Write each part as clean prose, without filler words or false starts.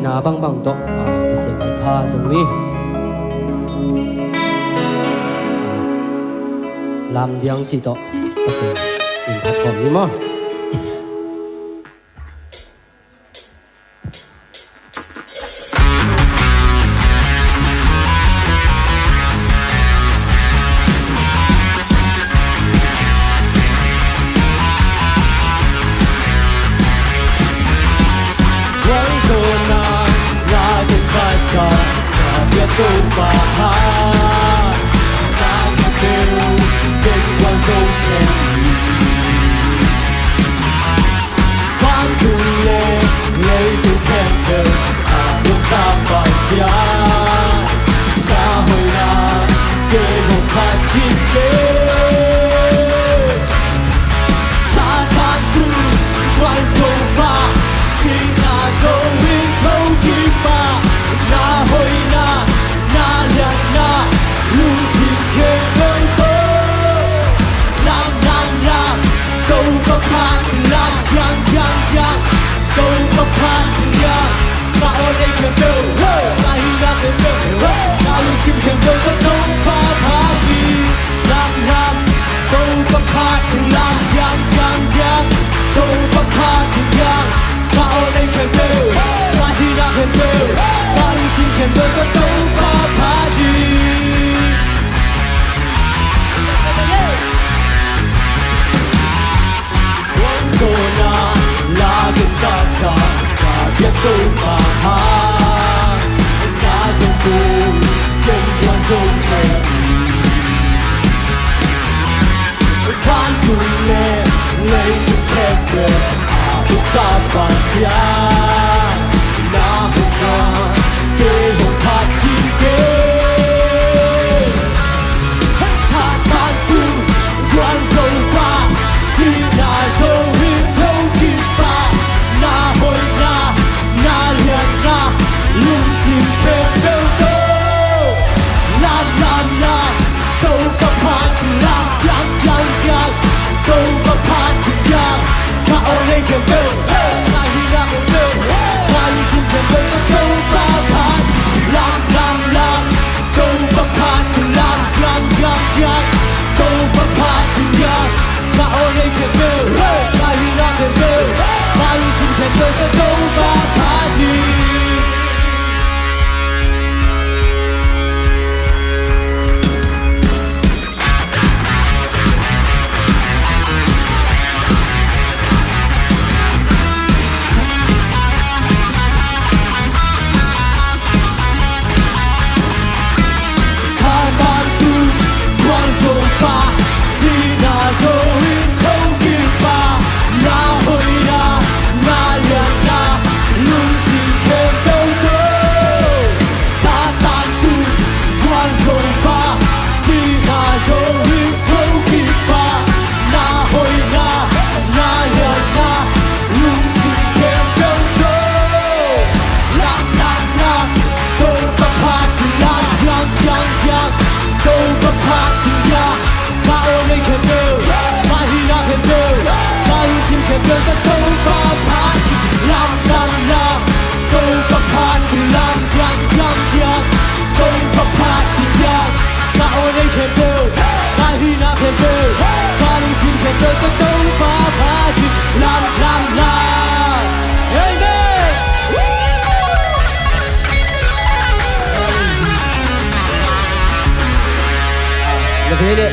นาบังบังโตจะเสียงไอ้ท่าสวีลำเดียงจีโตจะเสียงอินพัดคอมนี่มั้ง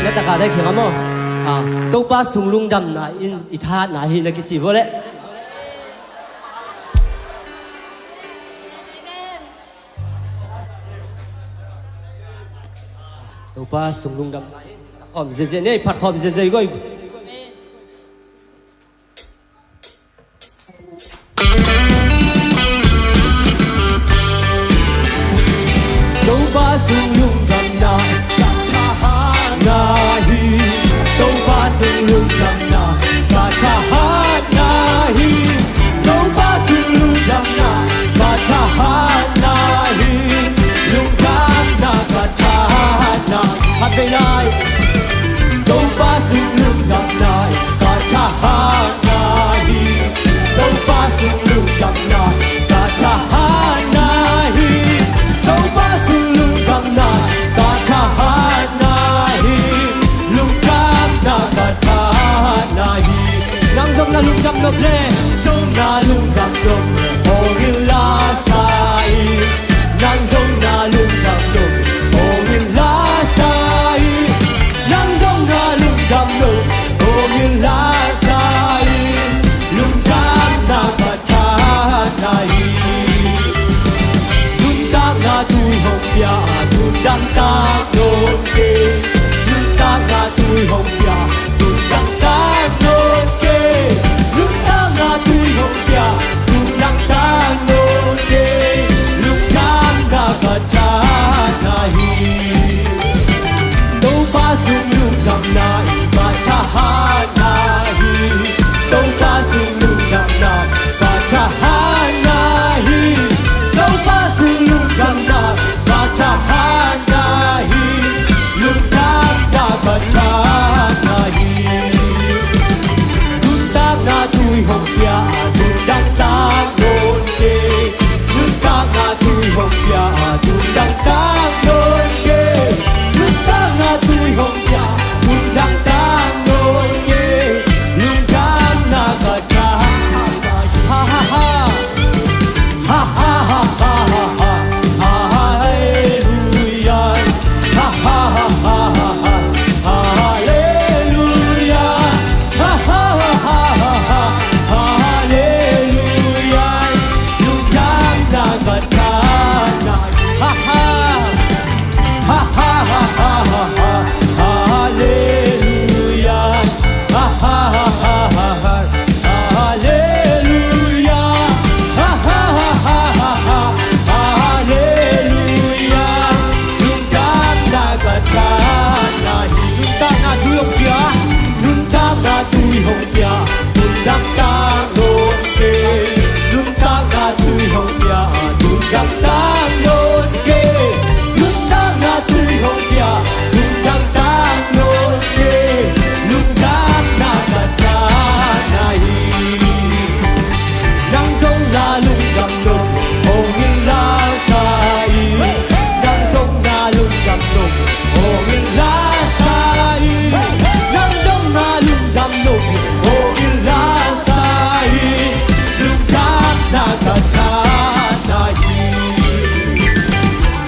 แล้วตะการได้เขียนมั้งตู้ป้าสุงลุงดำนาอินอิทานาฮินักจีบวะเลยตู้ป้าสุงลุงดำนาขอมเจเจเนี่ยผัดขอมเจเจก็ตู้ป้าสุงลุงดำนาไปไหนตู้ป้าสุงลุงด sông na lung đâm nộp lê sông na lung đâm nộp hồ như lá sai nắng sông na lung đâm nộp hồ như lá sai nắng sông na lung đâm nộp hồ như lá sai lung đâm na cả cha này lung đâm na tuổi hồng ya lung đâm ta nộp kê lung đâm na tuổi hồng ya lung đâm ta nộp kê lung đâm na tuổi hồng ya lung đâm ta nộp kê lung đâm na cả cha này đâu ba sung lung đâm na và cha này đâu ba sung lung đâm na và cha này đâu ba sung lung đâm na và cha này lung đâm na cả cha này lung đâm na tuổi hồng ya lung đâm ta nôn kê lung đâm na tuổi hồng ya lung đâm ta nôn kê lung đâm na tuổi hồng ya lung đâm ta nôn kê lung đâm na cả cha ha ha ha ha ha ha ha ha hallelujah ha ha ha ha ha hallelujah ha ha ha ha ha hallelujah lung đâm na cả cha ha ha ha ha ha ha ha hallelujah ha ha ha ha ha hallelujah ha ha ha ha ha hallelujah lung đâm na cả cha này lung đâm na tuổi hồng ya lung đâm na tuổi hồng ya lung đâm ta nôn kê lung đâm na tuổi hồng ya lung đâm ta nôn kê lung đâm na tuổi hồng ya lung đâm ta nôn kê lung đâm na cả cha này nắng sông na lung đâm nộp hồ như lá sai nắng sông na lung đâm nộp hồ như lá sai nắng sông na lung đâm nộp hồ như lá sai lung đâm na cả cha này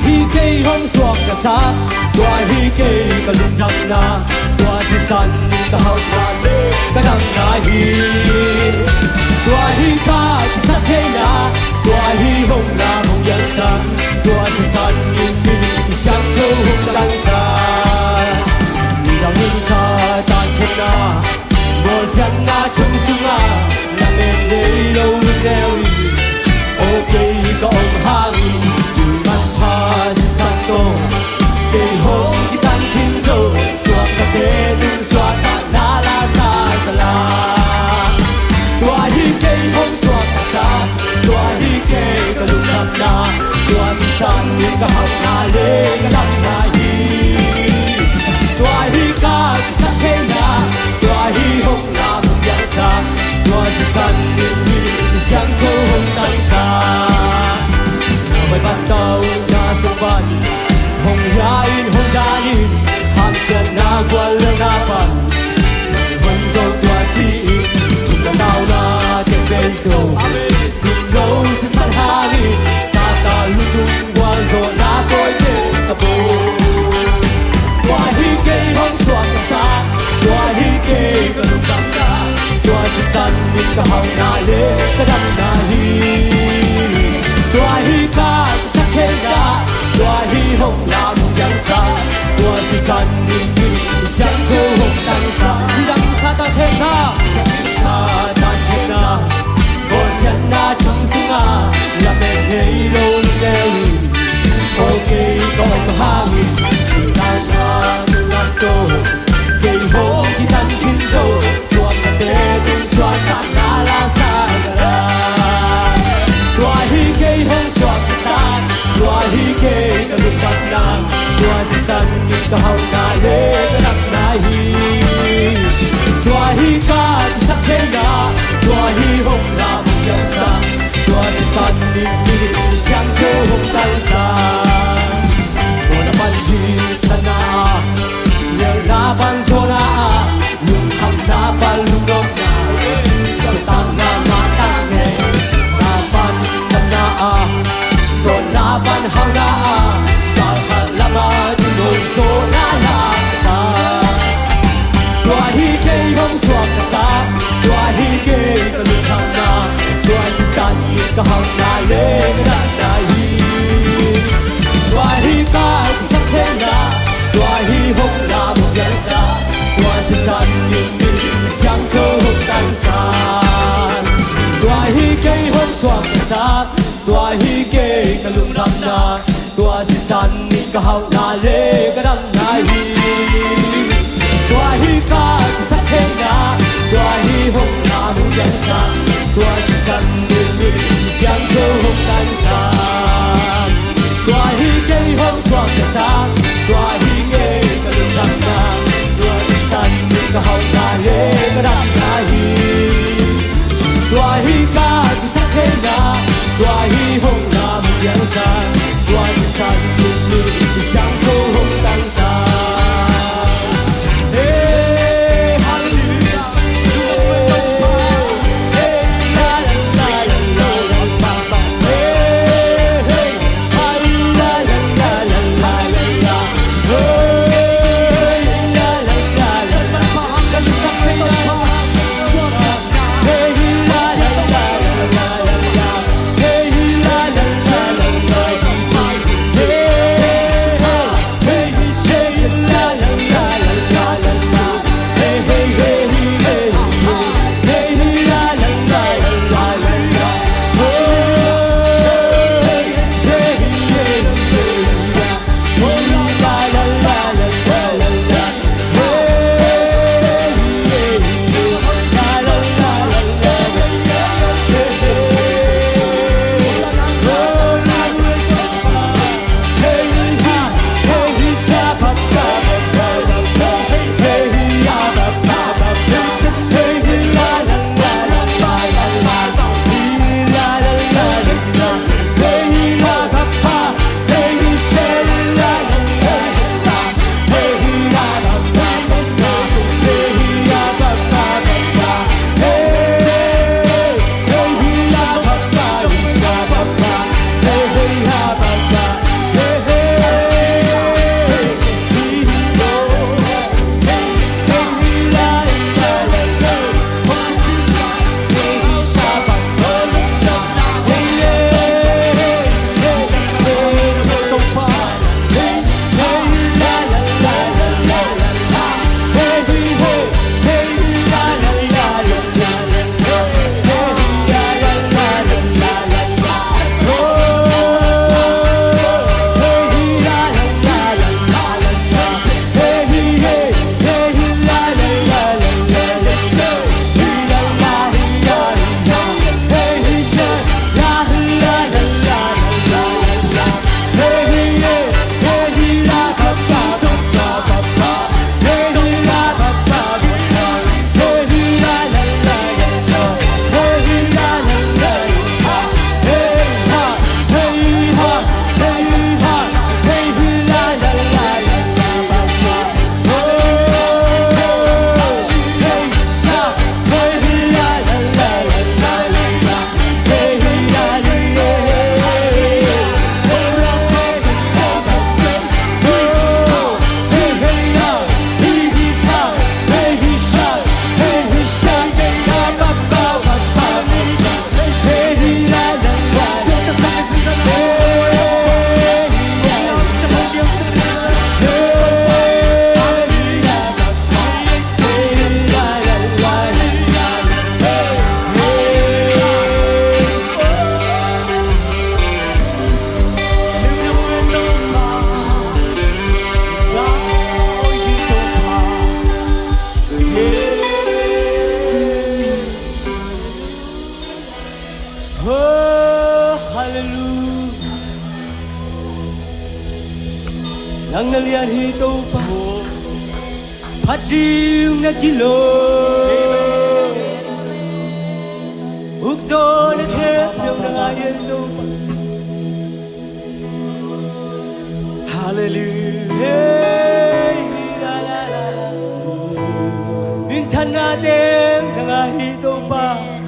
hi cây hông suộc cả sa tua hi cây cả lung đâm na tua si san cả hậu na lê cả đâm na hi tua hi ca sa thế na tua hi hồng na hồng yan san tua si san nhìn nhìn sáng thâu hồng đăng sa đau nhìn sa tan không na vô sen na chung sung na là bên đây lâu neo ok có ông hàng mắt pha si san tô cây hồng cái tan kinh dâu xóa cà phê đừng xóa ta na la sa ta la tua hi cây hồng xóa ta sa tua hi cây cả lung đâm na tua si san nhìn cả học na lê cả đâm na hi tua hi ca sa thế na tua hi hồng na hồng yan sa tua si san nhìn nhìn sáng thâu hồng đăng sa vậy ban đầu na sông van hồng ya in hồng đa in ham chân na qua lơ na pan vẫn rồi tua si chúng ta đào na trên cây cầu cùng đâu sẽ san ha đi sa ta lu chung qua rồi na coi tên ta bồ tua hi cây hồng xóa cả sa tua hi cây cả lung đâm na tua si san nhìn cả hồng na lê cả đâm na hi tua hi ca sa thế na tua hi hồng na hồng yan sa tua si san nhìn nhìn sáng thâu hồng đăng sa đăng sa ta thế na sa ta thế na vô sen na chung sung na là bên đây lâu neo ok có ông hàng đăng sa lung đâm tô cây hồng cái tan kinh dâu xóa cà phê đừng xóa ta na la sa la tua hi cây hồng xóa cà sa tua hi cây cả lung đâm na tua si san nhìn cả hậu na lê cả đâm na hi tua hi ca sa thế na tua hi hồng na hồng yan sa tua si san nhìn nhìn sáng thâu hồng đăng sa tua na ban chi thân na nhờ na ban so na lung thầm na ban lung ngọc na ka hau na le ka dang na hi tua hi ka sa the na tua hi hong na mu yang sa tua chi san ni ni yang ko hong dan sa tua hi ke hong swang ka sa tua hi ke ka lu dang na tua chi san ni ka hau na le ka dang na hi tua hi ka sa the na tua hi hong na mu yang sa tua chi san ni ni yang ko hong dan sa Nang nalian hito pa Pajiw na kilo Ugso na kep yung nangayon to pa Hallelujah la la la la Minsan natin nangahito pa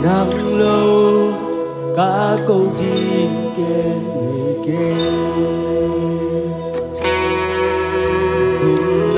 nắng lâu cả câu đi kể người kể dùng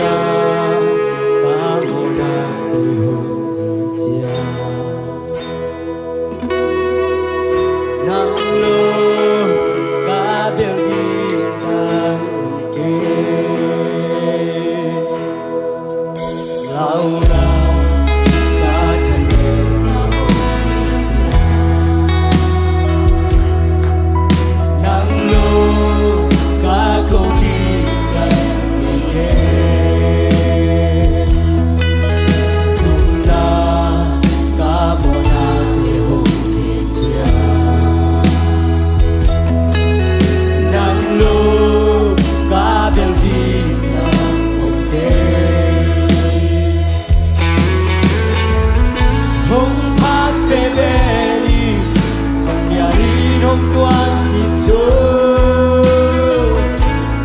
toan chìm xuống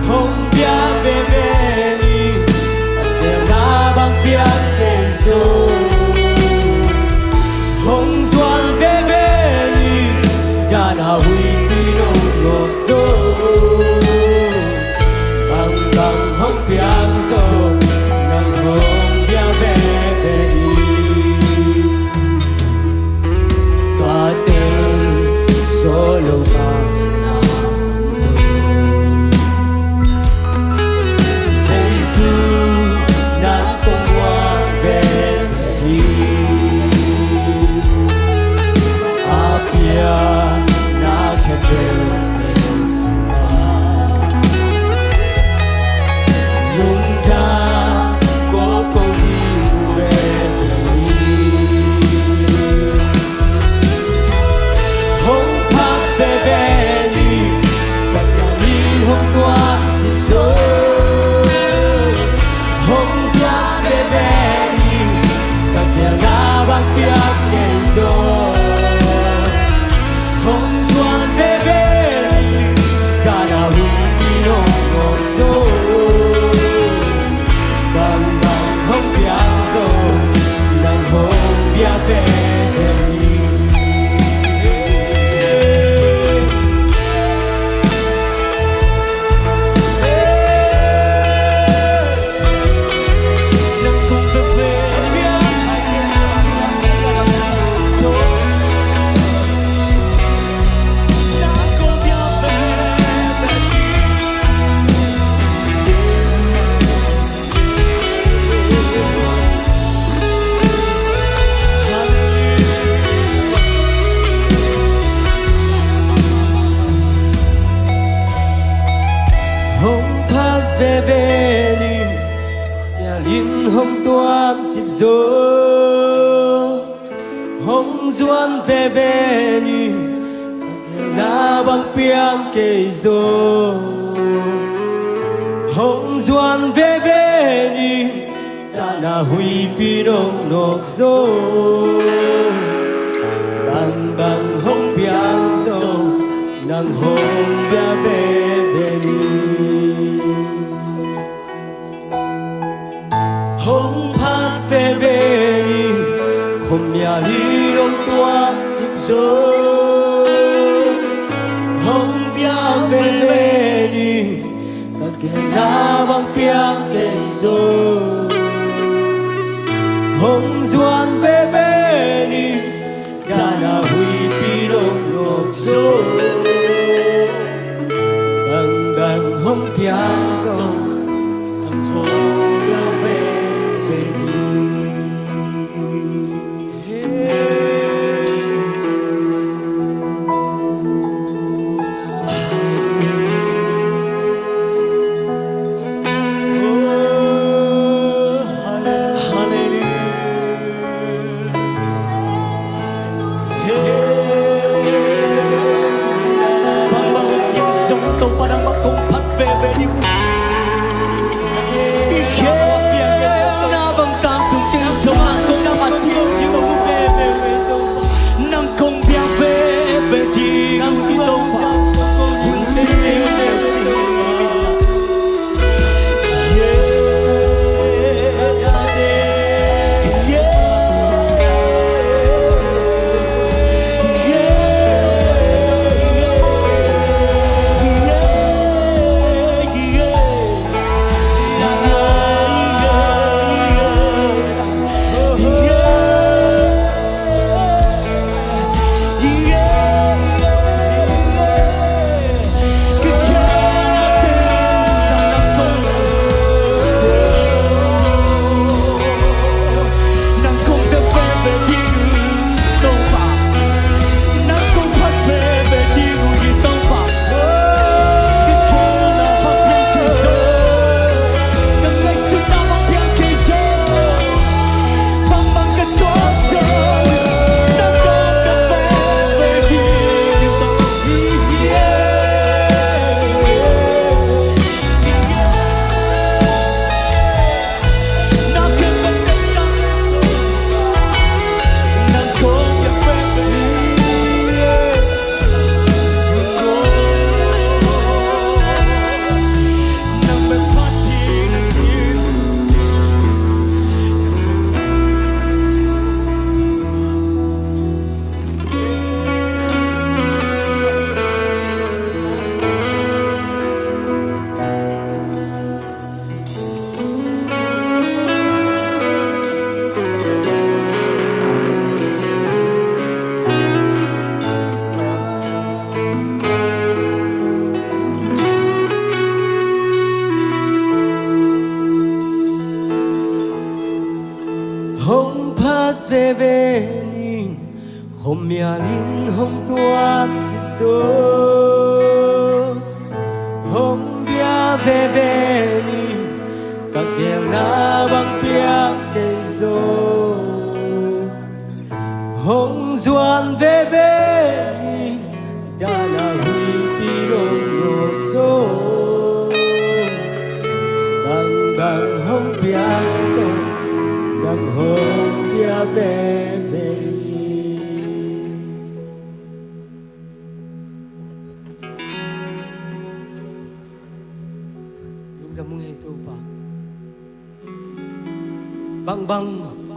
không biết về về đi để na bằng tiếng kể rồi không toan về về đi đã nào huy đi đâu ngọt rồi bằng bằng không tiếng rồi nắng không biết về về đi tỏa từ solo sana say su nan tung hoa về đi apia na kete nunca có câu gì về không phát về về đi tất cả đi hôm qua chỉ rồi không ra về về đi tất cả đã bằng tiếng kể rồi không xoan về về đi cả nào đi đâu ngọt rồi bằng bằng không biết rồi nàng không biết về đi không phát về đi nhà linh không toan chìm rồi không doan về đi na bằng tiếng kể rồi không doan về đi ta na huy pi đông nộp rồi bằng bằng không biết rồi nàng không biết về đi không phát về đi không nhà đi ông tua chìm rồi không biết về đi tất cả đã bằng tiếng kể rồi không doan về đi ta đã huy pi đông nộp rồi bằng bằng không biết rồi không về đi Parang magkumpat bebe di mo tuam chim xuống hồng bia về về đi bằng kèm na bằng bia cây dô hồng doan về về đi đã là huy đi đông ngọc dô bằng bằng hồng bia dô bằng hồng bia về về bang bang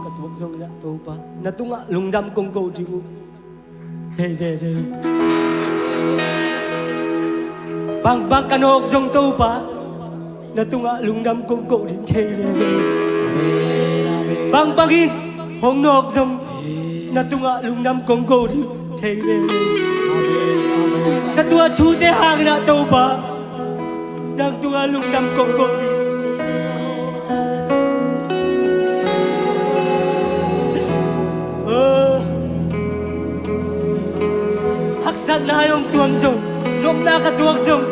katuwag zong na to pa natunga lungdam kong ko di mo hey hey hey bang bang kanok zong to pa natunga lungdam kong ko di hey hey hey bang bangin hong nok zong natunga lungdam kong ko di hey hey hey katuwa thu te hang na to pa nang tunga lungdam kong ko di Haksan na yung tuwang zong Nung nakatuwag zong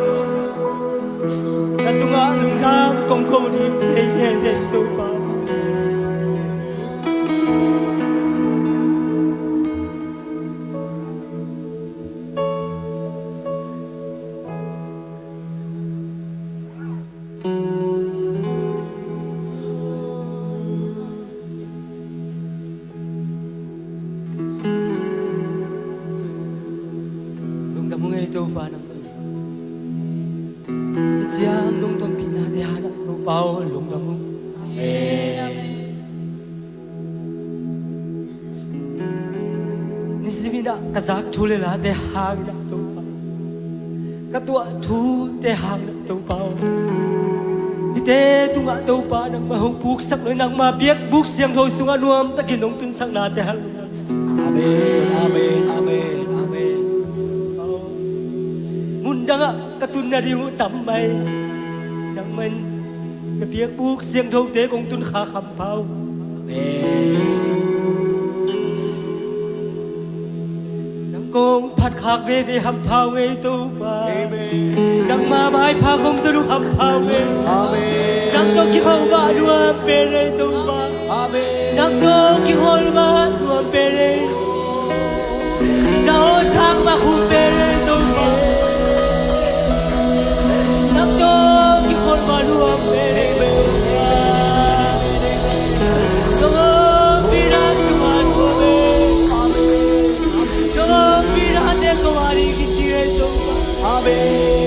Natunga lungdam kong kodi Jay hey hey to pa Ito pa naman Itiang nung tong pinatihanap ko pao lung na mo Nisimi na kazak tuli la te hang na to pa Katua tu te hang na to pao Ite tunga to pa nang mahong buksak no nang mabiyak buksiyang ho sunga nuam takinong tunsang na te hang Amen, amen, amen Munda nga katun na rin tamay Nang man Nabiyak buk siyang thâu tế kong tun khakampaw Nang kong pat khak ve ve hampaw e to pa Nang mamay pa kong saru hampaw e Nang to kihol ba duwa pere to pa Nang to kihol ba duwa pere Nao sang ba khu pere to pa Maluang bebe Jangan birat Tuhan kami Jangan birat yang kemari kecil itu Amin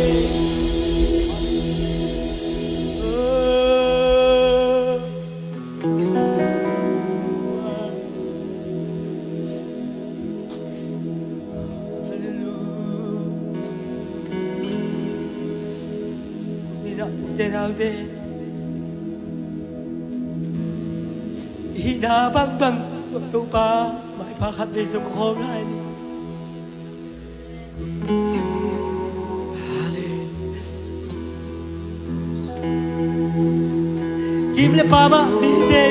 nào thế hina bang bang tu pa mai pha khát về sông khom lại kim le pa ma đi tê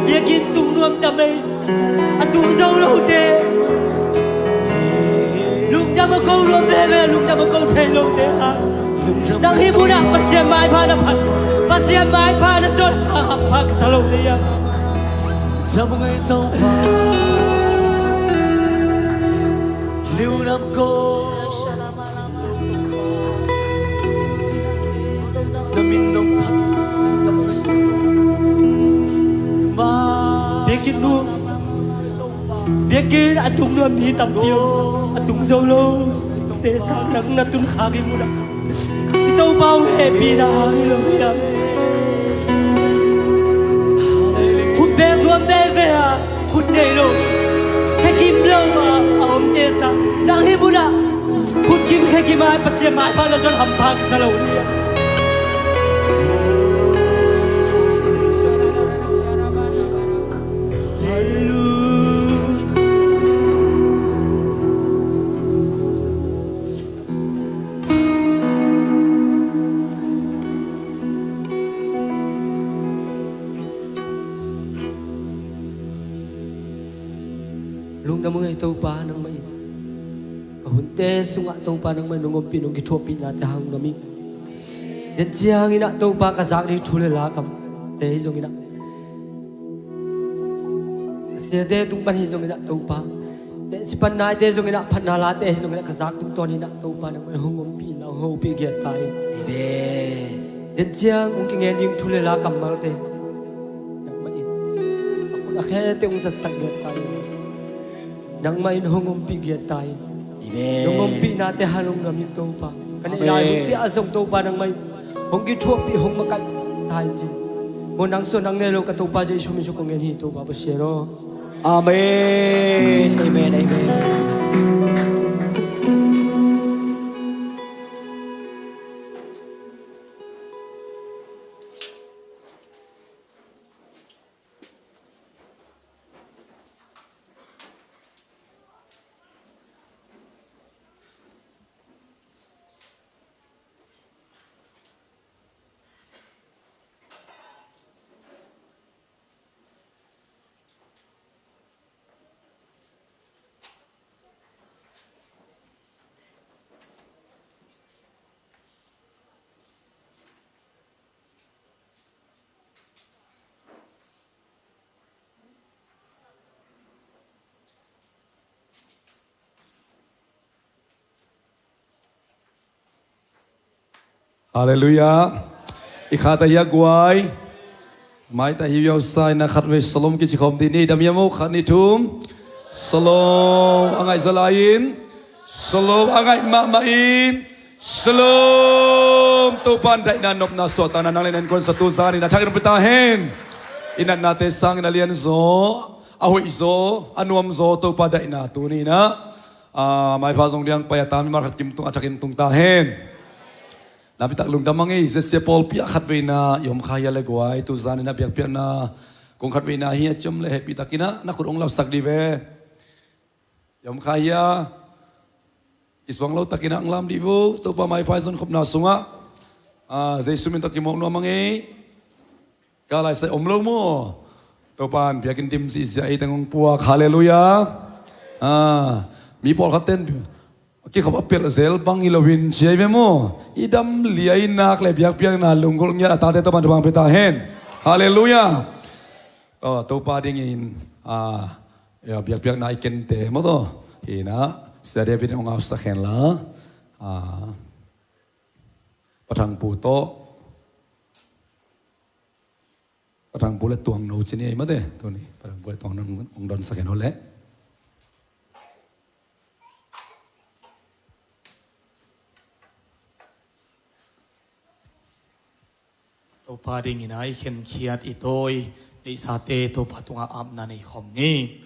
bia kim tung nuông tâm ấy tung dâu lâu tê lúc đam câu luôn tê về lúc đam câu thề lâu tê à Nang hibu na pasya mai pa na pat pasya mai pa na zon hapag sa loob niya Sa mga itong pa Liunam ko Naminong pa Bikin nu Bikin atung nuam ni tam tiêu Atung dâu lâu Tê sang nang natun khaki mo na Ito bao happy na hallelujah Khut bèn luôn bè về à Khut đầy luôn Khai kim lâu mà Ông tê sa Nang hibu na Khut kim khai kim ai Pasya mai pa la zon hampag sa lâu niya Lung na mga ito pa ng may kahunte sunga to pa nang manungom pinong gichopi na tahang nami den jiang ina to pa kazak ni thule la kam te hizong ina sia de tung pan hizong ina to pa de sipan na te hizong ina phan na la te hizong ina kazak tung ton ina to pa nang manungom pi la ho pi giat tai amen den jiang ung king ending thule la kam mal te nang ma in ako na khe te ung sa sang giat tai nang ma in hongom pi giat tai Nung umpi natin halong namin ito pa. Kanina ay asong ito pa ng may honggi chupi hong makal tayo sin. Munang so nang nelo katupa sa isumiso kong yan hito pa pasyero. Amen. Amen. Amen. Hallelujah. Ikata yagway. Mai ta hiyaw sai na khatwe salom ki sikhom dini damyamo khanitum. Salom angay zalayin. Salom angay mamain. Salom tupan dai na nop na so tanan nang lenen kon sa tuzani na chagin pitahin. Inan nate sang nalian zo. Ahoy zo. Anuam zo tupa dai na tuni na. Mai phazong diang payatami markat kimtung achakin tung tahin. Nabi tak lung damangi zesya Paul pia khatwe na yom khaya legwai tu zani na piak piak na kung khatwe na hi chom le happy takina na khurong law sak dive yom khaya iswang law takina anglam divo to pa mai paison khop na sunga jesu min takimong no mangi kalai sai omlo mo to pan piakin tim si sia itangong puak hallelujah mi Paul khaten Ki khop apel zel bang ilawin siya mo idam liay nak le biak piang na lunggol nya atate to bang pita hen hallelujah to pa ding in ya biak piak na iken te mo to hina sa David ong af sa khen la patang puto patang bulet tuang no chini ma de to ni patang bulet tuang nong ong don sa khen ole to pa ding inay ken kiat itoy ni sate to patunga am na ni khom ni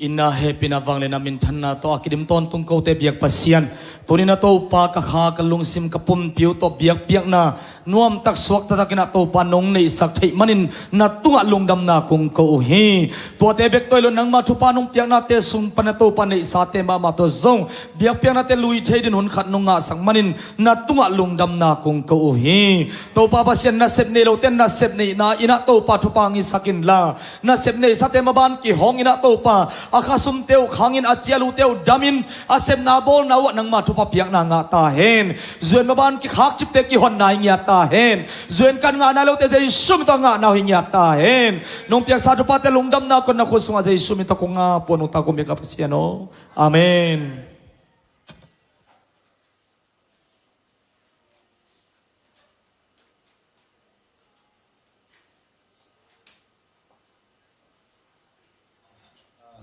inna happy na wang le namin than na to akidim ton tung ko te biak pasian tuni na to pa ka kha ka lungsim ka pum piu to biak biak na nuam tak suak ta kina to panong nei sak thei manin na tunga lungdam na kung ko hi to te bek toilo nang ma thu panong piak na te sung pan to pan nei sa te ma to zong biak piak na te lui thei din hun khat nong nga sang manin na tunga lungdam na kung ko hi to pa pasian na sep nei lo ten na sep nei na ina to pa thu pangi sakin la na sep nei sa te ma ban ki hong ina to pa akasum teu khangin achialu teu damin asem na bol na wa nang ma thu pa piak na nga ta hen zuen ma ban ki khak chip te ki hon nai nya ta hen zuen kan nga na lo te Jesu mi ta nga na hinya ta hen nong piak sa pa te lungdam na kon na kusunga Jesu mi ta ko nga puno ta ko mi kapsiano amen.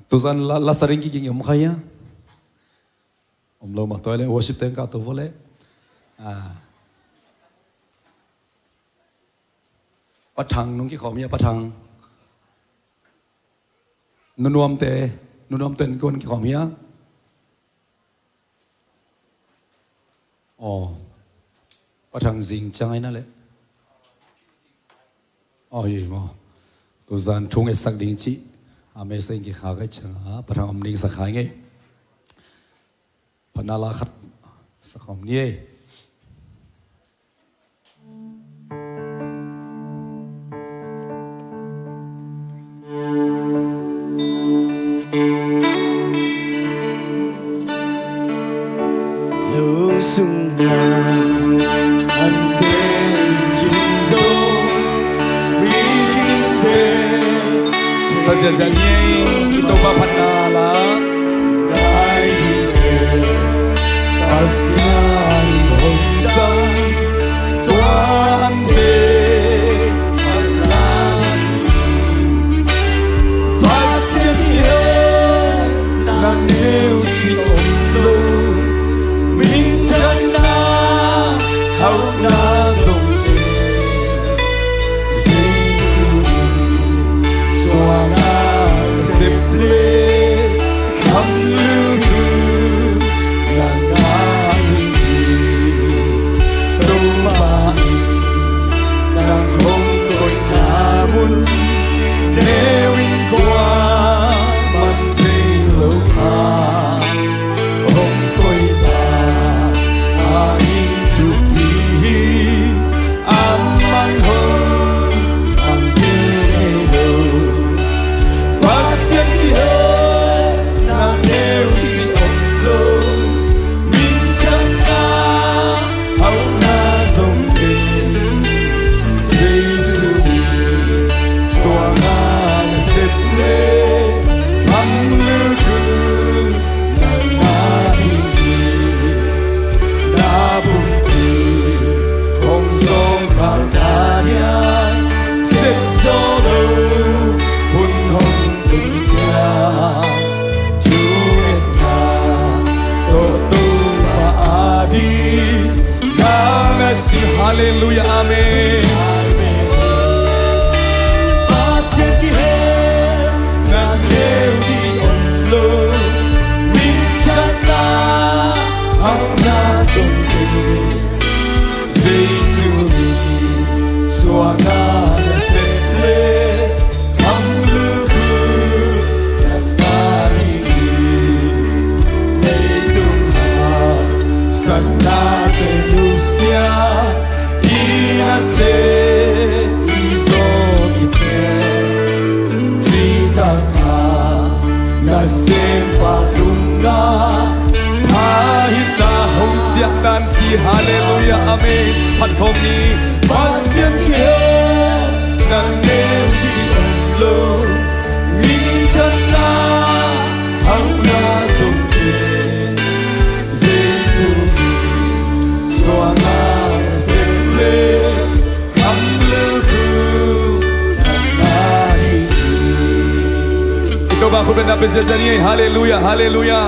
Tuzan la saring ki king yom khaya lo ma toile worship ten ka to vole patang nung ki khomia patang nunuam ten kon ki khomia patang zing changai na le ye mo tuzan thung e sak ding chi ame sen ki kha ga changa patang om ning sa khai nge panala khat sa khom nie sungguh ante kinzo bikin se saja janji itu bapak nala pasian hoksang tuan be alam pasian ye nan neu chi omlo mintana hau na zong Giêsu soana seple kham lu Haleluya, amin. Haleluya, amin. Pat không đi phát xiên kia nàng đêm chỉ lo min chân na hằng na dùng tiền Giêsu xóa na dệt lê khăm lư na đi. Ikaw ba ako pinapasasaniya? Haleluya, haleluya.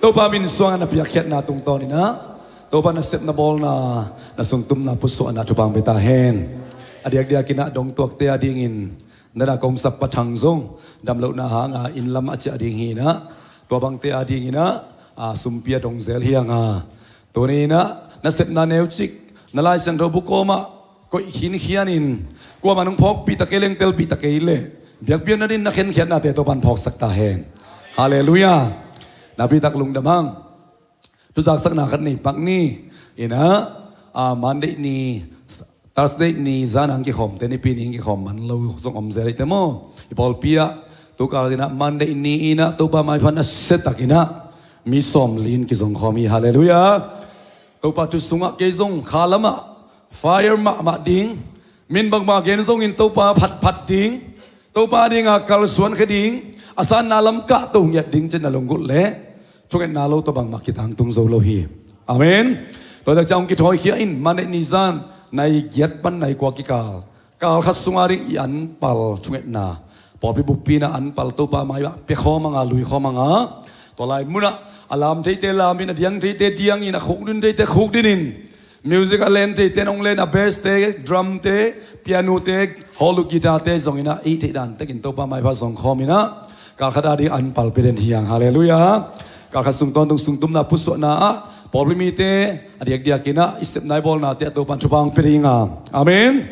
Topa min suang na piakyat na tung to ni na. Topa na set na ball na nasungtum na puso na tupang bitahen. Adiak-diak kina dong tuak te adingin. Nana kong sa patanggzong. Damlaw na hanga inlam at si ading hina. Tobang te adingin na. Sumpia dong zel hiyanga. Tuni na naset na neuchik. Nalay sang robo koma. Ko hinihianin. Kuwa manong pok pitakeleng tel pitakele. Biak-biak na din nakhen-khen natin topan pok saktahen. Hallelujah. Nabitak lung damang tu zaksak nakat ni pak ni ina Monday ni Thursday ni zanang ki khom te ni pining ki khom man lo song om zeli te mo ipol pia tu kal ina Monday ni ina tu pa mai phan setak ina mi som lin ki zong khomi hallelujah tu pa tu sunga ke zong khalama fire ma ding min bang ma gen zong in tu pa phat ding tu pa ding kal suan khading asan nalam ka tu nyat ding chen na longut le Chúc nalo to bang makitang tung zo lo hi. Amen. Tôi đã trong cái thoi kia in man ni zan này giết ban này qua cái kal khát sungaring i an pal chúc na. Bỏ bị bục pina an pal to pa mai ba pe kho manga lui kho manga. To lai muna alam thấy te lam in diang thấy te diang in khúc đun thấy te khúc đinin. Music alen thấy te nong len a bass te drum te piano te holu guitar te zong ina i te dan te kin to pa mai ba zong kho mina. Kal khada di an pal peden hiang. Hallelujah. Kakasung ton tung sung tum na puso na problemite adiak-diak kina isip na bol na te to pan chupang piringa. Amen.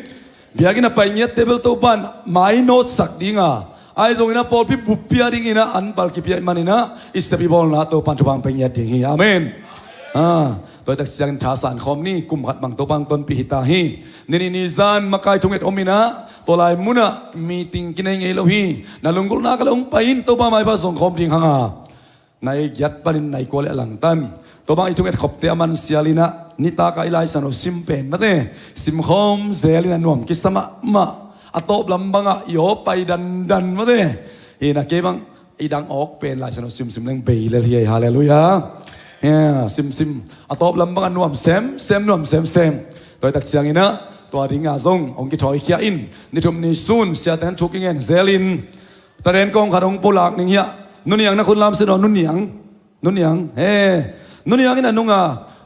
Biagin na painyet table to pan mai note sak dinga. Ai zong ina pol pi bupia ding ina an pal ki pia manina isip bol na to pan chupang painyet ding hi. Amen. Tôi tak siang cha san khom ni kum khat bang to bang ton pi hita hi. Nini ni zan makai thunget omina tolai muna meeting kinai ngei lo hi. Nalunggul na kalong pain to pa mai ba song khom ding hanga. ในยัดปนินในโกเลหลังตันตัวบางอีทุกเอ็ดขบเตะมันเสียลินะนิตากาอิไลสันซิมเป็นมาเต้ซิมคอมเซลินะนวมกิสมะมาอัตบลำบังอ่ะโยไปดันมาเต้เฮนะเก็บังอีดังออกเป็นลายสันซิมเล่งเบย์เลยเฮียฮาเลลูยาเฮียซิมอัตบลำบังนวมเซมนวมเซมตัวตักเสียงอีนะตัวดิ่งอาซงองกิถอยเขียอินนิทุมนิซุนเสียแทนชุกิเงินเซลินตะเรนกองขัดองปุลากนิ่งเฮียนุ่นยังนะคุณลำเสนอนุ่นยังนุ่นยังนี่นะนุ่งอ่ะ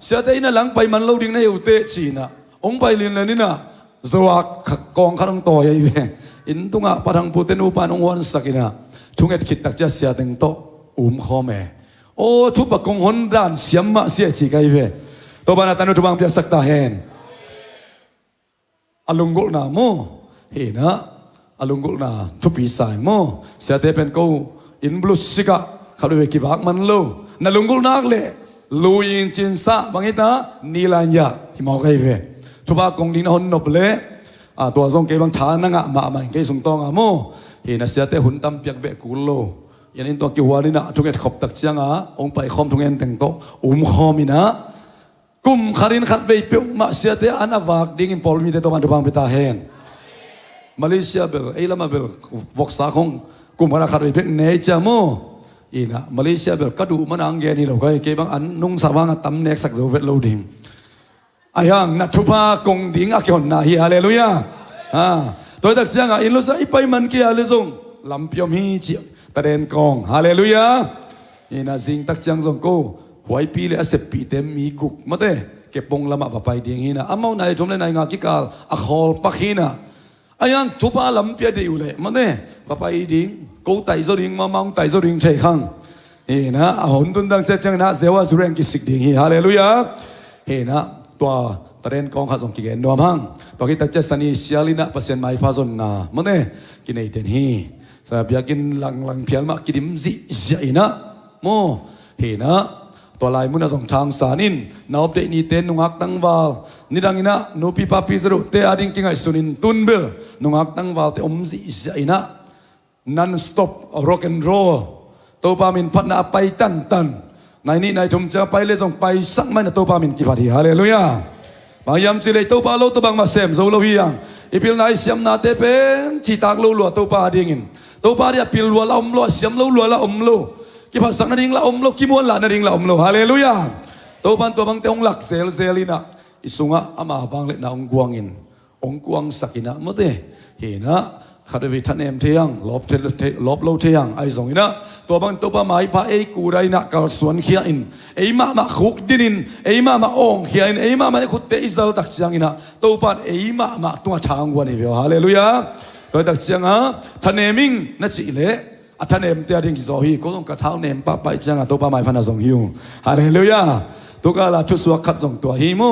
เสียแต่อินะหลังไปมันเล่าดิ่งในอุเตจีน่ะองไปเรียนเลยนี่นะสวากกองขัดองต่อยัยเวอินตุงอ่ะปะทังปูเตนูปานองวันสักินะทุงเอ็ดคิดตักจะเสียตึงโตข้อแม่โอ้ทุบปะกงหนด้านเสียมมาเสียจีกันยัยเวตัวบ้านตันทุบังเปียสักตาเฮนอลุงกุลนาโมเห็นนะอลุงกุลนาทุบปีสายโมเสียแต่เป็นกูอินบลูสิกะขับไปกี่บักมันลูนั่นลุงกุลนักเลยลูยินจินซาบางทีนะนีลันยาที่มองกันไปทุบกงดินหนนบเลยตัวทรงเก็บบางชานังอ่ะมาเก็บส่งตองอ่ะโมเห็นนะเสียแต่หุ่นตั้มเปียกเบะกุลโลยันอินตัวกิวานี่นะทุกเอ็ดขบตักเชียงอ่ะองไปคอมทุกเอ็นแต่งโตคอมินะกุมขารินขัดไปเปียกมาเสียแต่อันอวากดิ่งพอลมีแต่ตัวมันทุบังไปตาเฮนมาเลเซียเบลไอ้ละมาเบลวกษาของกุมขาขัดไปเปียกเนจโมอีนะมาเลเซียเบลก็ดูมันอังเกนี่เราก็เก็บบางอันนุ่งสว่างตั้มเน็กสักเวทโลดิ่งอายังนัทชุภากงดิ่งอักยอนนาฮีฮาเลลูยาตัวตักเสียงอินลุสไอไปมันเกียร์เลยส่งลำเปียมฮีเจียตะเดนกองฮาเลลูยาอีนะสิงตักเสียงส่งกูหวยปีเลยเสพปีเต็มมีกุกมาเต้เก็บปงละมาไปดิ่งฮีนะอามาไหนชมเลยไหนงากิกาอักฮอลปักฮีนะอายังชุภาลำเปียดีอยู่เลยมาเต้ไปดิ่งกูไต่โซดิ่งมามองไต่โซดิ่งใช่ข้างเห็นนะหุ่นตุนดังเจ้าจังนะเสวะสุเรงกิสิกดิ่งฮีฮาเลลูยาเห็นนะตัวตะเรนกองขัดส่งกิเกนนัวพังตัวกิตาเจสันีเสียลินะเปอร์เซ็นต์ไม่พาซนนะมันเนี่ยกินไอเดนฮีสาบยากินหลังเพียลมากิดิมซิเสียนะโมเห็นนะตัวลายมุนส่งทางสานินนาอบเดนีเตนนุงักตั้งวาลนี่ดังอินะนูปีปาปีสรุเตอดิ่งกิงไอสุนินตุนเบลนุงักตั้งวาลเตอมซิเสียนะnon stop rock and roll ตัวปามินพัฒนาไปตันในนี้ในชมจะไปเลยส่งไปสักไม่นะตัวปามินกี่พอดีฮาเลลูยาบางยามสิเลยตัวปาโลตัวบางมาเซมโซโลวิยังอีพิลนายเสียมนาเตเป็นชีตากลัวตัวปาดิ่งตัวปาเดียพิลลัวละลัวเสียมลัวละลัวกี่ภาษานาดิ่งละลัวกี่มวนละนาดิ่งละลัวฮาเลลูยาตัวบางเตองหลักเซลินะอิสุงะอามาฟังเล็กนะองกวางอินองกวางสักินะมเตเห็นนะขัดวิทันเอ็มเทียงลบโลเทียงไอ้สองอินะตัวบางตัวป้าหมายพาไอ้กูไรนักกัลสวนเขียอินไอ้มาขุกดินินไอ้มาองเขียอินไอ้มาขุดเตอิสราตักเชียงอินะตัวป้าไอ้มาตัวทางวันนี้เดียวฮาเลลูยาตัวตักเชียงฮะทันเอมิงนั่นสิเละทันเอ็มเตียดิ้งกิโซฮีก็ต้องกระเท้าเนมป้าไปเชียงตัวป้าหมายพันธุ์ส่งฮิวฮาเลลูยาตัวกาลาชุดสวกขัดส่งตัวฮิโม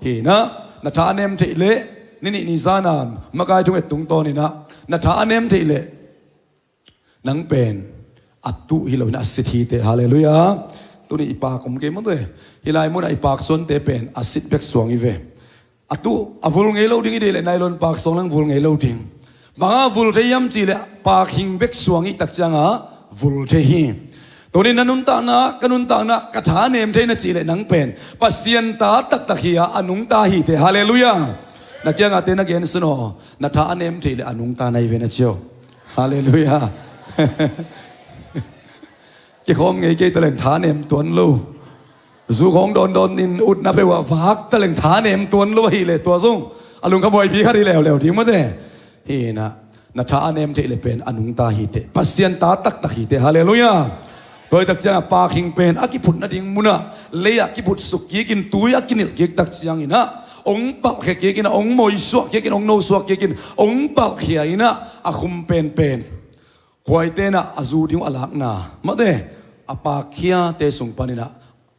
ฮีนะนัทานเอ็มที่เละนี่นิสานามมากายทุกเอ็ดตุงโตนี่นะนัทานเอ็มที่เละนังเป็นอัตุฮิโลนัสสิทธิเตฮาเลลูยาตัวนี้อีปากผมเกมันเลยฮิลายมุนอีปากส่วนเตเป็นอัสิทธิ์เบกสวงอีเวอัตุอวุลเงโลดิ้งอีเดเลยนายลนปากส่งลังวุลเงโลดิ้งบางวุลเทียมจีเลยปากหิงเบกสวงอีตักจังอ่ะวุลเทียมตัวนี้นันุนตานะกนุนตานะกระถาเนมเทนจีเลยนังเป็นปัสเซียนตาตักเฮียอนุงตาฮีเตฮาเลลูยานักยังอาเตนักยันสโนนัทานเอ็มที่เลยอนุงตาในเวนัชโยฮาเลลูยากี่ของไงกี่ตะเลงฐานเอ็มตัวนู้สู้ของโดนนินอุดนับไปว่าฟักตะเลงฐานเอ็มตัวนู้ฮีเลยตัวส่งอลุงขโมยพีขัดที่แล้วทิ้งมาเต้เฮนะนัทานเอ็มที่เลยเป็นอนุงตาฮีเตปัสเซียนตาตักฮีเตฮาเลลูยาตัวตักเจ้าปากหิงเป็นอากิพุทนาดิ่งมุนะเลียกิพุทสุกี้กินตุยกินกิกตักเสียงอินะองปักเขียกินองมวยสวกเขียกินองโนสวกเขียกินองปักเขียอินะอาคุมเป็นควายเตนะอาจูดิ้งอลักนามาเดอาปากเขียเตสุงปันนะ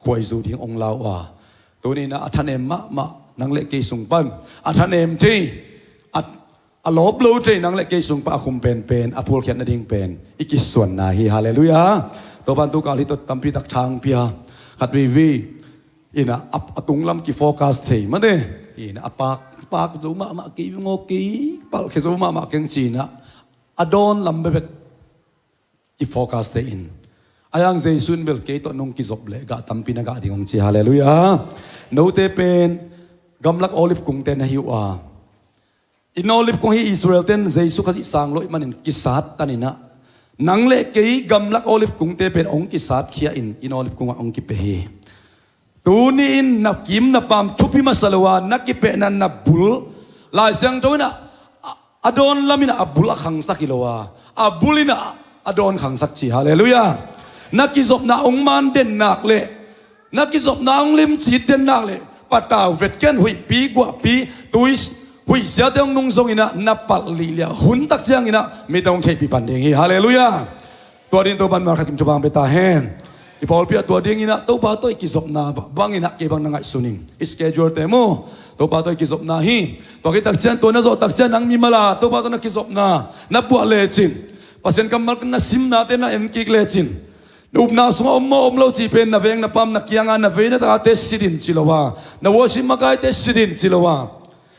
ควายจูดิ้งองลาวาตัวนี้นะอัฐานเอ็มมานังเล็กกีสุงปันอัฐานเอ็มที่อัลลบลูที่นังเล็กกีสุงปันอาคุมเป็นอาพูลเขียนนาดิ้งเป็นอีกิส่วนนาฮีฮาเลลูยาตัวบันทุกาลิตตัมปีตักทางเปียขัดวีอินะอัตุงลำกีโฟกัสเทมันเดอินะปากจูมากีงอกีปากเคจูมาเก่งจีนะอดอนลำเบกกีโฟกัสเทอิน ayang Jesun bel ke to nong kizop le ga tampi na ga ding ong chi hallelujah no te pen gamlak olive kung ten hiwa in olive kung hi Israel ten Jesu kasi sang loi manin kisat tanina nang le ke gamlak olive kung te pen ong kisat khia in olive kung ong ki pe hi tuni in na kim na pam chupi masalawa na ki pe nan na bul lai sang to na adon lamina abul khang sakilowa abulina adon khang sak chi hallelujah nakizop na ong man den nak le nakizop na ong lim chi den nak le pataw vet ken hui pi gwa pi tuis hui sia dong nung song ina napal li lia hun tak chiang ina mi dong chei pi pan ding hi hallelujah to din to ban mar khakim chubang beta hen i paul pia to ding ina to pa to ikizop na bang ina ke bang nangai suning schedule te mo to pa to ikizop na hi to ki tak chian to na zo tak chian nang mi mala to pa to na kizop na pu le chin pasen kamal na sim na te na en ki le chin nup na sunga om lo chi pen na veng na pam na kianga na ve na ta te sidin chilowa na worship makai te sidin chilowa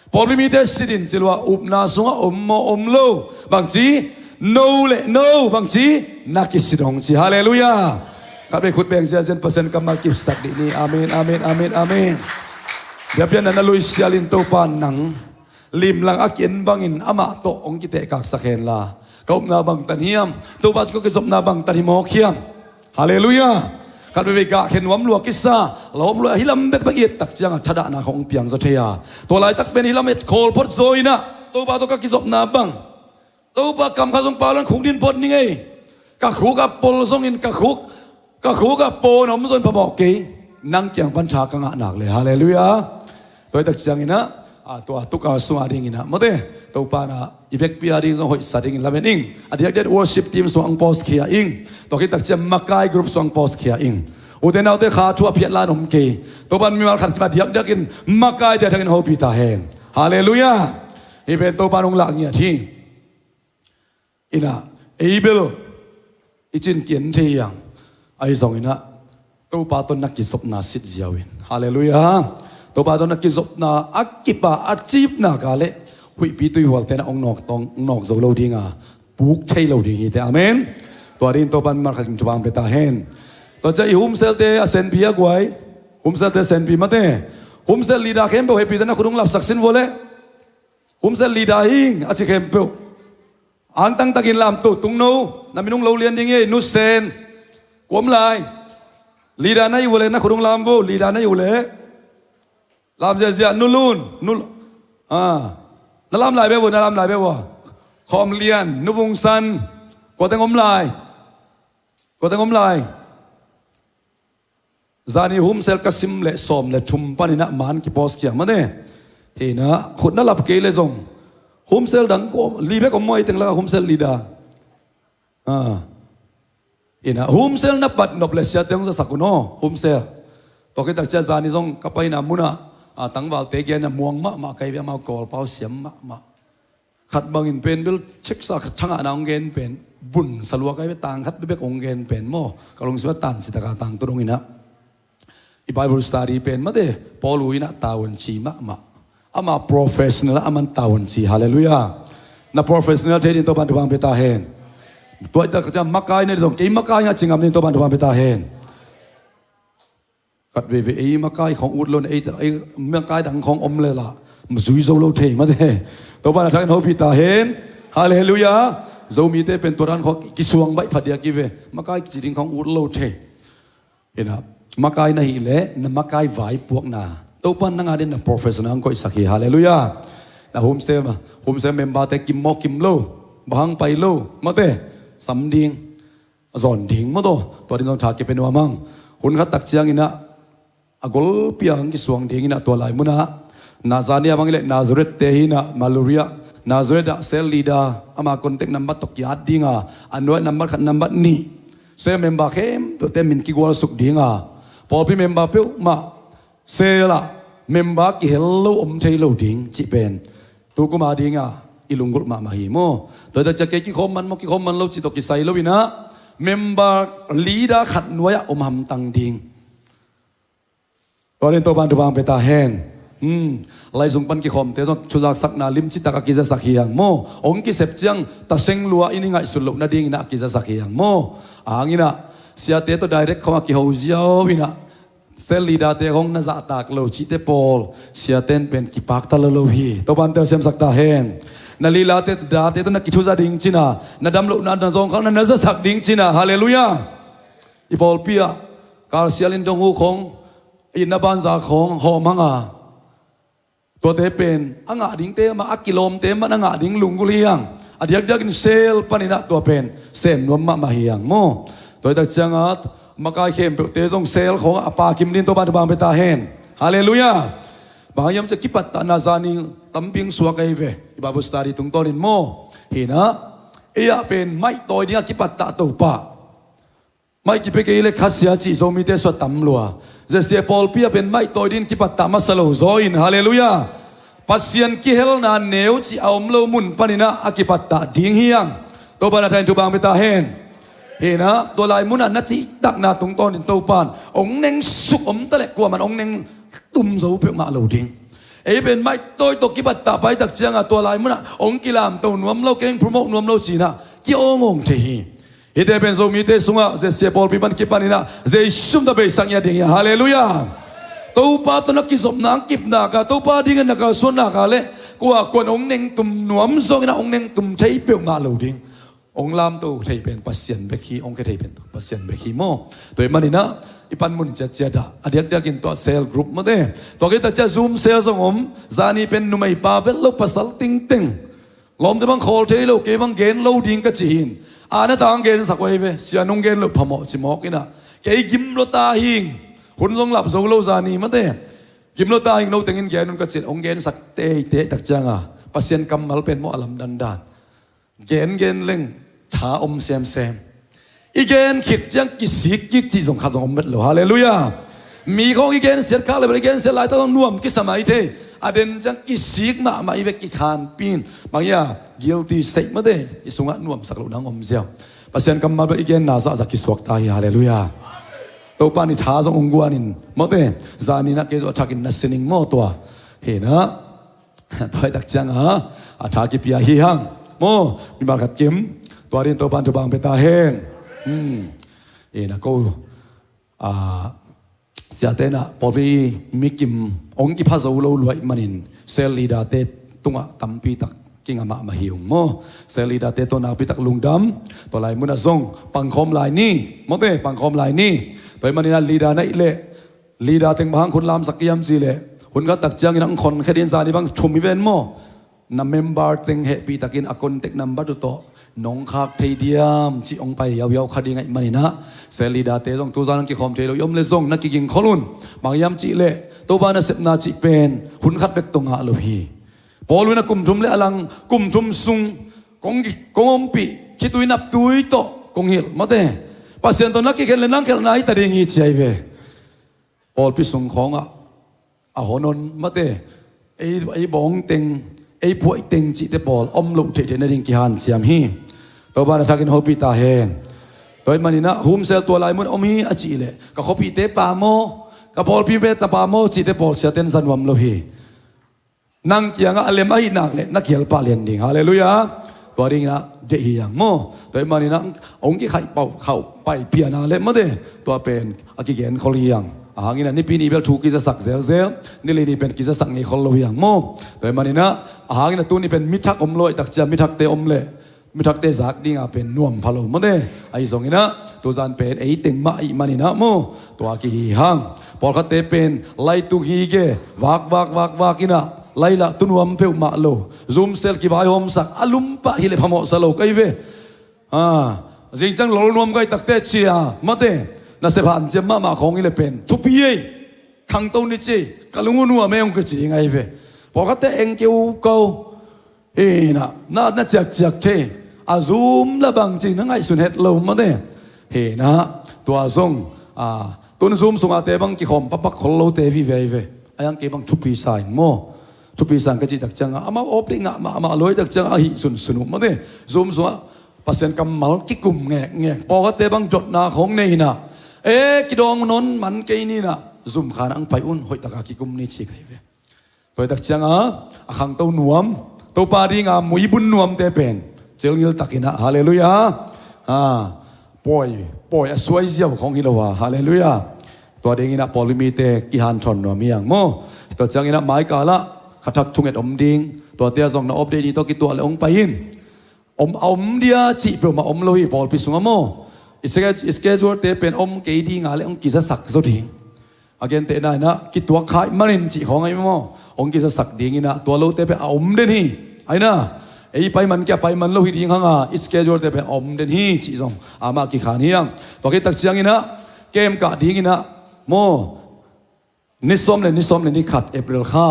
problem te sidin chilowa up na sunga om lo bang chi no le no bang chi na ki sidong chi hallelujah ka be khut beng sia jen pasen kamal ki sak di ni amen amen amen amen dia pian na lui sialin to pan nang lim lang akin bangin ama to ong ki te kak sakhen la kaup na bang tan hiam to bat ko ke sop na bang tan hi mo khiam hallelujah kan be ga khen wam lua kisa lom lua hilam bek bek it tak chiang thada na khong piang za theya to lai tak ben hilam et khol pot zoina to ba to ka ki sop na bang to ba kam kha song palan khung din pot ni ngai ka khu ka pol song in ka khu ka po nom zon pa mo ke nang kyang pan cha ka nga nak le hallelujah to tak chiang ina to tuka sunga ding ina mote to pa na ibek pia ding so hoi sa ding lamen ing adiak det worship team so ang post khia ing to ki tak chem makai group so ang post khia ing uten autte kha thua phiat la nom ke to ban mi mal khat ma diak dakin makai de thakin ho pi ta hen hallelujah iben to pa nong la ngia thi ina able ichin kien the yang ai song ina to pa ton nak ki sop na sit jiawin hallelujah to ba don ki zop na akipa achip na kale hui pi tui hwal te na ong nok zo lo dinga puk chei lo ding hi te amen to rin to ban mar khakim chubang beta hen to ja i hum sel te asen pia gwai hum sel te sen pi mate hum sel lida khem be hui pi na khudung lap saksin vole hum sel lida hing achi khem pe an tang takin lam tu tung no na minung lo lian ding e nu sen kom lai lida na i vole na khudung lam vo lida na i vole làm gì vậy nul nó làm lại bé vô khom liền nó vùng sân có tiếng ôm lại giờ này hôm sel kasim lệ som lệ chum pani na man ki post kia mà nè thì nó khut nó lập kế lệ zong hôm sel đắng có li bé có moi tiếng là hôm sel lida thì nó hôm sel nó bắt nộp lệ xia tiếng ra sakuno hôm sel to cái đặc chất giờ này zong kapai na muna tăng vào tế kia là muang ma cái việc mau call bao xiêm ma khát bằng in pen bil check sa khát thang anh ông gen pen bun salwa cái việc tang khát việc ông gen pen mo kalau nggak tan sih tak tang turun ina i Bible study pen ma deh Paul ina tahun ci ma ama professional aman tahun ci hallelujah na professional jadi to ban bang beta hen to ita kerja makai ni dong kei makai nya cingam ni to ban bang beta hen cắt về ấy mà cái không út luôn ấy mà cái đằng không ôm lên là mà dùi dâu lâu thế mà thế tôi bảo là thằng hậu pita hen hallelujah dâu mi thế bên tôi đang có cái xuồng vậy phật địa kia về mà cái chỉ định không út lâu thế ina mà cái này lẽ mà cái vải buộc na tôi bảo năng đến là professional có sắc hallelujah là hôm xem member thế kim lâu bang pai lâu mà thế sắm điên giòn điên mà tôi đi dọn thà cái bên hoa mang hun khát tắc chiang ina agol piang ki suang ding ina to lai muna nazania bangile Nazareth te hina malaria Nazareth sel leader ama contact number to kiat dinga anoi number khat number ni se member khem to te min ki gol suk dinga popi member pe ma se la member ki hello thei lo ding chi pen tu ko ma dinga ilungul ma hi mo to ta cha ke ki khom man lo chi to ki sai lo ina member leader khat noya ham tang dingตอนนี้ตัวบ้านตัวบางไปตาแห้งไล่ส่งปันกี่คมเดี๋ยวชุดสักนาลิมจิตากกิจสักเฮียงโมองค์กิเสพจังตาเซงลัวอินิงไงสุดลุกนาดิ่งนักกิจสักเฮียงโมอ่างอินะ เสียเตตัว direct เข้ามากี่หัวเจียววินะเซลลีดาเตของน่าจะตากโลชิเตปอลเสียเต้นเป็นกิปักตะโลฮีตัวบันเตอร์เซมสักตาเฮนนาลีลาเตดาเตตัวนักกิทุจาดิ่งจินะนาดำลุนาดำซองเขาน่าจะสักดิ่งจินะฮาเลลูยาอีปอลเปียการเสียลินดงหูของอินนาบันซาของหอมหังอาตัวเตเป็นอ่างดิ่งเตมาอักกิโลมเตมันอ่างดิ่งลุงกุลียงอดีตยักษ์กินเซลปนินะตัวเป็นเซมนวมมาเฮียงโมตัวตักจังอาตมากายเข้มเปเตจงเซลของอปาคิมดินตัวบ้านตัวบางไปตาเฮนฮาเลลูยาบางยามจะกิปัตตานาซานิตั้มปิงสวกไอเวอิบาบุสตารีตุงตอนินโมเห็นนะเอียเป็นไม่ตัวเดียกิปัตตาตัวป่าไม่กิเปกเอเลคัสเซียจิโซมิเตสวดตั้มลัวเจเซียปอลเปียเป็นไม่ตัวดินกิปัตตามาสโลโซอินฮาเลลูยาปัสยันกิเฮลนานเนวจิเอามโลมุนปนินะอากิปัตตาดิ่งเฮียงตัวบ้านตัวบางไปตาเฮนเห็นนะตัวลายมุนันนัจิตักนาตรงตอนในตัวปานองเน่งสุกอมตะเล็กกว่ามันองเน่งตุ่มโซ่เปียกมาเหลาดิ้งเอเป็นไม่ตัวตกิบัตตาไปตักเชียงอ่ะตัวลายมุนันองกิลามตัวนวมเราเก่งโปรโมทนวมเราจีน่ะกี่องงเทีเอเดเป็นโซมีเตสุงอ่ะเจเสียบอลพิบันกิปันินะเจชุมตะเบสังยาดิ้งฮาเลลูยาตัวปาตัวนักกิสมนางกิบนากาตัวปาดิ้งนักส่วนนากาเล่กว่าคนองเน่งตุ่มนวมโซ่นะองเน่งตุ่มใช้เปียกมาเหลาดิ้งองลามตัวไทยเป็นปัสยันเบคีองค์ไทยเป็นปัสยันเบคีโมตัวมันนี่นะอีปันมุนจะเจดาอดีตเดียกินตัวเซลล์กรุ๊ปมาเด้ตัวกินแต่จะซูมเซลล์สงมจานีเป็นนุ่มไอปาเป็นลูกปัสสัลติงติงลมแต่บางโคลเทโลเกบังเกนโลดิ้งกะจีนอาณาต่างเกนสักไว้เว้เสียนงเกนลูกพมอจิมอกกินะแกกิมโลตาหิงหุ่นทรงหลับโซโลจานีมาเด้กิมโลตาหิงโลติงเกนนุ่งกะจีนองเกนสักเตะเตะตักจังอ่ะปัสยันกำมัลเป็นโมอลัมดันดานเกนเล่งชาอมเซมอีเกนขิดยังกิสิกกิจีสงขาสงอมเม็ดเลยฮาเลลูยามีของอีเกนเสียข้าเลยอีเกนเสียหลายต้องน่วมกิสมัยเทอเดนยังกิสิกมาอีเวกิขานปีนบางอย่าง guilty state มาเด้อีสงะน่วมสักหลุนังอมเสียวปัสยันกำมาเป็นอีเกนนาซาสักกิสวกตายฮาเลลูยาตัวปานิชาสงองกวานินมาเด้จานีนักเกจชักินนัสนิงโมตัวเห็นนะตัวตักจังฮะอาชากิปิยาฮิฮังโมมีบาร์กัดกิมตัวเรียนตัวปันตัวบางไปตาเฮงเอ็นะก็เสียเตนะพอพี่มิกิมองค์กิพาโซโลลวยมันินเซลลีดาเตตุงะตัมปีตักกิงอามาหิวโมเซลลีดาเตตัวนาปีตักลุงดำตัวลายมุนาซงปังคอมลายนี่โมเต้ปังคอมลายนี่ตัวมันนี่นะลีดาในเละลีดาเต็งบางคนลามสักยามสิเละคนก็ตักเจียงนังคนแค่เดินสายนี่บางชุมอีเวนโมนัมเมมเบอร์เต็งเฮปีตักินอากอนเต็กนัมบัตตุโตน้องคักเทียมจีองไปยาวๆคดีไงมันนี่นะเซลีดาเตต้องตัวจานังกิคอมเทโลยมเลซงนักกิงขลุนบางยามจีเล่ตัวบ้านเสพนาจีเป็นหุ่นขัดเบ็กตงอาลูฮีพอลุยนักกุมทุมเล่อลังกุมทุมซุงกงอมปีคิดตุยนับตุยโตกงฮิลมาเต้ปัสยันตัวนักกิเล่นังเขลนายแต่เด้งอีใจเวพอพิสุงของอ่ะหอนนมาเต้ไอ้บองเต็งไอ้พวกเต็งจีเตปอลอมลุเทเทนดิ่งกิฮันเสียมฮีตัวบ้านทักินฮอปีตาเฮนตัวมันนี่นะฮุมเซลตัวลายมันอมฮีอจีเล่ก็ฮอปีเตปาโมก็พอปีเวตปาโมจีเตปอลเสียเต็นสันวัมโลฮีนั่งเกียงอะเลมไอ้นักเล่นักเขียนปาเลียนดิ่งฮาเลลูยาตัวดิ่งนะเจียงโมตัวมันนี่นะองค์กิไข่เป่าเข่าไปเปียนาเล่มาเดตัวเป็นอากิเกนคอลียังงี้นะนี่ปีนี้เบลถูกกิจสักเซลนี่เลยนี่เป็นกิจสักไงคนเราอย่างโม่แต่มันนี่นะงี้นะตัวนี้เป็นมิทักอมลอยตักจะมิทักเตอมเล่มิทักเตจักดิ้งเป็นน่วมพะโลมาเด้ไอ้สองนี่นะตัวจานเป็นไอ้เต็งมาอีมันนี่นะโม่ตัวกิฮังพอเขาเตเป็นไล่ตุกีเกวักกินะไล่ละตุนวมเปียวมาโลซูมเซลกิบายอมสักอลุมปะฮิเลพมอสโลกไอ้เวจริงจังหลอนวมก็ไอ้ตักเตเชียมาเด้น่าเสียผ่านเจ้ามาของอีเลเป็นทุบปีขังตัวนี้จีกลุงนัวไม่ยอมกจีไงเว้ยพอเขาเตะเองเกี่ยวกับน่าจักเทอาซูมละบางจีนั่งไอ้สุนเฮตลมมาเด้นะตัวส่งตัวนี้ซูมส่งอาเตบังกี่คอมปักคนโลเตวีเว้ยไอ้ยังเก็บังทุบปีสายโม่ทุบปีสายก็จีตักจังมาโอปริงมาลอยตักจังหิสุนมาเด้ซูมส่งปัสเซนกำมัลกิกุมแงพอเขาเตะบังจดนาของนี่นะกิดองนนมันเกนี่นะซุ่มขานังไปอุ่นหอยตะกากิกุมนี่ชีไกเวไปตักจังขังเต้านวมเต้าปาดีงามมุยบุญนวมเตเป็นเจริญตักินะฮาเลลูยาป่วย ปล่อยสวยเสียวของฮิโลวาฮาเลลูยาตัวเด้งนะพอลิมิเตกิฮันชอนนัวมีอย่างโมตัวจังนะไม้กาละขัดทักชุงเอ็ดอมดิงตัวเตียซองนะอบเดนีตัวกิตัวเลยองไปยินอมเดียจีเปมาอมโลหิพอลพิสุงโมอิสเกจวเตเป็นอมเกดีงาเลองกิจะสักสุดิงอาเกนเตนายนะกิตัวขายมันจีของไอ้โมองกิจะสักดิงนะตัวโลเตเป็นอมเดนีไอ้นะไอ้ไปมันแกไปมันโลหิดิงห่างอิสเกจวเตเป็นอมเดนีจีซองอามากิขานียังตัวกิตักเชียงนะเกมกะดิงนะโมนิสมเลยนิขัดเอเปริลข้า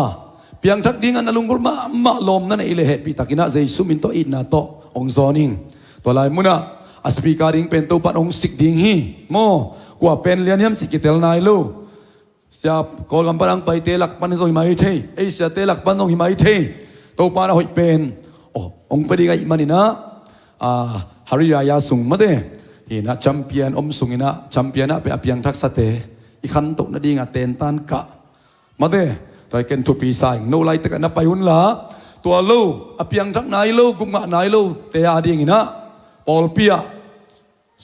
เพียงทักดิ้งอันลุงกุลมาลมนั่นเองเลยปีตักินะเจสุมินโตอินนาโตองซอนิงตัวลายมุนะอสปีการิงเป็นตัวปัดองสิกดิ้งฮีโมกว่าเป็นเลียนยมสิกิเตลนายลูเสียกอลกำปังไปเตลักปันโซหิมาอิเทเอเสียเตลักปันโซหิมาอิเทตัวปานาหอยเป็นองไปดีไงมันนี่นะฮาริยายาสุงมาเดฮีนะแชมเปี้ยนสุงนะแชมเปี้ยนนะเป็นอภิยังทักษะเตอีขันตุนดีงาเตนตันกะมาเดตัวเกนทุปีสายโนไลตะกันนับไปหุ่นละตัวลูอภิยังทักนายลูกุมะนายลูเตอาดีงินะปอลเปีย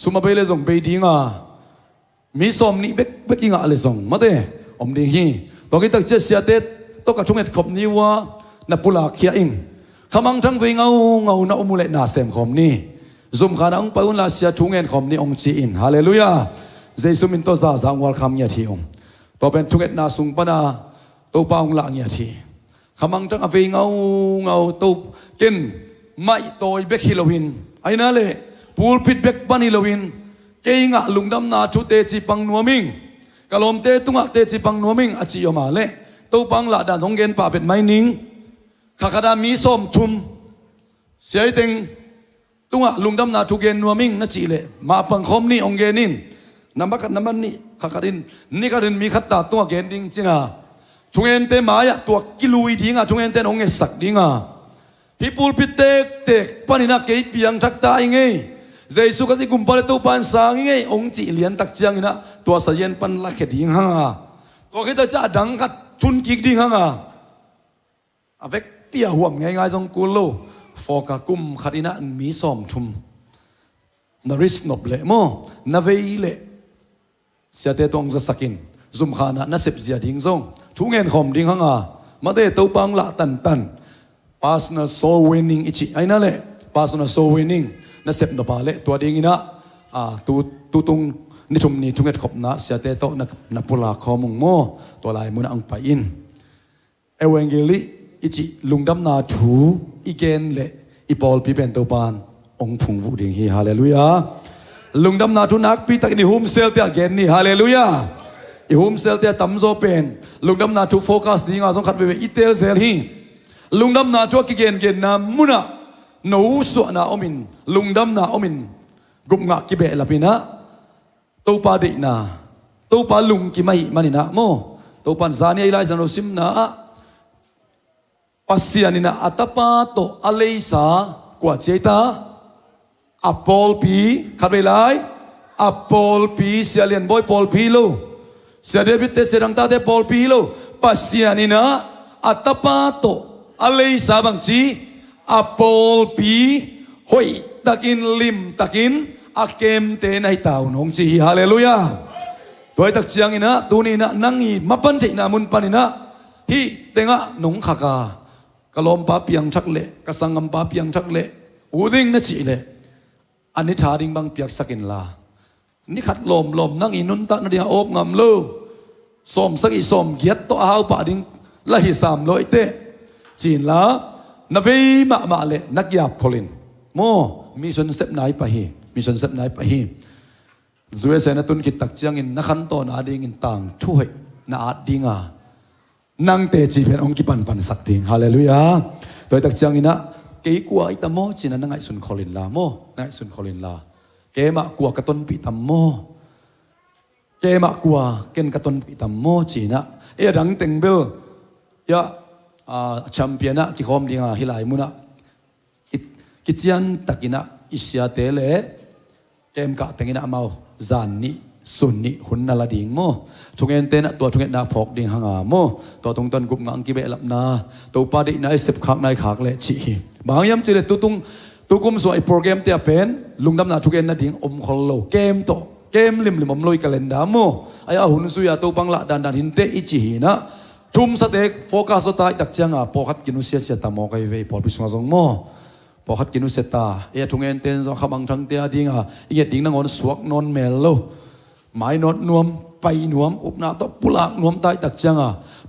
สุมาเบลซงเบดีงามีสมนี่เบกิงาเลซงมาเดอมดีฮีตัวกิตักเจเสียเตตัวกระชุ่งเอ็ดขบนี้ว่านับปุลาเขียอิงขมังทั้งเวงเอานาอุมุเลนาเซมขมนี้ซุมขานังไปหุ่นละเสียชุ่งเอ็ดขมนี้องจีอินฮาเลลูยาเจสุมินโตซาสังวัลคำเงียทีองตัวเป็นชุ่งเอ็ดนาสุงปนาตัวปางละเงียทีขมังทั้งเวงเอาตัวกินไม่ตัวเบกฮิโลวินไอ้นั่นเลยปูลพิดเบกปันฮิโลวินเก่งอะลุงดำนาชุเตจิปังนัวมิงกะลมเตตุงะเตจิปังนัวมิงอจิโยมาเลตัวปังละด่านสงเกนป่าเป็ดไม้นิงข้าขดามีส้มชุมเสียติงตุงะลุงดำนาชุเกนนัวมิงนั่นจีเลมาปังคมนี่องเกนินน้ำบักน้ำมันนี่ข้าขดินนี่ขดินมีขัดตาตัวเกนดิงจินะชงเอ็นเตมายะตัวกิลุยดิงะชงเอ็นเตนองเงสักดิงะฮิปูลพิเตกเตกปานินักเกยเปียงทักตาอิงเงเจสุกัสิกุมปาเลตุปันสางอิงเงองจีเลียนตักเจียงอินะตัวสยันปันลักเขดิงหางะตัวคิดจะดังกัดชุนกิกดิงหางะอเวกเปียห่วมง่ายๆทรงกุลโลฟอกะกุมขัดอินะมีสอมชุมนริสนบเลโมนาเวเลเสียเตตองจะสักินซุมขานะนับเสียดิงทรงชูเงินขมดิงหางะมาเตตัวปังละตันpersonal soul winning อิจิไอ้นั่นแหละ personal soul winning นั่นเสพนบาเละตัวดิ่งนะตุงนิชุมนี่ชุงเอ็ดขบนะเสียเตโตนับปุลาคอมุงโมตัวลายมุนอังไปอินเอวงเกลิอิจิลุงดำนาถูอีเกนเละอีปอลปีเป็นตัวปานองพุงวูดิ่งฮีฮาเลลูยาลุงดำนาถูนักปีตักนี่ฮุมเซลเตียเกนนี่ฮาเลลูยาอีฮุมเซลเตียตั้มโซเป็นลุงดำนาถูโฟกัสดิ่งอ่ะสงขัดไปอีเตลเซลฮีลุงดำนาทัวกิเกนเกนนามุนะนูสวนาอมินลุงดำนาอมินกุมงะกิเบลปินะตัวปาดินาตัวปาลุงกิไม่มันนะโมตัวปันซานีไอไลซันโรซิมนะปัสเซียนินะอัตปาโตอเลสากว่าเจตาอัปโปลปีขัดไปไลอัปโปลปีเสียเลียนบอยปอลปีโลเสียเดวิดเตเสดังตาเตปอลปีโลปัสเซียนินะอัตปาโตalay sabang si apol pi hoy takin lim takin akem te nai tao nong si hallelujah toy tak chiang ina tuni na nangi mapan thei na mun panina hi tenga nong khaka kalom pa piang thak le kasangam pa piang thak le uding na chi le ani thading bang piak sakin la ni khat lom nangi nun ta na dia op ngam lo som saki som giat to hau pa ding la hi sam loi teจีนละนเวมาเลนักยาบคลินโมมีส่วนเซปไหนไปฮีมีส่วนเซปไหนไปฮีจวยเสนตุนกิตักเจียงอินนักขันโตนาดิงอินต่างช่วยนาอาดิงานังเตจีเป็นองค์กิปันสักดิงฮาเลลูยาตัวตักเจียงอินะเกี่ยกัวอิตาโมจีนันนังไอสุนคลินลาโมนังไอสุนคลินลาเกี่ยมะกัวกระต้นปีตามโมเกี่ยมะกัวเก่นกระต้นปีตามโมจีนะดังเต็งเบลยะแชมเปี้ยนะกิคอมดิงาฮิลายมุนะกิจยันตักินะอิสยาเตเลเกมกะตักินะมาจานนี่สุนนี่หุ่นนาลาดิงโมชงเอ็นเตนะตัวชงเอ็นนาพอกดิงหางาโมตัวตรงต้นกุมงังกิเบลับนาตัวปาดินะไอเสพขักนายขักเลชีบางยามจีเลตุกุมส่วนไอโปรแกรมเตียเป็นลุงดำนาชงเอ็นนาดิงอมคอลโลเกมโต เกมลิมลิมลอยกันเลนดาโมไอ้หุ่นสุยาตัวบังละดันหินเตอิจิหินะทุ่มสเต็กโฟกัสตาตักจังปอคัดกินุเสียตามอไกเวปอลพิสงาซงโมปอคัดกินุเสตาทุงเอ็นเตนซองขบังทังเตียดิ้งดิ้งนังอนสวกนอนเมลโลไม้นอดนวมไปนวมอุปนาตปุลักนวมใต้ตักจัง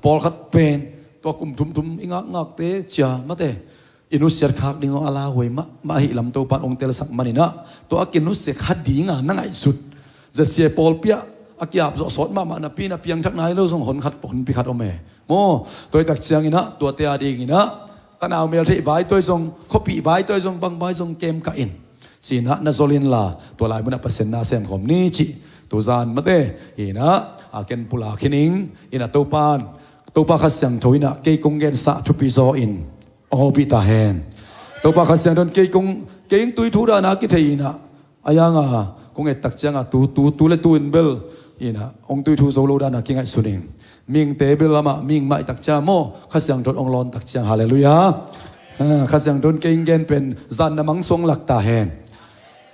ปอลคัดเป็นตัวกุมทุมงักเตเจียมาเตอินุเสียขักดิ้งอาลาหวยมาหิลำตัวปันองเตลสักมันนะตัวกินุเสียขัดดิ้งนั่งไอสุดจะเสียปอลเปียอากิอาบสดมานะปีนะเปียงชักนายเราส่งหนขัดผลปีขัดอเมโมตัวตักจังอินะตัวเตียดิ้งอินะตนาวเมลที่ไว้ตัวส่งคบปีไว้ตัวส่งบังไว้ส่งเกมกันอินสีนะนาโซลินลาตัวลายมันเปอร์เซ็นต์นาเซมของนี่จิตัวจานมาเตอินะอาเกนปุลาคินิงอินะตัวปานตัวปาขัดเสียงทวินะเกยกงเกนสะชุปิโซอินโอปิตาเฮนตัวปาขัดเสียงโดนเกยงตุยทูดานาคิเทอินะอายังคงเอตักจังตูเลตูอินเบลอินะองตุยทูโซโลดานาคิงไอสุนิงมิงเตเบลมามิงไม่ตักจาโมขัดเสียงโดนองลอนตักจังฮาเลลูยาขัดเสียงโดนเกยงเกนเป็นจันนมังทรงหลักตาเฮน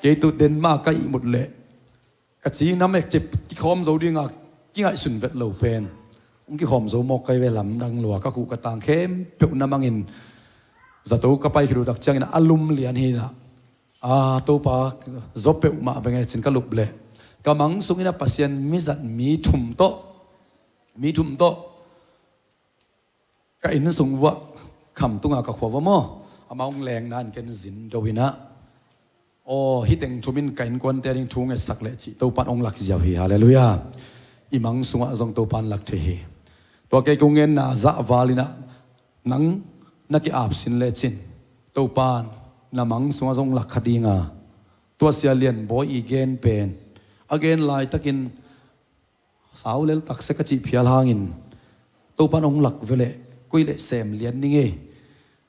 เกยตุเดนมาไกหมดเลยกะจีน้ำเอกเจ็บกิคอมโซดิ้งกิงไอสุนเวทโลเป็นองกิคอมโซมอกไกเวลำดังหลัวก็คู่กระต่างเข้มเปียวน้ำมังอินจะตัวก็ไปคิดตักจังอินอารมณ์เลียนฮีนะตัวปากจบเปียวมาเป็นไงจินก็ลุบเลยกำมังสุงินะปัสยันมิจัดมีทุ่มโตก็อินสุงวะคำตุงกับขวบว่าโมอามาองแรงนั่นกันสินโดวินะโอ้ฮิตเองชุมินกันกวนเตลิงทุ่งเอสักเลจิตัวปันองหลักเสียฮีฮาเลลูยาอิมังสุงะจงตัวปันหลักเทฮีตัวเกยกงเงินนาซาวาลินะนังนักอาบสินเลจินตัวปันนามังสุงะจงหลักคดีงาตัวเสียเลียนบอยอีเกนเป็นอเกนไลตะกินสาวเลลตักเสกจิพิอาลางินตัวปันองหลักเวเลกุยเลเซมเลียนนิงเอ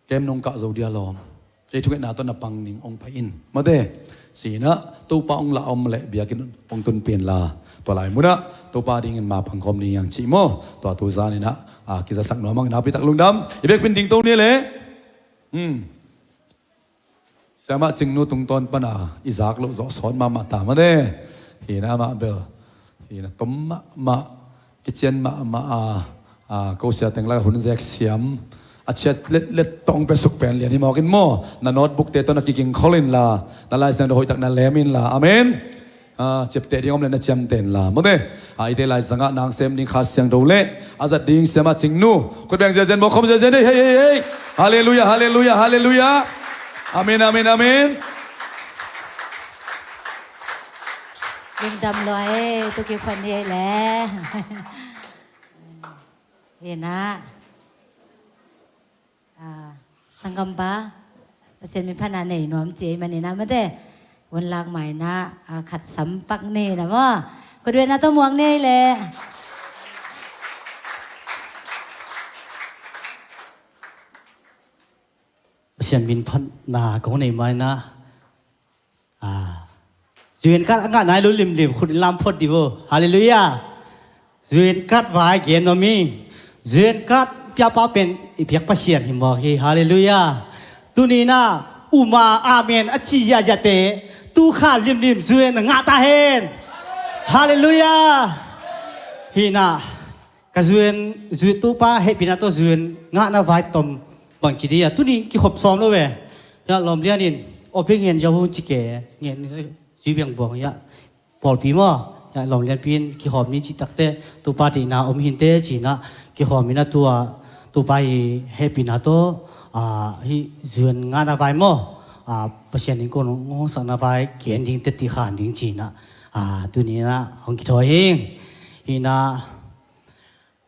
เกมนงกะโจเดียลอมเจทุกนาตัวนับปังนิงองไปอินมาเดสีนะตัวปังองละอมเละเบียกินองตุนเปลี่ยนลาตัวลายมุนะตัวปาดิ่งมาพังคมนี้อย่างชิโมตัวซานี่นะกิจสักหน่อมังนาพิตักลุงดำอีเบกเป็นดิ่งตัวนี้เลยสามารถจึงนู้ตรงตอนปนาอิสากโลจสอนมาตามมาเด้ฮีนะมาเบลฮีนะต้มมากิจเจนมาเขาเสียแต่งแล้วหุ่นแจกเสียมอาเช็ดเล็ดตองไปสุกแผ่นเหรียญที่มอกินโม่นาโน้ตบุ๊กเตต้นนักกิงคอลินลานาลายเสียงโดยตักนาเลมินลาอาเมนเจ็บเตะที่อมเลนเจียมเต็นลาโมเดไอเดลายสังกัดนางเซมดิ้งขาเสียงโดเล่อาจัดดิ้งเสียมาจิงนูคนแบ่งเจเจนบอกคมเจเจนเฮ้ยฮาเลลูยาฮาเลลูยาฮาเลลูยาอาเมนอาเมนอาเมนยิงดำลอยตุกิฟันเย่แหละเห็นนะสังกัมปะเปอร์เซ็นต์มีพันนาเนยหนอมเจมันนี่นะไม่ได้วันลากใหม่นะขัดสัมปักเน่นะว่าคนเวียนนะต้องมวงเน่เลยเสียนบินพันนาของในไม้นะเจียนกัดงานนายรู้ริมคุณลำพอดีบ่ฮาเลลูยาเจียนกัดวายเกียนนมีเจียนกัดพิอาป้าเป็นอีเพียกปัสเซียนหิมบอกฮีฮาเลลูยาตุนีน่าอุมาอาเมนอัจฉริยะเตตูข้าริมเจียนงาตาเฮนฮาเลลูยาฮีน่ากะเจียนตูป้าเฮปินาโตเจียนงาหน้าไว้ตมบางทีเดียตุนีกี่ขบซ้อมแล้วเว้ยยาลมเลียนินโอเพ่งเงินจะหุ่นจิเกเงินจีเบียงบอกยาปอลปีมั้ยาลมเลียนปีนกี่ขอบนี้จิตักเตตูป้าตีนาอมหินเตจีน่ากี่ขอบมีนาตัวไปเฮปินาโตฮิเจียนงาหน้าไว้มั้งเปอร์เซ็นต์นี้ก็งงสังหน้าไว้เขียนดิ้งเตติขานดิ้งจีน่าตัวนี้นะของกี่ถอยเองฮีน่า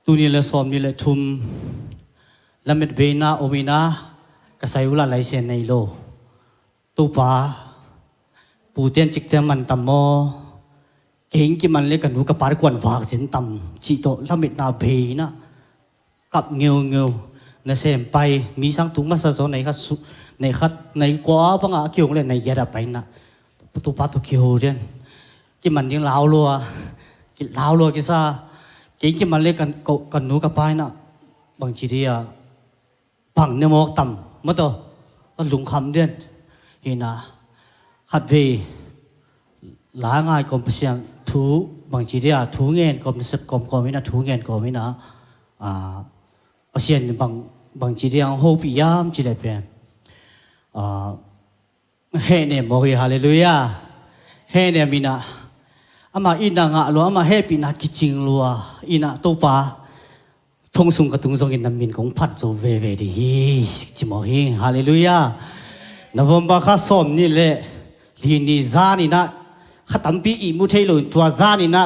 ตัวนี้เลยซ้อมนี่เลยทุ่มแล้วเม็ดเบน่าโอมิน่ากระใสอุลาไหลเซนในโลตัวป้าปูเตียนจิกเตมันตำโมเก่งกี่มันเล็กกันดูกระปาร์กวนวากเส้นตำจีโตแล้วเม็ดนาเบน่ากับเงียวนั่นเซมไปมีสังถุงมาสะสมในคัดในกว่าปังอาเกี่ยวเลยในยัดไปนะตัวป้าตัวเกี่ยวเด่นกี่มันยังลาวลัวกี่ซาเก่งกี่มันเล็กกันดูกระปายนะบางทีเดียบังเนื้อมอกต่ำมาตัวลุงคำเด่นเห็นนะขัดเวล้าง่ายกว่าเสียงท ทูบางทีเดียทูเงินก็มีสักกลมก็ไม่นะทูเงินก็ไม่นะเสียนบางทีเดียงโฮปิยามจีเลยเป็นเฮเนี่ยมอริฮาเลลูยาเฮเนี่ยมีนะอามาอินังอ่ะรู้อามาเฮปีนักกิจิงรัวอินะตัวปาทงสุงกระตุงทรงอินน้ำมินของพัดโซเวเวดีจิมอฮิฮาเลลูยานวมบาข้าสมนี่แหละลีนีซานี่นะขัดตั้มปีอีมุเทลุนตัวซานี่นะ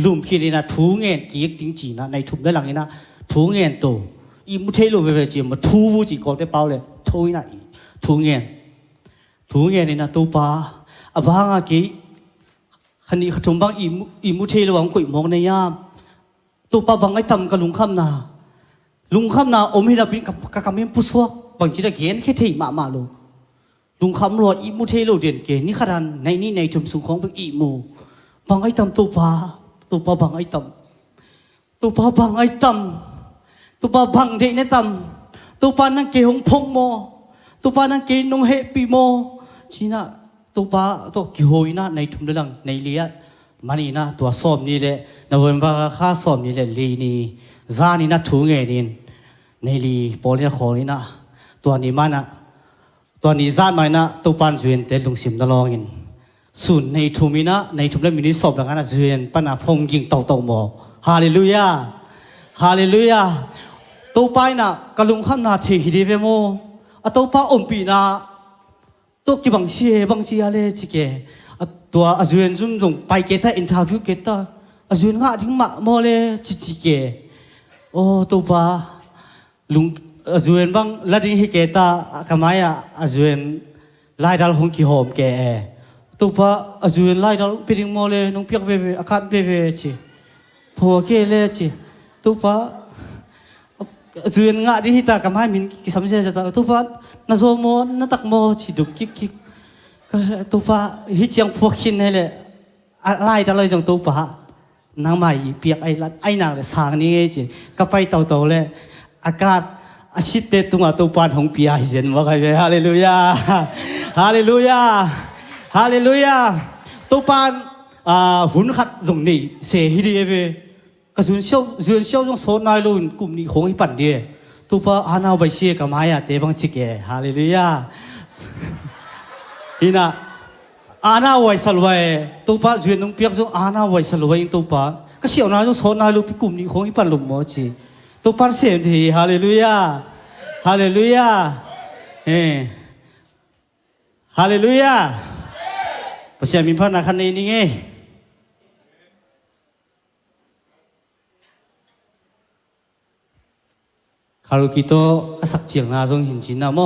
ลุมพี่นี่นะทูเงินกี่จริงจีนะในทุบได้หลังนี่นะทูเงินโตอีมุเทลุเวเวจีมาทูจีก็ได้เปล่าเลยทูนี่นะทูเงินนี่นะตัวปาอบางอากีขันนี้ขจมบางอีมุเทลุวังกุยมองในยามตัวปาบางไอ้ทำกับลุงคำนาอมให้เราเป็นกับกำเนิดผู้สวกบางทีเราเขียนแค่ที่มาลูลุงคำรวดอีมุเทลุเด่นเกนี่ขนาดในนี่ในชุมสุขของเป็นอีมูบางไอ้ทำตัวปาบางไอ้ทำตัวปาบางไอ้ทำตัวปาบางเด็กในทำตัวปานั่งเกหงพงโมตัวปานั่งเกนงเฮปีโมชีน่ะตัวปาตัวกิโฮยน่ะในชุมเรื่องในเลียมันนี่นะตัวซ้อมนี่แหละนวันบางข้าซ้อมนี่แหละลีนี่ซานี่นะถูงเงินในลีโปลีขอนี่นะตัวนี้มันนะตัวนี้ซาไม่นะตัวปันจวนแต่ลุงสิมตลอดเงินส่วนในทุมินะในทุมเล่มมินิสอบดังนั้นจวนปัญหาพงยิงเต่าหมอฮาเลลูยาตัวไปนะกะลุงข้ามนาทีฮิดีเวโมตัวป้าอมปีนะตัวกี่บางเชียอะไรจิเกตัวอาจารย์จุนจงไปเกต้าอินทาวิวเกต้าอาจารย์ง่าทิ้งมาโมเลจิเกโอ้ตัวป้าลุงอาจารย์บางลัดดิ้งฮิเกต้าขมายอาจารย์ไล่ดาลหงกิโฮมเกตัวป้าอาจารย์ไล่ดาลปิริงโมเลน้องเปียกเวอาคารเวจิพอเกเลจิตัวป้าอาจารย์ง่าดิ้งฮิตาขมายมินกิสามเจจะตัวป้าน่าโซโมน่าตักโมจิดุกิกตัวป้าฮิจังพวกขินเลยไล่ตลอดจังตัวป้านางใหม่เปียกไอ้นางเลยสางนี่ไงจีก็ไปเต่าเลยอากาศอาชิตเตตุงตัวป้าของเปียกเห็นว่าไงฮาเลลูยาตัวป้าหุ่นขัดตรงนี้เสียฮิดีเอก็ส่วนเชี่ยวจงโซนนายลุนกลุ่มนี้คงให้ปั่นดีตัวป้าอาณาไปเชียกับไม้เตะบังจิกฮาเลลูยาอีน่ะอาณาไว้สลวยตัวป้าจวนน้องเปียกจงอาณาไว้สลวยตัวป้าก็เชี่ยวนายจงโซนนายลุนกลุ่มนี้คงให้ปั่นลมมอจีตัวป้าเสียทีฮาเลลูยาฮาเลลูยาภาษามีพระนาคันนี้ไงคารุกิโตก็สักเจียงนาจงเห็นจินนะโม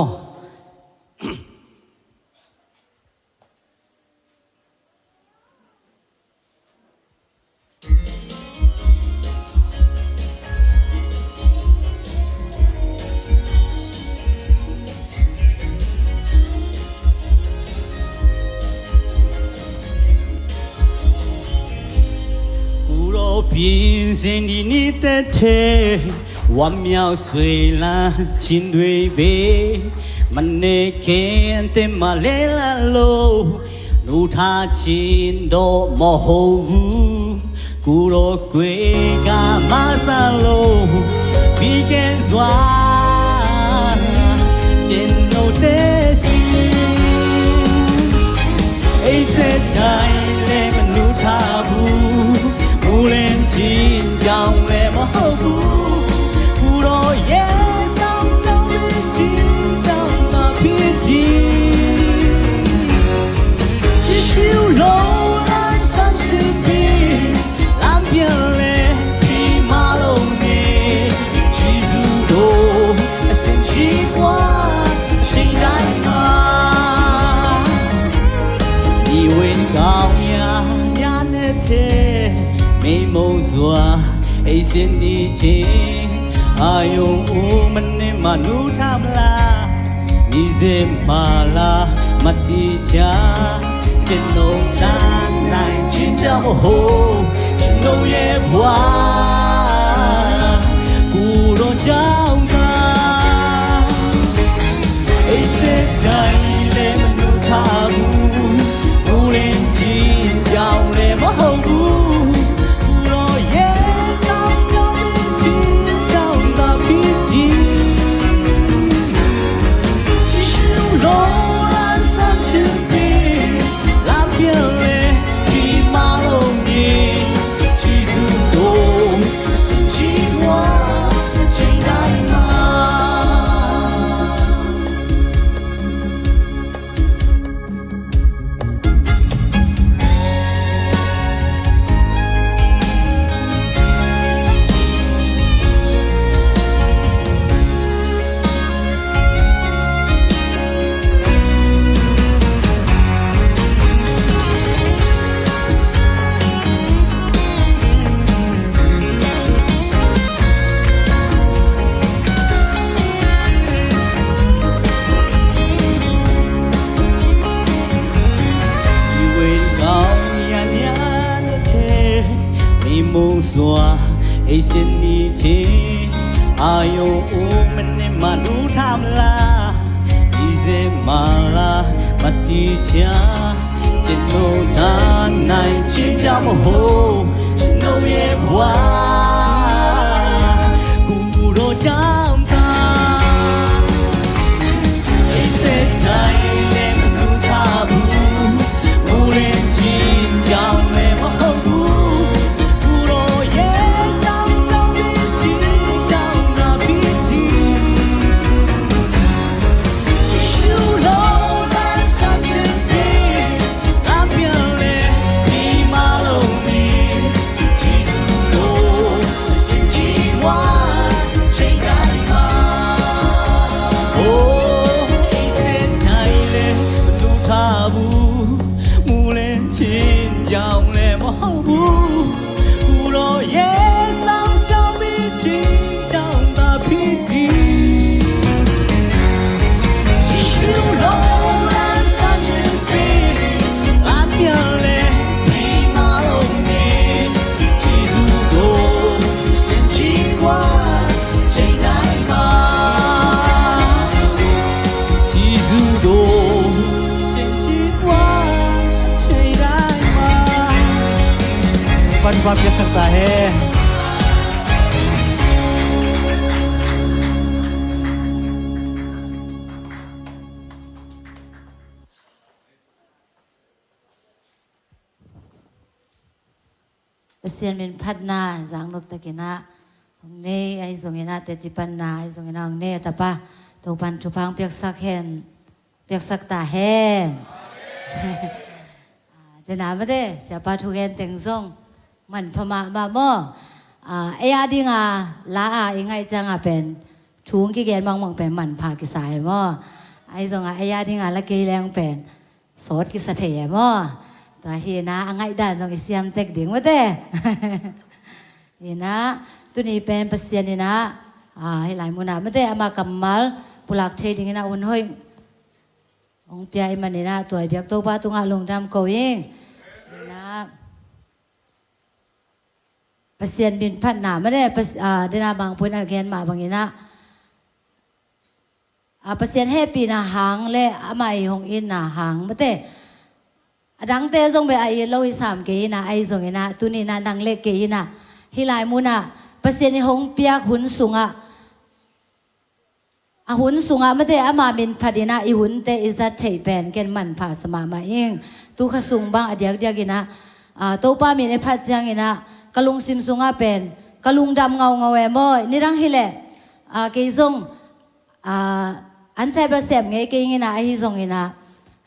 平生的你的车，万苗虽然情对白，มันเนเคนเต็มมาเลลาโลนูทาชินโดโมโหกูโรเกวกามาซาโลปีเกนสวาเจนโนเตชิไอเซใจเลมันนูทาบู无论今朝来么好苦，苦罗也上上的今朝那平静，只需楼兰山之滨，蓝边嘞匹马龙呢，去如多神奇观，谁来嘛？你为高呀呀的天。美梦说爱心的情，阿勇我们的马努查布拉，你在马拉马蒂家，见农山来亲家我吼，亲农也不啊，不罗江啊，爱心在嘞马努查布，无论亲家嘞马吼。梦说一些你情，哎呦，我们的马路他们啦，一些马拉马地家，见路他难去找么好，弄也完，不罗长大，一些在的马路他不，无人去找没么好。Pan ke sakta hai Pasien min phatna jang lop takina hongne ai zongena te chipanna ai zongena hongne tapa to pan chupang piak sak hen piak sak ta hen jana made siapa thu gen teng zong man phama ma mo aya dinga la a ingai changa pen thung ki gen mang mang pen man pha ki sai mo ai zonga aya dinga la ke leng pen sot ki sa the mo ta hi na angai dan zong isiam tek ding ma te hi na tu ni pen pasien ni na hi lai mu na ma te ama kamal pulak thei ding na un hoi ong pia i man ni na toi biak to ba tu nga long dam ko ing na pasien bin phat na ma de de na bang pun again ma bang ina pasien happy na hang le amai hong in na hang ma teดังเตจงไปไอ้โลหิสามเกยนะไอ้จงนะตุนีนะดังเล็กเกยนะฮิลายมุนะเปอร์เซ็นต์หงเปียกหุนสูงอ่ะหุนสูงอ่ะไม่ได้อามาเป็นพัดนะอีหุนเตอิจัดเฉยเป็นเกณฑ์มันผ่าสมามาเองตุขสูงบางอเดียกเดียกินะตัวป้ามีในพัดจังกินะกะลุงซิมสูงอ่ะเป็นกะลุงดำเงาเงาแหวมอยนี่ดังฮิเลเกยจงอันใส่ประเสบไงเกยนะไอ้จงนะ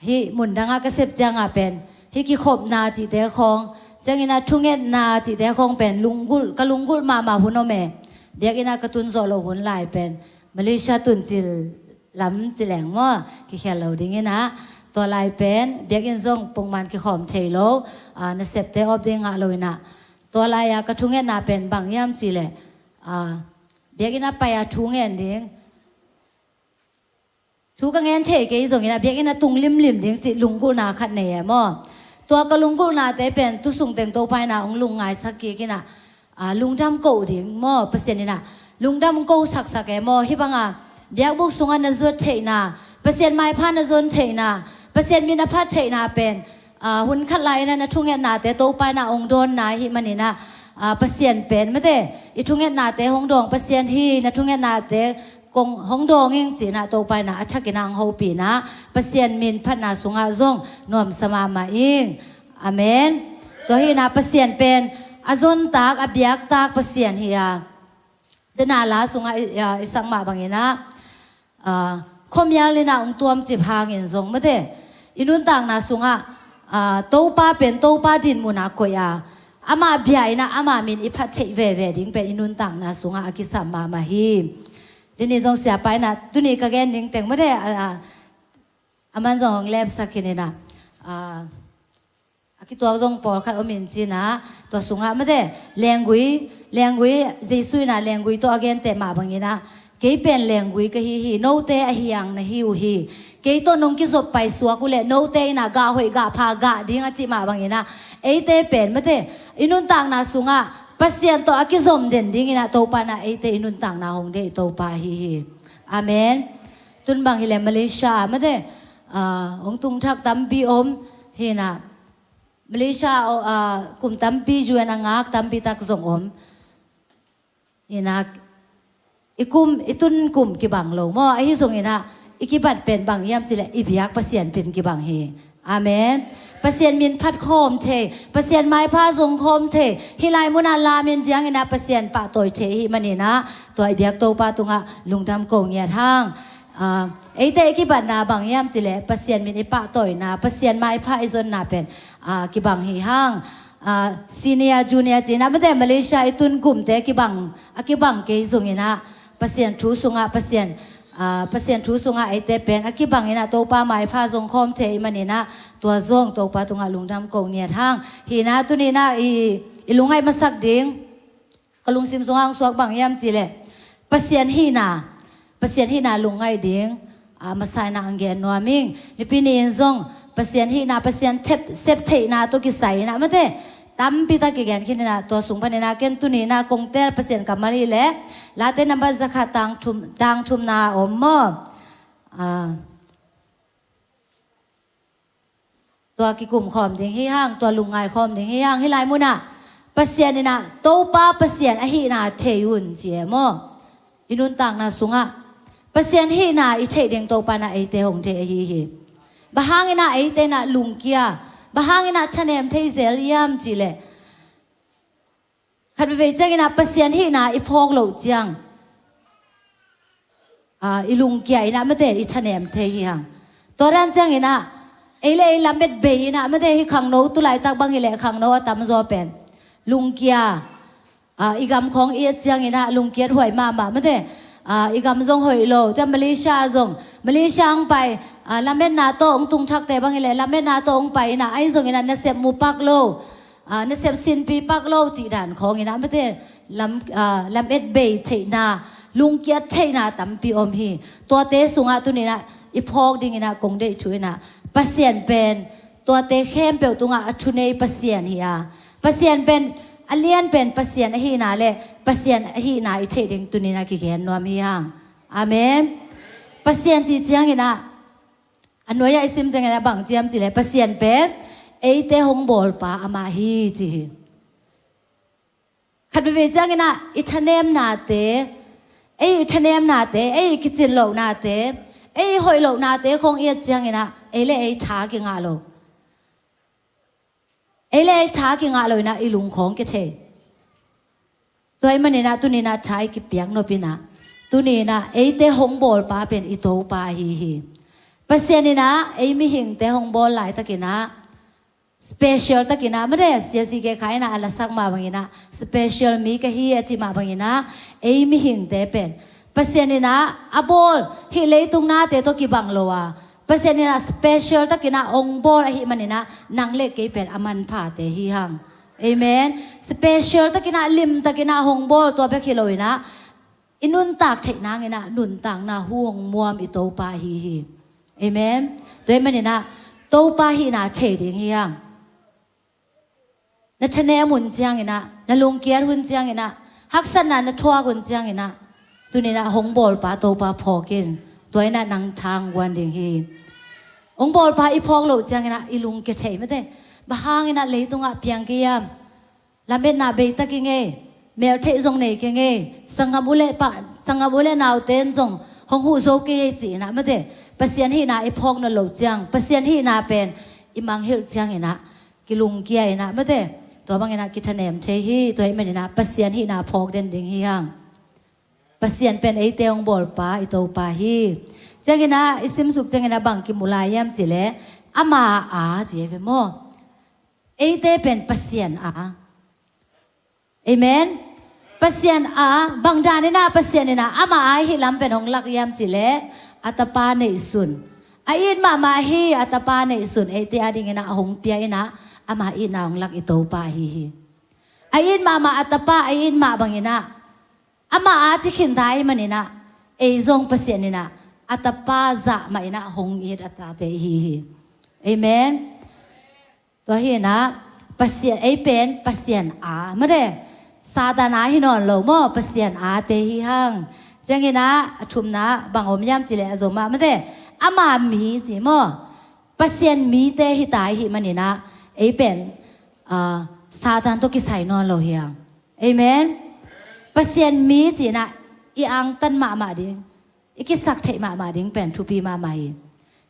ฮิมุนดังอากาศจังอาเป็นฮิกิขบนาจิเตะคองจังอินาทุ่งเงินนาจิเตะคองเป็นลุงกุลกะลุงกุลมาหุนโอเมเบียกินากระตุนโซโลหุนลายเป็นมาเลเซียตุนจิลล้ำจิแหลงมั่วกิแค่เราดิ้งนะตัวลายเป็นเบียกินซงปงมันกิขอมเทโลนเซปเตออบดิ้งอะเลยนะตัวลายกระทุ่งเงินนาเป็นบางยามจิเลเบียกินาไปทุ่งเงินดิ้งชูกังเงินเทเกยส่งนะเบียกินาตุงลิมลิมดิ้งจิลุงกุลนาขัดเนี่ยมั่วตัวกะลุงกุลนาแต่เป็นตุสุงเต็งโตไปนะองลุงไงสักกี่กินะลุงดำโกดิ้งมั่วเปอร์เซ็นต์นี่นะลุงดำโกสักสักแกมั่วฮิบังเบียกบุกสุงอันนจวดเทนะเปอร์เซ็นต์ไม้พันนจวดเทนะเปอร์เซ็นต์มีนพัดเทนะเป็นหุ่นขัดไหลนั่นนะทุ่งเงินนาแต่โตไปนะองโดนนะฮิมันนี่นะเปอร์เซ็นต์เป็นไม่ได้อีทุ่งเงินนาแต่หงดองเปอร์เซ็นต์ฮีนะทุ่งเงินนาแต่กงหงดองเองจีนะโตไปนะอัชกินังโฮปีนะเปอร์เซ็นต์มินพัฒนาสุงอาซงนวมสมามาเองอเมนตัวฮีนะเปอร์เซ็นต์เป็นอาซนตากอเบียกตากเปอร์เซ็นต์เฮียเดนาลาสุงอาอิสังมาบางเงินะคมยาลินะองตัวมจิบหางเงินซงไม่ได้อินุนต่างนะสุงอาโตป้าเป็นโตป้าดินมุนาโกยาอามาเบียนะอามามินอิพัชเชเวเวดิ้งเป็นอินุนต่างนะสุงอากิสัมมามาฮีทีนี้จงเสียไปนะตุนี้ก็แกนิ่งแต่งไม่ได้มันจงเล็บสักทีนี่นะคิดตัวจงปอดขัดอมินจีนะตัวสุงะไม่ได้แรงกุยเจสุยนะแรงกุยตัวแกนแต่มาบางอย่างนะเกยเป็นแรงกุยก็ฮีโนเตอฮียังนะฮิวฮีเกยตัวนงกิจบไปสัวกุเลโนเตนะกาหอยกาพากาดิ้งอจิมาบางอย่างนะเอเตเป็นไม่ได้อินุนต่างนะสุงะ pasien to akizom den ding ina to pa na ate inun tang na hong de to pa hi amen tun bang hile Malaysia ma de ong tung thak tam pi om hi na Malaysia kum tam pi juan angak tam pi tak zong om ina itun kum ki bang lo mo ai zong ina ikibat pen bang yam chile ibiak pasien pen ki bang hi amen pasien min phat khom the pasien mai pha zong khom the hilai muna la min jiang ina pasien pa toy the hi mani na toy biak to pa tunga lungdam ko ngia thang ei te ki bat na bang yam chile pasien min ipa toy na pasien mai pha izon na pen ki bang hi hang senior junior jina mate Malaysia itun gum te ki bang ke zong ina pasien thu sunga pasien thu sunga ei te pen aki bang ina to pa mai pha zong khom the i mani naตัว zong ตัว pa ตรง lungdam กง เนี่ย ทาง หี นะ ตุ นี่ นะ อี ลุง ให้ มา สัก ดิง กะ ลุง ซิม สง หาง สวก บาง ยาม จี เลยปะเสียน หี นะปะเสียน หี นะ ลุง ให้ ดิง มา ใส่ นะ อังเกน นัว มิง นี่ ปี นี้ ซงปะเสียน หี นะปะเสียน เซฟ เท นะ ตัว กิ ใส่ นะ มา เตตำ ปี ตะ กิ แกน คิ นี่ นะ ตัว สูง พัน นะ เกน ตุ นี่ นะ กง เตปะเสียน กับ มารี แลลา เต นับ ซะ คะ ตัง ทุม นา อม มอตัวกิกุมขอมถึงให้ห้างตัวลุงไงขอมถึงให้ห้างให้ลายมุน่ะปัสเซียนนี่นะโตป้าปัสเซียนอหินาเทยุนเจียมออินุนต่างนะสุงะปัสเซียนหินาอิเทเดงโตปานะไอเตหงเทอหิหิบะฮางนะไอเตนะลุงเกียบะฮางนะชะเนมเทเซลยามจีเลขัดไปจังนะปัสเซียนหินาอิพอกโลจังอิลุงเกียนะไม่เตอิชะเนมเทหิหังตัวนั้นจังนะไอ้เล่ลำเบ็ดเบยนะไม่ได้ให้ขังโนตุไลตักบางไอ้เล่ขังโนตามโซเป็นลุงเกียอีกำของเอียจังนะลุงเกียหวยมาไม่ได้อีกำจงหอยโลแต่มาเลเซียจงมาเลเซียไปลำเบ็ดนาโตองตุงทักแต่บางไอ้เล่ลำเบ็ดนาโตองไปนะไอ้จงนะเนเซบมูปักโลเนเซบซินปีปักโลจีด่านของนะไม่ได้ลำเบ็ดเบยเทนาลุงเกียเทนาตั้มปีอมฮีตัวเตสุงะตัวนี้นะอีพอกดิ่งนะกงได้ช่วยนะปัสเซียนเป็นตัวเตะเข้มเปลวตุงะชุนในปัสเซียนเฮียปัสเซียนเป็นอเลียนเป็นปัสเซียนฮีนาเลปัสเซียนฮีนาอิเทดิงตุนีนากิเกนนวมเฮียอาเมนปัสเซียนจีเจียงนะอันน้อยไอซิมจังนะบางเจียมจีเลปัสเซียนเป็นเอเตหงบอลปาอามาฮีจีขัดไปเวจังนะอิชเนมนาเตเออิชเนมนาเตเอกิจิโลนาเตเอหอยโลนาเตคงเอียจังนะเอเล่ไอช้ากิงอาโลเอเล่ไอช้ากิงอาโลนะอีลุงของกิเทตัวไอ้มันนี่นะตัวนี้นะใช้กิเปียงโนปินะตัวนี้นะเอเตหงบอลปาเป็นอีโตปาฮีปัสเซียนี่นะเอมีหิงเตหงบอลหลายตะกินะสเปเชียลตะกินะไม่ได้เสียสิเกขายนะอะไรสักมาบางอย่างนะสเปเชียลมีกะฮีจิมาบางอย่างนะเอมีหิงเตเป็นปัสเซียนี่นะอะบอลฮิเลตุงนาเตตัวกิบังโลวาปัสเซียนี่นะสเปเชียลตะกินะองบอลฮิมันนี่นะนางเล็กเกเป็นอามันผาเตฮิฮังเอเมนสเปเชียลตะกินะลิมตะกินะองบอลตัวเบคิโลยนะอินุนตากเทนางนะนุนต่างนะห่วงมัวมอิโตปาฮีเอเมนตัวมันนี่นะโตปาฮีนะเฉดฮิฮังนัชเนมุนเจียงนะนลุงเกียร์หุนเจียงนะฮักษณะนทัวหุนเจียงนะตัวนี้นะหงบอลปาโตปาพอกินตัวนี้นะนางทางวันเดียงฮีหงบอลปาอีพอกโลจังนะอีลุงเกเทไม่ได้บ้างนะเลยตรงอ่ะเพียงเกียมลำเบ็ดนาเบตะกิงเงแมวเทจงเนกิงเงสังกบุเลปะสังกบุเลนาวเต้นจงหงหูโซเกยจีนะไม่ได้ปัสเซียนฮีนาอีพอกนั่นโลจังปัสเซียนฮีนาเป็นอีมังเฮลจังนะกิลุงเกียนะไม่ได้ตัวบางนะกิทเนมเทฮีตัวนี้ไม่ได้นะปัสเซียนฮีนาพอกเด่นดิ่งฮียังปัสเซียนเป็นไอเตียงบอลปาไอโตปาฮีจังนะอิสิมสุกจังนะบางกิมุลายามจิเลอามาอาเจเวโมไอเตเป็นปัสเซียนอาเอเมนปัสเซียนอาบางจานี่นะปัสเซียนนี่นะอามาอาฮิลำเป็นของลักยามจิเลอัตปาเนสุนไออินมาฮีอัตปาเนสุนไอเตียดิ่งนะหงเปียนะอามาอินนะของลักอิโตปาฮีไออินมาอัตปาไออินมาบางนะอามาอาจิขินไทยมันนี่นะเอซงปัสเซียนนี่นะอัตปาจะไม่นะหงอิดอัตเตฮีเอเมนตัวเห็นนะปัสเซียนไอเป็นปัสเซียนอาไม่ได้ ซาตานาฮินอนโลมอเปเซียนอาเตฮิฮังจังกินะชุมนะบังอมยามจิเลอโซมาไม่ได้อามามีจิมอเปเซียนมีเตฮิตายฮิมันนี่นะไอเป็นซาตานตกิใส่นอนโลเฮียงเอเมนเปเซียนมีจินะอีอังตันมาดิงอีกิสักเทมาดิงเป็นทุปีมาไม่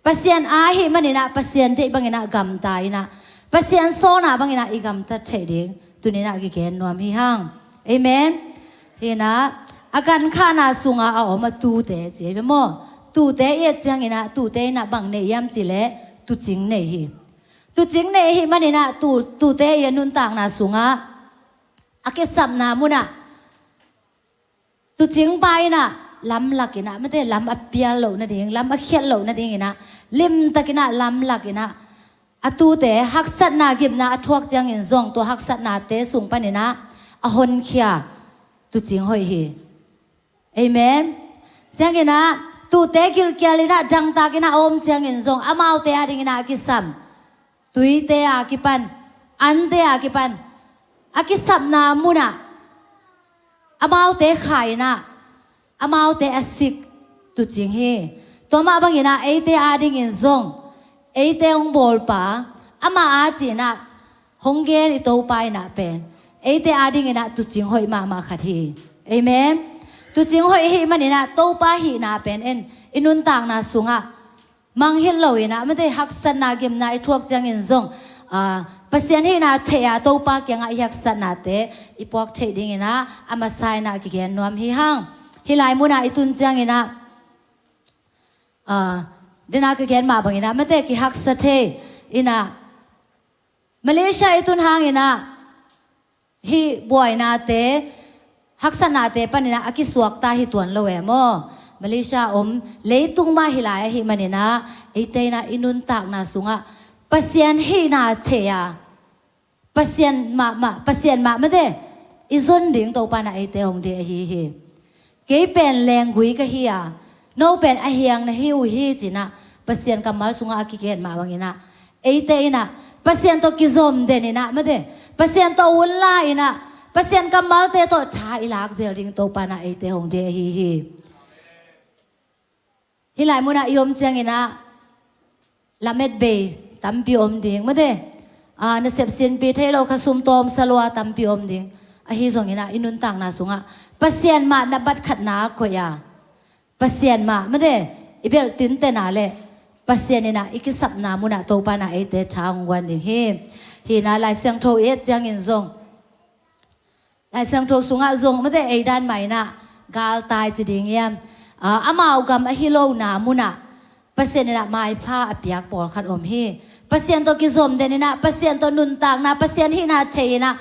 เปเซียนอาฮิมันนี่นะเปเซียนเทบังกินะกำตายนะเปเซียนโซนาบังกินะอีกำตัดเทดิงตัวนี้นะกิเกนนวมฮิฮังเอเมนเฮนะอาการข้านาสุงาเอามาตูเตเจ็บมั้งตูเตเอจังเงินะตูเตนะบังเนยามจิเลตูจิงเนฮีตูจิงเนฮีมันนี่นะตูเตเอนุนต่างนาสุงาอาเกสับนามุนะตูจิงไปนะลำลักกินะไม่ได้ลำอเปียโลนั่นเองลำอเขียนโลนั่นเองนะลิมตะกินะลำลักกินะอาตูเตหักสัตนากิบนะทวกจังเงินซองตัวหักสัตนาเตสูงไปนี่นะอาหนเขียตูจิงหอยฮีเอเมนจังกินะตูเตกิลเกียลินะจังตากินะอมจังอินซงอามาวเตอาดิกินะกิสัมตุยเตอากิปันอันเตอากิปันอากิสัมนามุนะอามาวเตขายนะอามาวเตอสิกตุจิงเฮตัวมาบังกินะเอเตอาดิกินซงเอเตองบอลปาอามาอาจีนะฮงเกนอิโตไปนะเป็นเอเตอาดิกินะตุจิงหอยมาขัดเฮเอเมนตัวจริงหอยเฮมันนี่นะโตป้าหีนาเป็นอินุนต่างนาสุงะมังเห็นเลยนะไม่ได้หักสันนาเกมนาไอทวกจังอินซงปัสยานเฮนาเทียโตป้าเกียงไอหักสันนาเตอีพวกเทดิ้งนะอามาไซนากิเกนนวมฮิฮังฮิไลมุนาอิตุนจังอินะเดนากิเกนมาบังอินะไม่ได้กิหักสัตเทอินะมาเลเซียอิตุนฮังอินะฮิบวยนาเตหักษณะเตปนินะอากิสวกตาฮิตวนโลเอโมมาเลเซียเลตุงมาฮิลายฮิมันนี่นะไอเตนะอินุนตากนาสุงะปัสยันฮินาเทียปัสยันปัสยันมาไม่ได้อิซนดิ่งตัวปานะไอเตหงเดียฮิเกยเป็นแรงกุยกะฮิอาโนเป็นอาเฮียงนะฮิวฮิจินะปัสยันกัมมัลสุงะอากิเกนมาวังนะไอเตนะปัสยันตัวกิซอมเดนี่นะไม่ได้ปัสยันตัวอุลไลนะปัสยันกัมมัลเตโตชาอิลักเซลริงโตปานาเอเตหงเจฮีฮิไลมุนาอิอมเจงินะลาเมดเบตัมปิอมดิงมาเดนเซปซินปีเทโลคสุมโตมสลัวตัมปิอมดิงอฮิซงอินะอินุนตังนาสุงะปัสยันมานบัดขัดนาโคยาปัสยันมาเดอิเบลตินเตนาเลปัสยันนะอิกิสับนามุนาโตปานาเอเตชาองวันดิงฮีนาไลเซียงโทเอจังอินซงไอ้เสียงโทสุงะจงไม่ได้ไอ้ด้านใหม่นะกาลตายจะดิ่งยามอามาเอากำฮิโลนามุนะเปอร์เซ็นต์นะไม่ผ้าอภิยักปอดขัดอมฮีเปอร์เซ็นต์ตัวกิจสมเดนี่นะเปอร์เซ็นต์ตัวนุนต่างนะเปอร์เซ็นต์ที่นาเชยนะ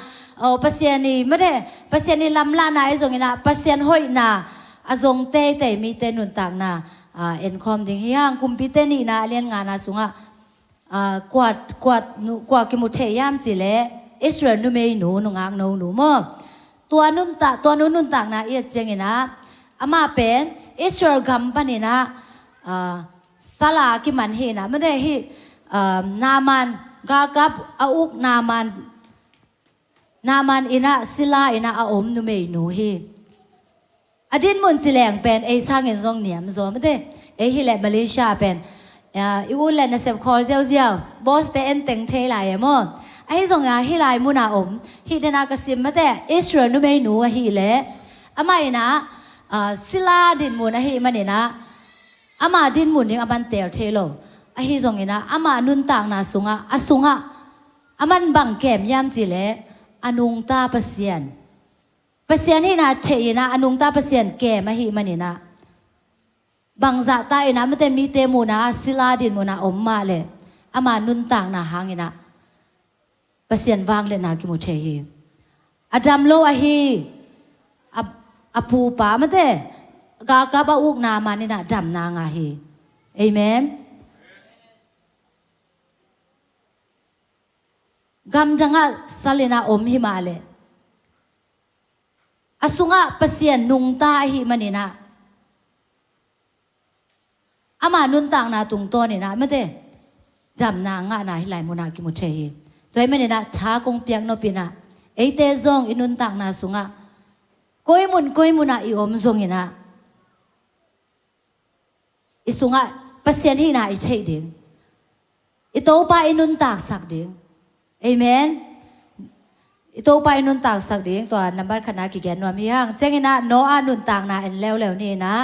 เปอร์เซ็นต์นี่ไม่ได้เปอร์เซ็นต์นี่ลำลานาไอ้จงนี่นะเปอร์เซ็นต์ห้อยนาอาจงเตะมีเตนุนต่างนะเอ็นคอมดิ่งฮีฮังกุมพิเตนี่นะเรียนงานนะสุงะกวาดกิมุเทยามจิเลอิสราเอลนุเมยหนูงางหนูมั้งตัวนุ่นต่างนะเอียเจงนะอามาเป็นอิสราเอลกัมปานีนะสลากิมันเฮนะไม่ได้ฮีนามันกากับอาอุกนามันอินะศิลาอินะอาอมนุเมยหนูฮีอดีตมุนจิแหลงเป็นไอซาเงินซองเหนียมซอไม่ได้ไอฮิเลมาเลเซียเป็นอีอุลเลนเซฟคอร์เจียวบอสเตนเต็งเทไลมั้งไอ้ส่งงานฮิไลมุนาฮิเดนากสิมมาแต่อิสราเอลนุเมยหนูฮิเลอามาอินะศิลาดินมุนฮิมันนะอามาดินมุนยังอามันเตลเทโลไอ้ส่งอินะอามานุนต่างนาสุงะอามันบังเกมยามจิเลอนุงตาเปเซียนฮินะเชยนะอนุงตาเปเซียนแกมาฮิมันนะบังจะตายนะไม่แต่มีเตมุนะศิลาดินมุนะมาเลยอามานุนต่างนาหางอินะเปเซียนวางเลยนากิมุเทฮีอาดัมโลอาฮีอภูปามันเตกากาบาอุกนามานี่นะดัมนางาฮีเอเมนกัมจังะสเลนาฮิมาเลอสุงะเปเซียนนุงตาฮีมันนี่นะอามานุนต่างนาตุงโตนี่นะมันเตดัมนางะนาฮิไลมุนากิมุเทฮีตัวไม่เนี่ยนะช้ากงเปียงโนปีนะ เอเตซงอินุนตังนาสุงะก้อยมุนอีอมซงอินะอิสุงะปัสยันที่นาอิเชยดิงอิโตปาอินุนตักสักดิงเอเมนอิโตปาอินุนตักสักดิงตัวนับบัตคณะกิเกนนวมีห้างเจงินะโนอานุนตังนาเอ็นแล้วนี่นะ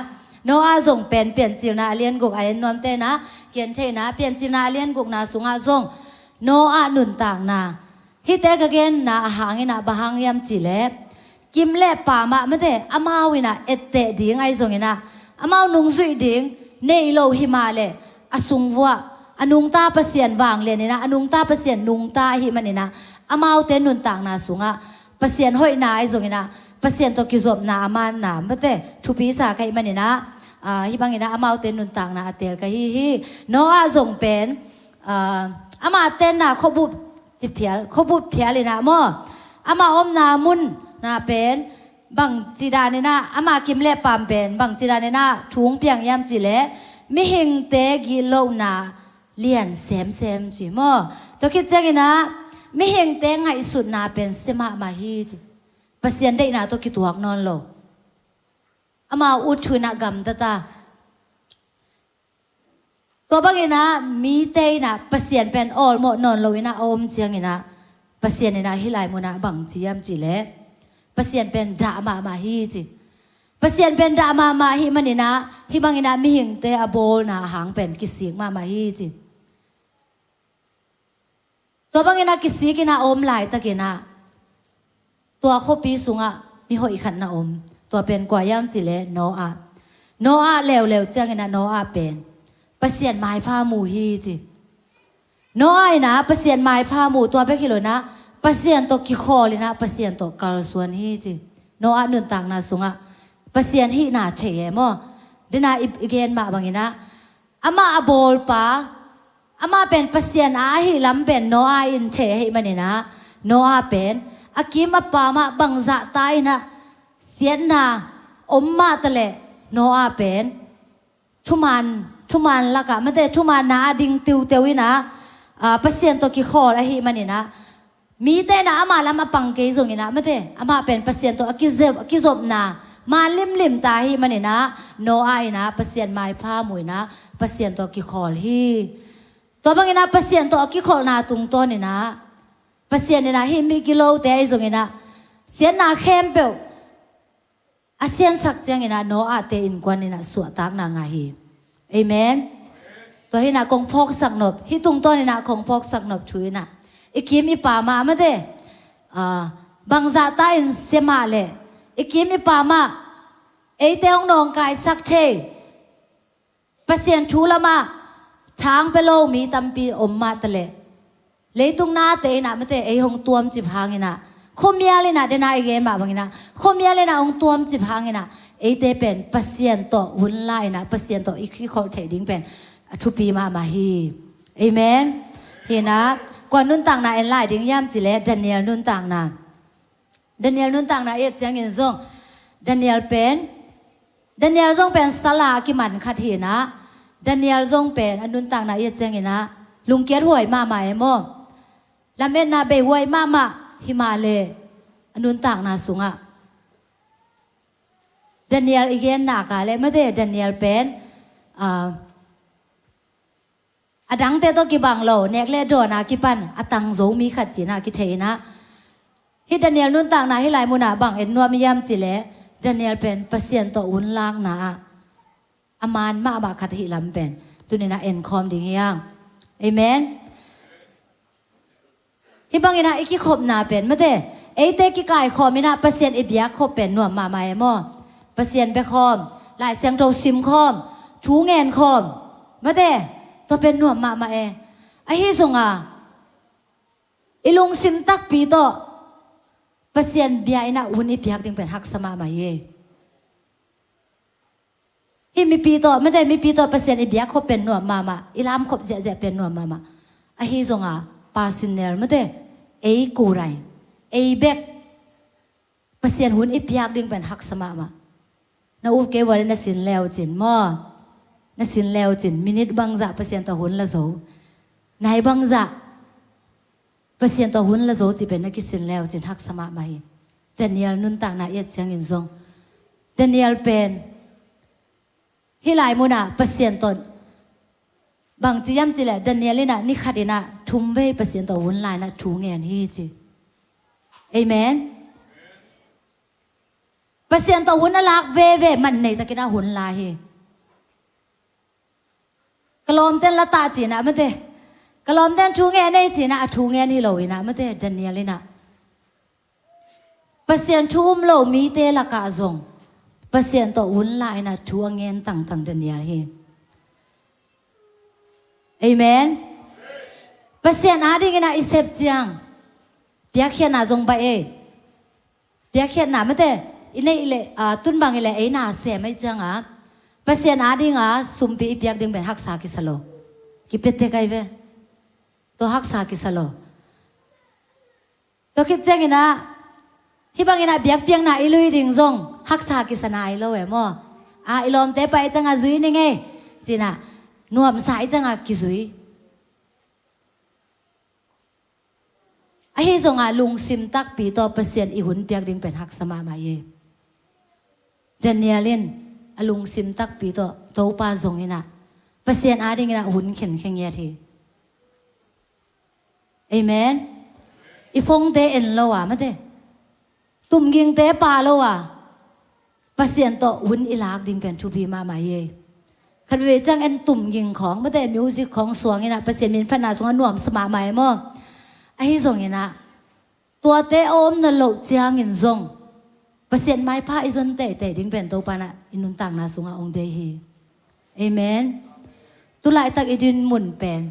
โนอาส่งเป็นเปลี่ยนจิวนาเลียนกุกไอเอ็นนวมเตนะเกียนเชยนะเปลี่ยนจิวนาเลียนกุกนาสุงะส่งโนอานุนตังนาฮิเตกเกนนาหางินะบะหังยามจิเลกิมเล่ปามะไม่ได้อามาวินะเอเตดิงไอส่งอินะอามานุงสุยดิงเนยโลหิมาเลอสุงวัวอนุงตาเปเสียนวางเลยนี่นะอนุงตาเปเสียนนุงตาหิมันนี่นะอามาเตนุนต่างนาสุงะเปเสียนห้อยนาไอส่งอินะเปเสียนตัวกิจบนาอามันนาไม่ได้ทุปีสาใครมันนี่นะฮิบังอินะอามาเตนุนต่างนาเตลกะฮิโนอาส่งเป็นอามาเตนนาขบุจิเพียขบุเพียเลยนะมั่วอามาอมนามุนนาเป็นบังจีดานี่นะอามากิมเล่ปามเป็นบังจีดานี่นะถุงเปียงยามจีเล่มิหิงเตกิโลนาเลียนเซมจีมั่วตัวคิดจังนะมิหิงเตงไงสุดนาเป็นเสมามาฮีจีปัสยันได้นะตัวคิดตัวกนอนโลอามาอุดชุนกรรมตาตัวบางอย่างนะมีเตยนะปัสยันเป็นออลโมนอนโลวินะอมเจียงนะปัสยันนะฮิไลมุนะบังจียมจีเล่ปัสยันเป็นดามาฮีจีปัสยันเป็นดามาฮีมันนี่นะฮิบางอย่างนะมีหิงเตอโบนะหางเป็นกิสิกมาฮีจีตัวบางอย่างนะกิสิกินะอมหลายตะกินะตัวโคปีสุงะมีหอยขันนะอมตัวเป็นกว่ายามจีเล่โนอาเร็วเจียงนะโนอาเป็นปัสยันไม้ผ้าหมูฮีจีน้อยนะปัสยันไม้ผ้าหมูตัวเป็นกิโลนะปัสยันตัวกิโคเลยนะปัสยันตัวกาลส่วนฮีจีโนอาหนุนต่างนาสุงะปัสยันฮีนาเฉยมั้งเดน่าอีกเกนมาบางอย่างนะอามาอโบลปาอามาเป็นปัสยันอาฮีลำเป็นโนอาอินเฉยให้มันนี่นะโนอาเป็นอากิมปามาบังจะตายนะเสียนนาอมมาตะเลโนอาเป็นทุมันละกะไม่ได้ทุมันนะดิ่งติววินะปัสยันตัวกิโคอะไรฮีมันนี่นะมีแต่นะอามาละมาปังเกยซงนี่นะไม่ได้อามาเป็นปัสยันตัวกิจบนะมาลิมตาฮีมันนี่นะโนไอนะปัสยันไม้ผ้าหมวยนะปัสยันตัวกิโคฮีตัวบางนี่นะปัสยันตัวกิโคนาตุงตัวนี่นะปัสยันนี่นะฮีมีกิโลแต่ไอซงนี่นะเสียนนาเข้มเปล่าอาเซียนสักจังนี่นะโนอาเตอินกวนนี่นะสวดตากนางาฮีเอเมนตัวที่น่ะคงพกสักหนบที่ตุงตัวนี่น่ะคงพกสักหนบช่วยน่ะอีกิมอีป่ามาไม่ได้บางซาตาอินเสมาเลยอีกิมอีป่ามาเอเตองนองกายสักเชยปัสยันชูละมาช้างไปโลมีตัมปีอมมาตะเลยเลยตุงนาเตน่ะไม่ได้ไอหงตัวมจิบหางนี่น่ะคมยาเลยน่ะเดน่าอีเกนมาบางนี่น่ะคมยาเลยน่ะองตัวมจิบหางนี่น่ะเอเตเป็นปัสยันตัวหุ่นไล่น่ะปัสยันตัวอีกที่เขาเทดิ้งเป็นทุปีมาฮีเอเมนเห็นนะกว่านุนต่างนาเอ็นไล่ดิ้งย่ำจิเลดานิเอลนุนต่างนาดานิเอลนุนต่างนาเอ็ดเจียงเงินซงดานิเอลซงเป็นสลากิมันขัดเห็นนะดานิเอลซงเป็นอนุนต่างนาเอ็ดเจียงเงินนะลุงเกียรหวยมาใหม่โมลำเอ็นนาเบหวยมาฮิมาเลอนุนต่างนาสุงะดานิเอลอีกเอ็นหนักอะไรไม่ได้ดานิเอลเป็นอดังเตโตกิบังโลเนกเลโดนากิปันอตังโซมีขัดจีนากิเทนะฮิดานิเอลนุนต่างนาฮิไลมุนาบังเอ็นนัวมิยามจิเลดานิเอลเป็นปัสยันโตอุนลางนาอามานมาบาขัดฮิลัมเป็นตุนินาเอ็นคอมดิ่งยังเอเมนฮิบังเอ็นะอีกิขบนาเป็นไม่ได้เอเตกิกายคอมินาปัสยันอิบยาขบเป็นนัวมาเอมอปัสยันไปคอมหลายเสียงโตซิมคอมชูเงินคอมไม่ได้ตัวเป็นหน่วมมาเอไอฮิซงอ่ะอีลุงซิมตักปีโตปัสยันเบียนะอุนิพิฮักดึงเป็นฮักสมาเยฮิมีปีโตไม่ได้มีปีโตปัสยันอีเบียเขาเป็นหน่วมมาอีลามขบเจเป็นหน่วมมาไอฮิซงอ่ะปาสินเนลไม่ได้เอกูไรเอเบกปัสยันหุนอีพิฮักดึงเป็นฮักสมานาอุเกวันนั้นสินแล้วจินมอนั่นสินแล้วจินมินิทบังจะเปอร์เซ็นต์ต่อหุ่นละโสนายบังจะเป ประเสียนต่อหุ่นละโจจีเป็นนักกิสินแล้วจินทักสมามาฮิเดเนียลนุนต่างนาเอียดเจียงอินซงเดเนียลเป็นฮิลายมุนาประเสียนตนบางจียมจีแหละเดเนียลน่ะนี่ขัดนะทุ่มเวประเสียนต่อหุ่นลายนะถูเงียนฮีจีเอเมนประเสียนต่อหุ่นลักเวมันในตะกินาหุ่นลายฮีกลอมเต้นละตาจีนะไม่เตะกลอมเต้นทูเงียนในจีนะทูเงียนฮิโลวินะไม่เตะเดเนียลน่ะประเสียนทุ่มโลมีเตละกาซงประเสียนต่อหุ่นลายนะทูเงียนต่างเดเนียลฮีเอเมนประเสียนอาดิกินาอิเซปจียงเปียกเขียนนาจงไปเปียกเขียนนาไม่เตะอินเล่ตุนบางอิเล่ไอ้นาเสียไม่จังประเสียนอาดิงสุมปีเปียกดึงเป็นฮักษากิสโลกิเป็ดเตะไกเวตัวฮักษากิสโลตัวคิดจังอินะฮิบังอินะเปียกเปียงนาอิลุยดิ่งจงฮักษากิสนาอิโลเอมออิลอมเตะไปจังจุยนี่ไงจีน่ะนวมสายจังกิจุยไอ้ที่จงลุงซิมตักปีต่อประเสียนอีหุ่นเปียกดิ่งเป็นฮักสมามาเยเจเนียลินลุงซิมตักปีต่อโตปาจงอินะประเสียนอาดิ่งนะหุ่นเข็นเข็งเยทีเอเมนอีฟงเตเอ็นโลวะไม่เตตุ่มยิงเตปาโลวะประเสียนต่อหุ่นอีลากดิ่งเป็นชูบีมามาเยคันเวจังเอ็นตุ่มยิงของไม่แต่มิวสิกของสวงอินะประเสียนมินพนาสวงหน่วมสมาใหม่มั่งไอ้ส่งอินะตัวเตอมนั่นโลเจียงอินซงประเสียนไม้ผ้าอิจนเตดิ่งเป็นตัวปานะอินุนต่างนาสวงองเดฮีเอเมนตุลายตักอิดินหมุนเป็น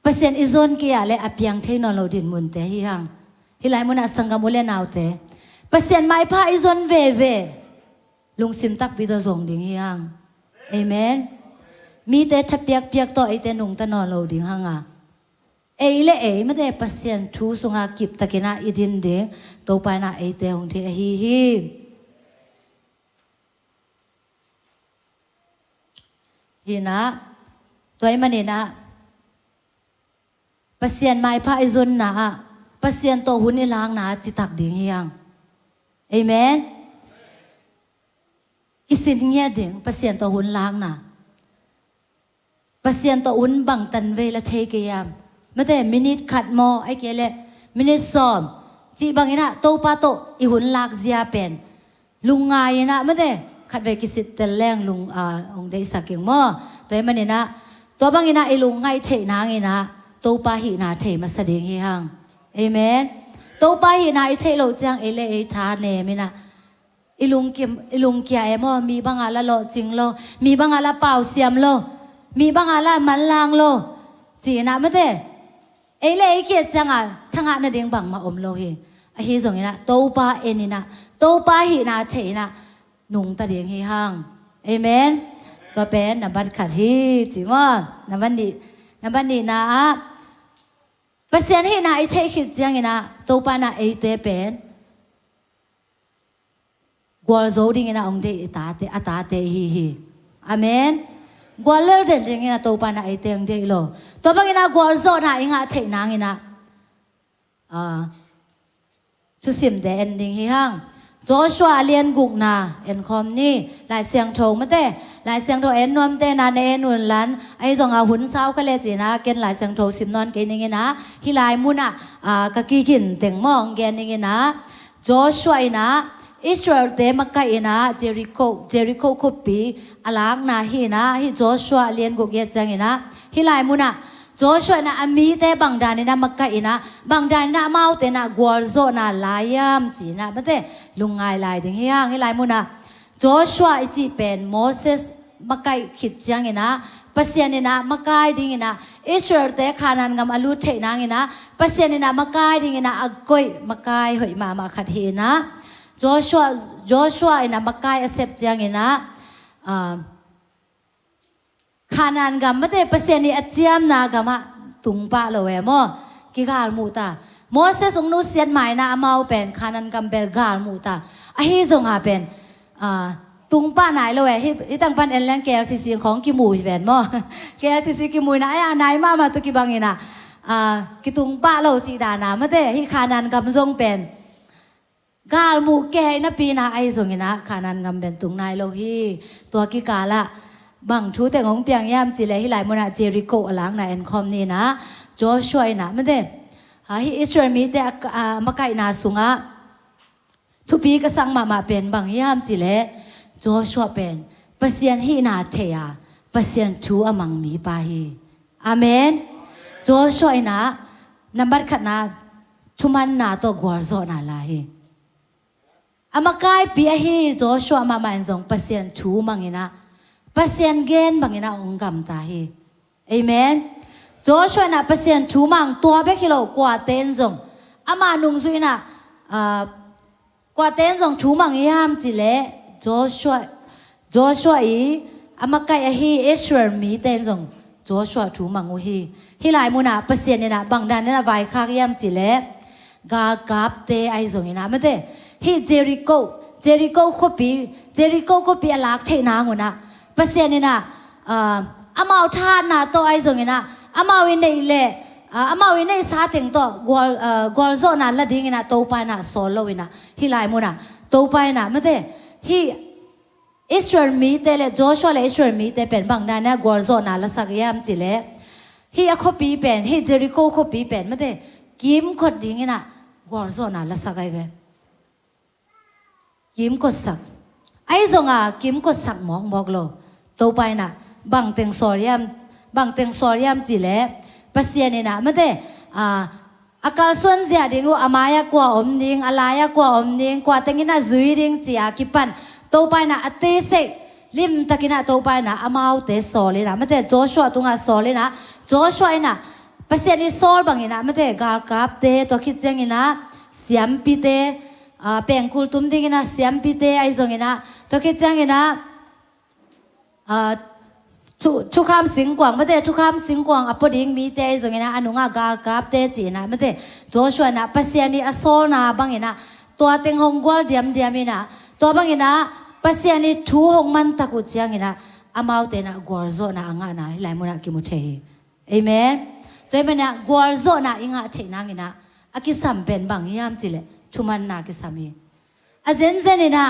ประเสียนอิจนเกียและอภิยังเทนอนโลดินหมุนเตฮีหังฮิไลมุนัสังกามุเลนาวเตประเสียนไม้ผ้าอิจนเวลุงซิมตักปีตัวส่งดิ่งฮีหังเอเมนมีแต่ทับเปียกต่อไอเตนุงตะนอนโลดิ่งหังเอเล่ไม่ได้ประเสียนทูสงากิบตะกินาอิดินเดงโตไปนะไอเตหงเทฮีฮีนะตัวไอ้มันนี่นะประเสียนไม้พระไอซุนนะประเสียนโตหุ่นไอล้างนะจิตักดิ่งเฮียงเอเมนกิสินเงียดิ่งประเสียนโตหุ่นล้างนะประเสียนโตหุ่นบังตันเวละเทเกียมไม่แต่มินิขัดมอไอ้เกล่มินิซ้อมจีบางอินะโตปาโตอีหุ่นลากเสียเป็นลุงงายนะไม่แต่ขัดไปกิสิตแต่แรงลุงองได้สักอย่างมอตัวมันนี่นะตัวบางอินะไอ้ลุงไงเทนางอินะโตปาหินาเทมาแสดงให้หังเอเมนโตปาหินาไอ้เทโลจังไอ้เล่ไอ้ทาเนมินะไอ้ลุงเกียไอ้มอมีบางอะไรโลจริงโลมีบางอะไรเป่าเสียมโลมีบางอะไรมันลางโลจีนะไม่แต่เอเล่เกียจังทั้งนาเดียงบังมาอมโลหิไอ้ฮีส่งนี่นะโตปาเอ็นี่นะโตปาหินาเฉยนะนุงตะเดียงฮีห้างเอเมนตัวเป็นนับบันขัดฮีจิมอนับบันดีนะเปอร์เซ็นต์ฮีนาไอ้เฉยขิดจังนี่นะโตปานะไอ้เตเป็นกวาโซดิ้งนี่นะองเดอตาเตฮีอาเมนกวาเลอร์เด่นอย่างงี้นะโตปานะไอเตียงเจโลตัวบางงี้นะกวาโซน่ะอิงาเทนางงี้นะชุดสิมเดนดิ้งฮีฮังโจชัวเลียนกุกนาเอ็นคอมนี่หลายเสียงโถมาเต้หลายเสียงโถเอ็นนวมเต้นาเนนุนลันไอส่งหุ่นเศร้าก็เลยจีนะเกณฑ์หลายเสียงโถสิมนอนเกณฑ์อย่างงี้นะฮิลายมุนกะกี้กินเต็งมองเกณฑ์อย่างงี้นะโจชัวนะอิสราเอลเตมักกะอินะเจริโคคุปปีอลากนาฮีนะฮิโจชัวเลียนกุกเยจังอินะฮิลายมุนะโจชัวนะอามีเตบังดานินะมักกะอินะบังดานินะเมาเตนะกวอลโซนะลายามจีนะไม่เตลุงไงลายดึงเฮียงฮิลายมุนะโจชัวอิจิเป็นโมเสสมักกะขิดจังอินะปัสเซียนินะมักกะดิ้งอินะอิสราเอลเตขานันกำอลูเทนางอินะปัสเซียนินะมักกะดิ้งอินะอักกอยมักกะหอยมาขัดเฮนะJoshua ina makai accept jang ina kanan gam mate paseni atiam na gama tungpa lo we mo kigal muta Moses ung nu sian mai na amau pen kanan gam bel gal muta ahi zong ha pen tungpa nai lo we hi tang pan en lang KLCC ของกิมูเwen mo KLCC กิมูna ai nai ma tu ki bang ina กิตุงป้าเราจีดานาไม่ได้ฮิคานันกำทรงเป็นกาลมูแกนะปีนาไอส่งนะคานันกำเป็นตุงนายโลฮีตัวกิกาละบังชูแต่ของเปียงย่ำจีเลยฮิไลมนาเจริโกหลังนาแอนคอมนี่นะโจช่วยนะไม่ได้ฮิอิสราเอลมีแต่มาไกนาสุงะทุกปีก็สั่งมาเป็นบางย่ำจีเลยโจช่วยเป็นเปอร์เซ็นต์ฮินาเทียเปอร์เซ็นต์ชูอมังมีปาฮีอาเมนโจช่วยนะนับบัดขนาทุมันนาตัวกวาร์โซนาลาฮีอามากายปีฮีโจช่วยมามันส่งเปอร์เซ็นต์ชูมังอินะเปอร์เซ็นต์เกณฑ์บางอินะองค์กำตาฮีเอเมนโจช่วยนะเปอร์เซ็นต์ชูมังตัวเบกิโลกว่าเต้นส่งอามานุงซุยนะกว่าเต้นส่งชูมังยามจิเลโจช่วยอามากายฮีเอชเวอร์มีเต้นส่งโจชัวถูมังอุฮีฮิไลมุนาเปอร์เซ็นต์เนี่ยนะบางด้านเนี่ยนะไวคากยามจิเลกากับเตไอส่งเนี่ยนะไม่ได้ฮิเจริโกก็ปีอลากเทนางุนะเปอร์เซ็นต์เนี่ยนะอามาเอาท่านะตัวไอส่งเนี่ยนะอามาวินได้เละอามาวินได้ซาติงตัวกอลโซนันละดิ้งเนี่ยนะตัวไปนะโซโลวินะฮิไลมุนาตัวไปนะไม่ได้ฮิอิสราเอลมีแต่เลยโจชัวเลยอิสราเอลมีแต่เป็นบางด้านนะกอลโซนันละสักยามจิเลฮิอคบีเป็นฮิเจริโกคบีเป็นไม่ได้กิมขดดิ้งเนี่ยนะกอลโซนันละสักไอเวกิมกดสักไอ้ทรงกิมกดสักมอกโลตัวไปนะบางเต็งสอรยามจิเลเปอร์เซ็นต์เนี่ยนะไม่ได้อากาศส่วนเสียดิ้งอามายากว่าอมดิ้งอะไรกว่าอมดิ้งกว่าเต็งน่ะจุยดิ้งจีอากิปันตัวไปนะอเตเซลิมตะกินะตัวไปนะอามาเอาเตสอเลยนะไม่ได้โจชัวตุงสอเลยนะโจชัวนะเปอร์เซ็นต์นี่สอลบางนะไม่ได้กาลกับเตตัวคิดจังนะเสียมปีเตเป็นคุลตุมดิ้งนะเสียมปีเตไอซงนะตัวคิดจังนะทุกคำสิงกวางไม่ได้ทุกคำสิงกวางอพอดิ้งมีเตไอซงนะอนุงากาลกับเตจีนะไม่ได้โจชัวนะเปอร์เซ็นต์นี่สอลนะบางนะตัวเต็งหงกวลเดียมนะตัวบางนะเปอร์เซ็นต์นี่ทูหงมันตะกุจังนะอามาเอาเตนะกอลโซนะอ่างนะหลายมุนักกิมุเทฮีเอเมนตัวมันนะกอลโซนะอิงะเทนังนะอากิสัมเป็นบางยามจิเลชุมันนะกิสัมีอาเซนนี่นะ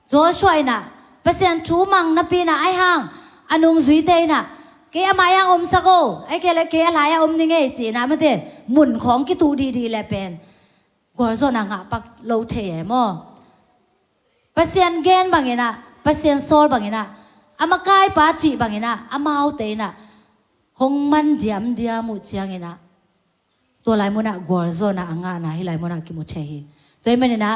โจชัวนะเปอร์เซ็นต์ทูมังนับปีนะไอห่างอนุงซุยเตนะเกอามายังอมสะโกไอเกลเกอะไรอมนี่ไงจีนะมันเตหมุนของกิตูดีๆแลเป็นกอลโซนะงะปักโลเทมอเปอร์เซ็นต์เกณฑ์บางนะเปอร์เซ็นต์โซลบางนะอามากายปาจีบางนะอามาเอาเตนะหงมันเดียมุจียงนะตัวไหลมุนะกอลโซนะอ่างนะฮิไหลมุนะกิมุเทฮีตัวมันนะ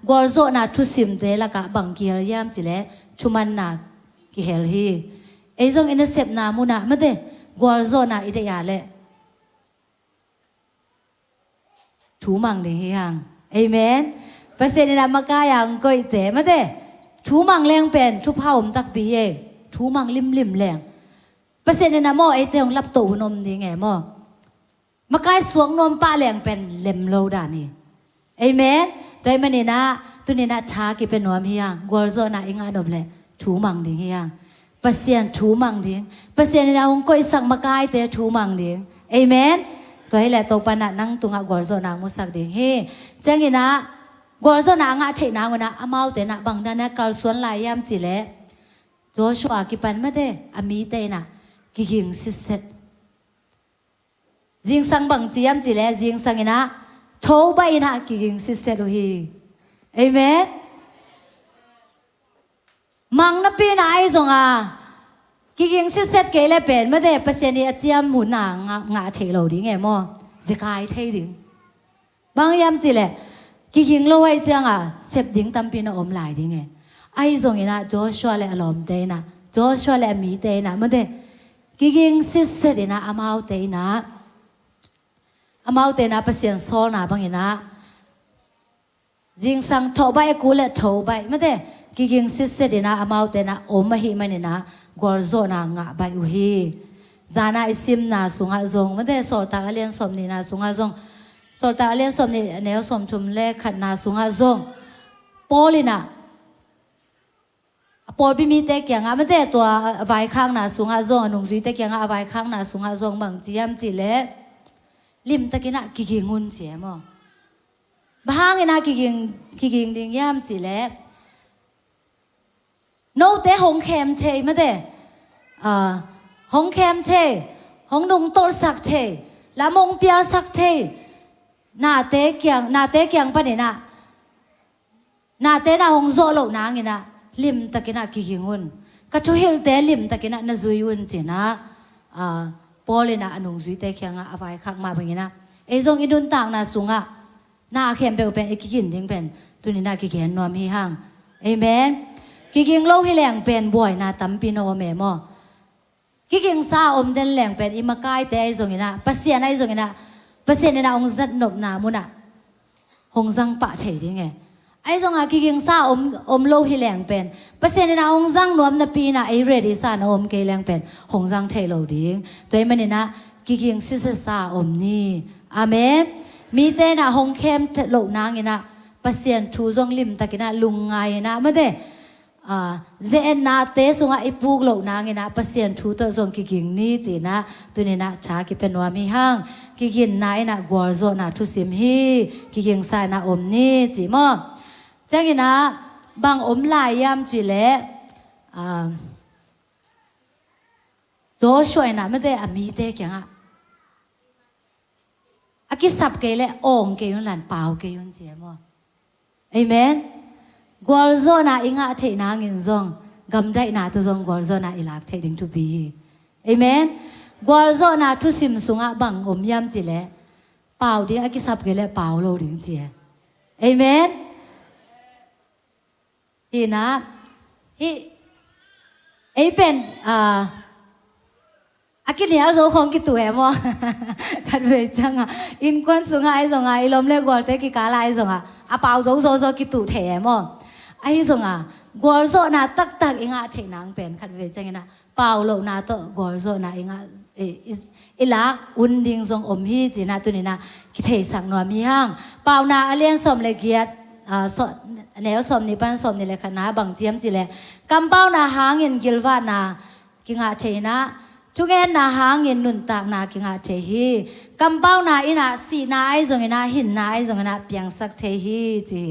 กอลโซนะทุสิมเตละกะบางกิเฮลยามจิเลชุมันนะกิเฮลฮีไอซงอินเซปนามุนะไม่ได้กอลโซนะอิเดียเลถูมังเดียงเอเมนเปอร์เซ็นต์นะมากายังก็อิเตไม่ได้ทูมังแรงเป็นทุพาอมตักบีเอทูมังลิมแรงเปอร์เซ็นต์นะโมไอเตงรับตัวนมดีไงโมมากายสวงนมป้าแรงเป็นเล็มโลดานี่เอเมนแต่มันนี่นะตัวนี้นะชากิเป็นนวมเฮียงกอลโซนะอิงานบเลยทูมังดีเฮียงเปอร์เซ็นต์ทูมังดีเปอร์เซ็นต์นะองค์ก็อิสังมากายเตทูมังดีเอเมนตัวให้แหละตัวปนัดนั่งตุงกอลโซนะมุสักดีเฮเจ้างี้นะกอลโซนะงาเทนางวนะอามาเอาเตนะบางด้านนะกอลส่วนลายยามจิเลโจชัวกิปันไม่ได้อามีเตนะกิกิงสิเซตจิงสังบางจียามจิเลจิงสังนะโชว์ใบนะกิกิงสิเซตโอฮีเอเมนมังนับปีนะไอซงกิกิงสิเซตเกลเป็นไม่ได้เปอร์เซ็นต์เนี่ยจียมหมุนหนังงาเทโลดีไงมั่วจะกายเทดิงบางยามจิเลกิกิงโลไว้จังเสพดิ้งตั้มปีนะอมหลายดิไงไอ้ตรงนี้นะโจชัวเลยอารมณ์เตนะโจชัวเลยมีเตนะมันเดกิกิงสิเสดนะอามาเอาเตนะอามาเอาเตนะเปอร์เซ็นต์โซนะบางอย่างนะจิงสังโถใบกูเลยโถใบมันเดกิกิงสิเสดนะอามาเอาเตนะอมมาหิมันนะกอลโซนะงะใบอุฮีจานาอิซิมนะสุงะจงมันเดโซตาเลียนสมนี่นะสุงะจงโซลตาเลียนสมนี่แนวสมชุมเล่ขัดนาสุงหาซงโปลินะโปลพี่มีเตกียงไม่ได้ตัวใบข้างนาสุงหาซงหนุ่งสุยเตกียงใบข้างนาสุงหาซงบางจียมจีเล่ ลิมตะกินะกิกิงุนเสียมอบางเงินะกิกิงดิงยามจีแลโนเตหงแคมเชมาเดหงแคมเชหงดุงโตสักเชละมงเปียสักเชนาเตเกียงปะเนี่ยนะนาเตนะหงโซโลนางเงินะลิมตะกินะกิกิงุนกระทุเฮลเตลิมตะกินะนาซุยอุนจีนะปอเลนะอนุซุยเตเคียงอภัยคักมาแบบนี้นะไอซงอิดุนต่างนาสุงะนาเข้มเป็นไอกิกินทิ้งเป็นตุนินากิเกนนวมฮีห่างเอเมนกิกิงโลให้แหลงเป็นบ่อยนาตั้มปีโนเมมอกิกิงซาอมเดนแหลงเป็นอิมากายแต่ไอซงอินะปัสเซียนไอซงอินะปัสเซียนนะองจัดนบนามุนะหงจังปะเฉยดิ้งไงไอ้ซงกิกิงซาอมโลให้แหลงเป็นปัสเซียนนะองจังนวมนาปีนะไอเรดิซานะอมเกแหลงเป็นหงจังเทโลดิ้งตัวมันเนี่ยนะกิกิงซิสซาอมนี่อาเมนมีแต่นะหงเข้มโลนางอินะปัสเซียนทูซงลิมตะกินะลุงไงนะไม่ได้เจนนาเตสงไอปูกโลนางนะปัสเซียนทูตซงกิกิงนี่จีนะตัวนี้นะชากิเป็นวามีห้างกิกินนายนะกัวโซนะทุสิมฮีกิกิงสายนะอมนี่จีมอจังนะบางอมลายยามจีเล่โจช่วยนะไม่ได้มีเตกยังอากิสับเกลองเกยุนหลานเปล่าเกยุนเจียมอเอเมนกัวโซนะอิงะเทนางินซงกำได้นาตัวซงกัวโซนะอิลักเทดิงทูบีเอเมนกัวโซนะทุสิมสุงะบังอมยามจิเลเปล่าดิอากิสับเกลเปล่าโลดิงเจียเอเมนฮีนะฮีเอเป็นอากิเนี่ยเราของกิตัวเอมอกันเวจังอินควันสุงะไอซงะอิลมเลกัวเตกิกาลาไอซงะอาเปล่าโซกิตุเทมอไอ้ส่งกัวโซนาตักเองเชนังเป็นขันเวจังนะเปล่าโลนาโตกัวโซนาเองอิลักอุนดิงทรงอมฮีจีนาตุนินะคิเทสังนวมีห้างเปล่านาเลียนสมเลเกียดแนวสมนิปันสมนิเลขนาบังเจียมจีเลกำเป้านาหางเงินกิลวานากิงาเชนะทุกเงินนาหางเงินนุนตากนากิงาเชฮีกำเป้านาอินาสีนาไอซงนาหินนาไอซงนาเปียงสักเทฮีจี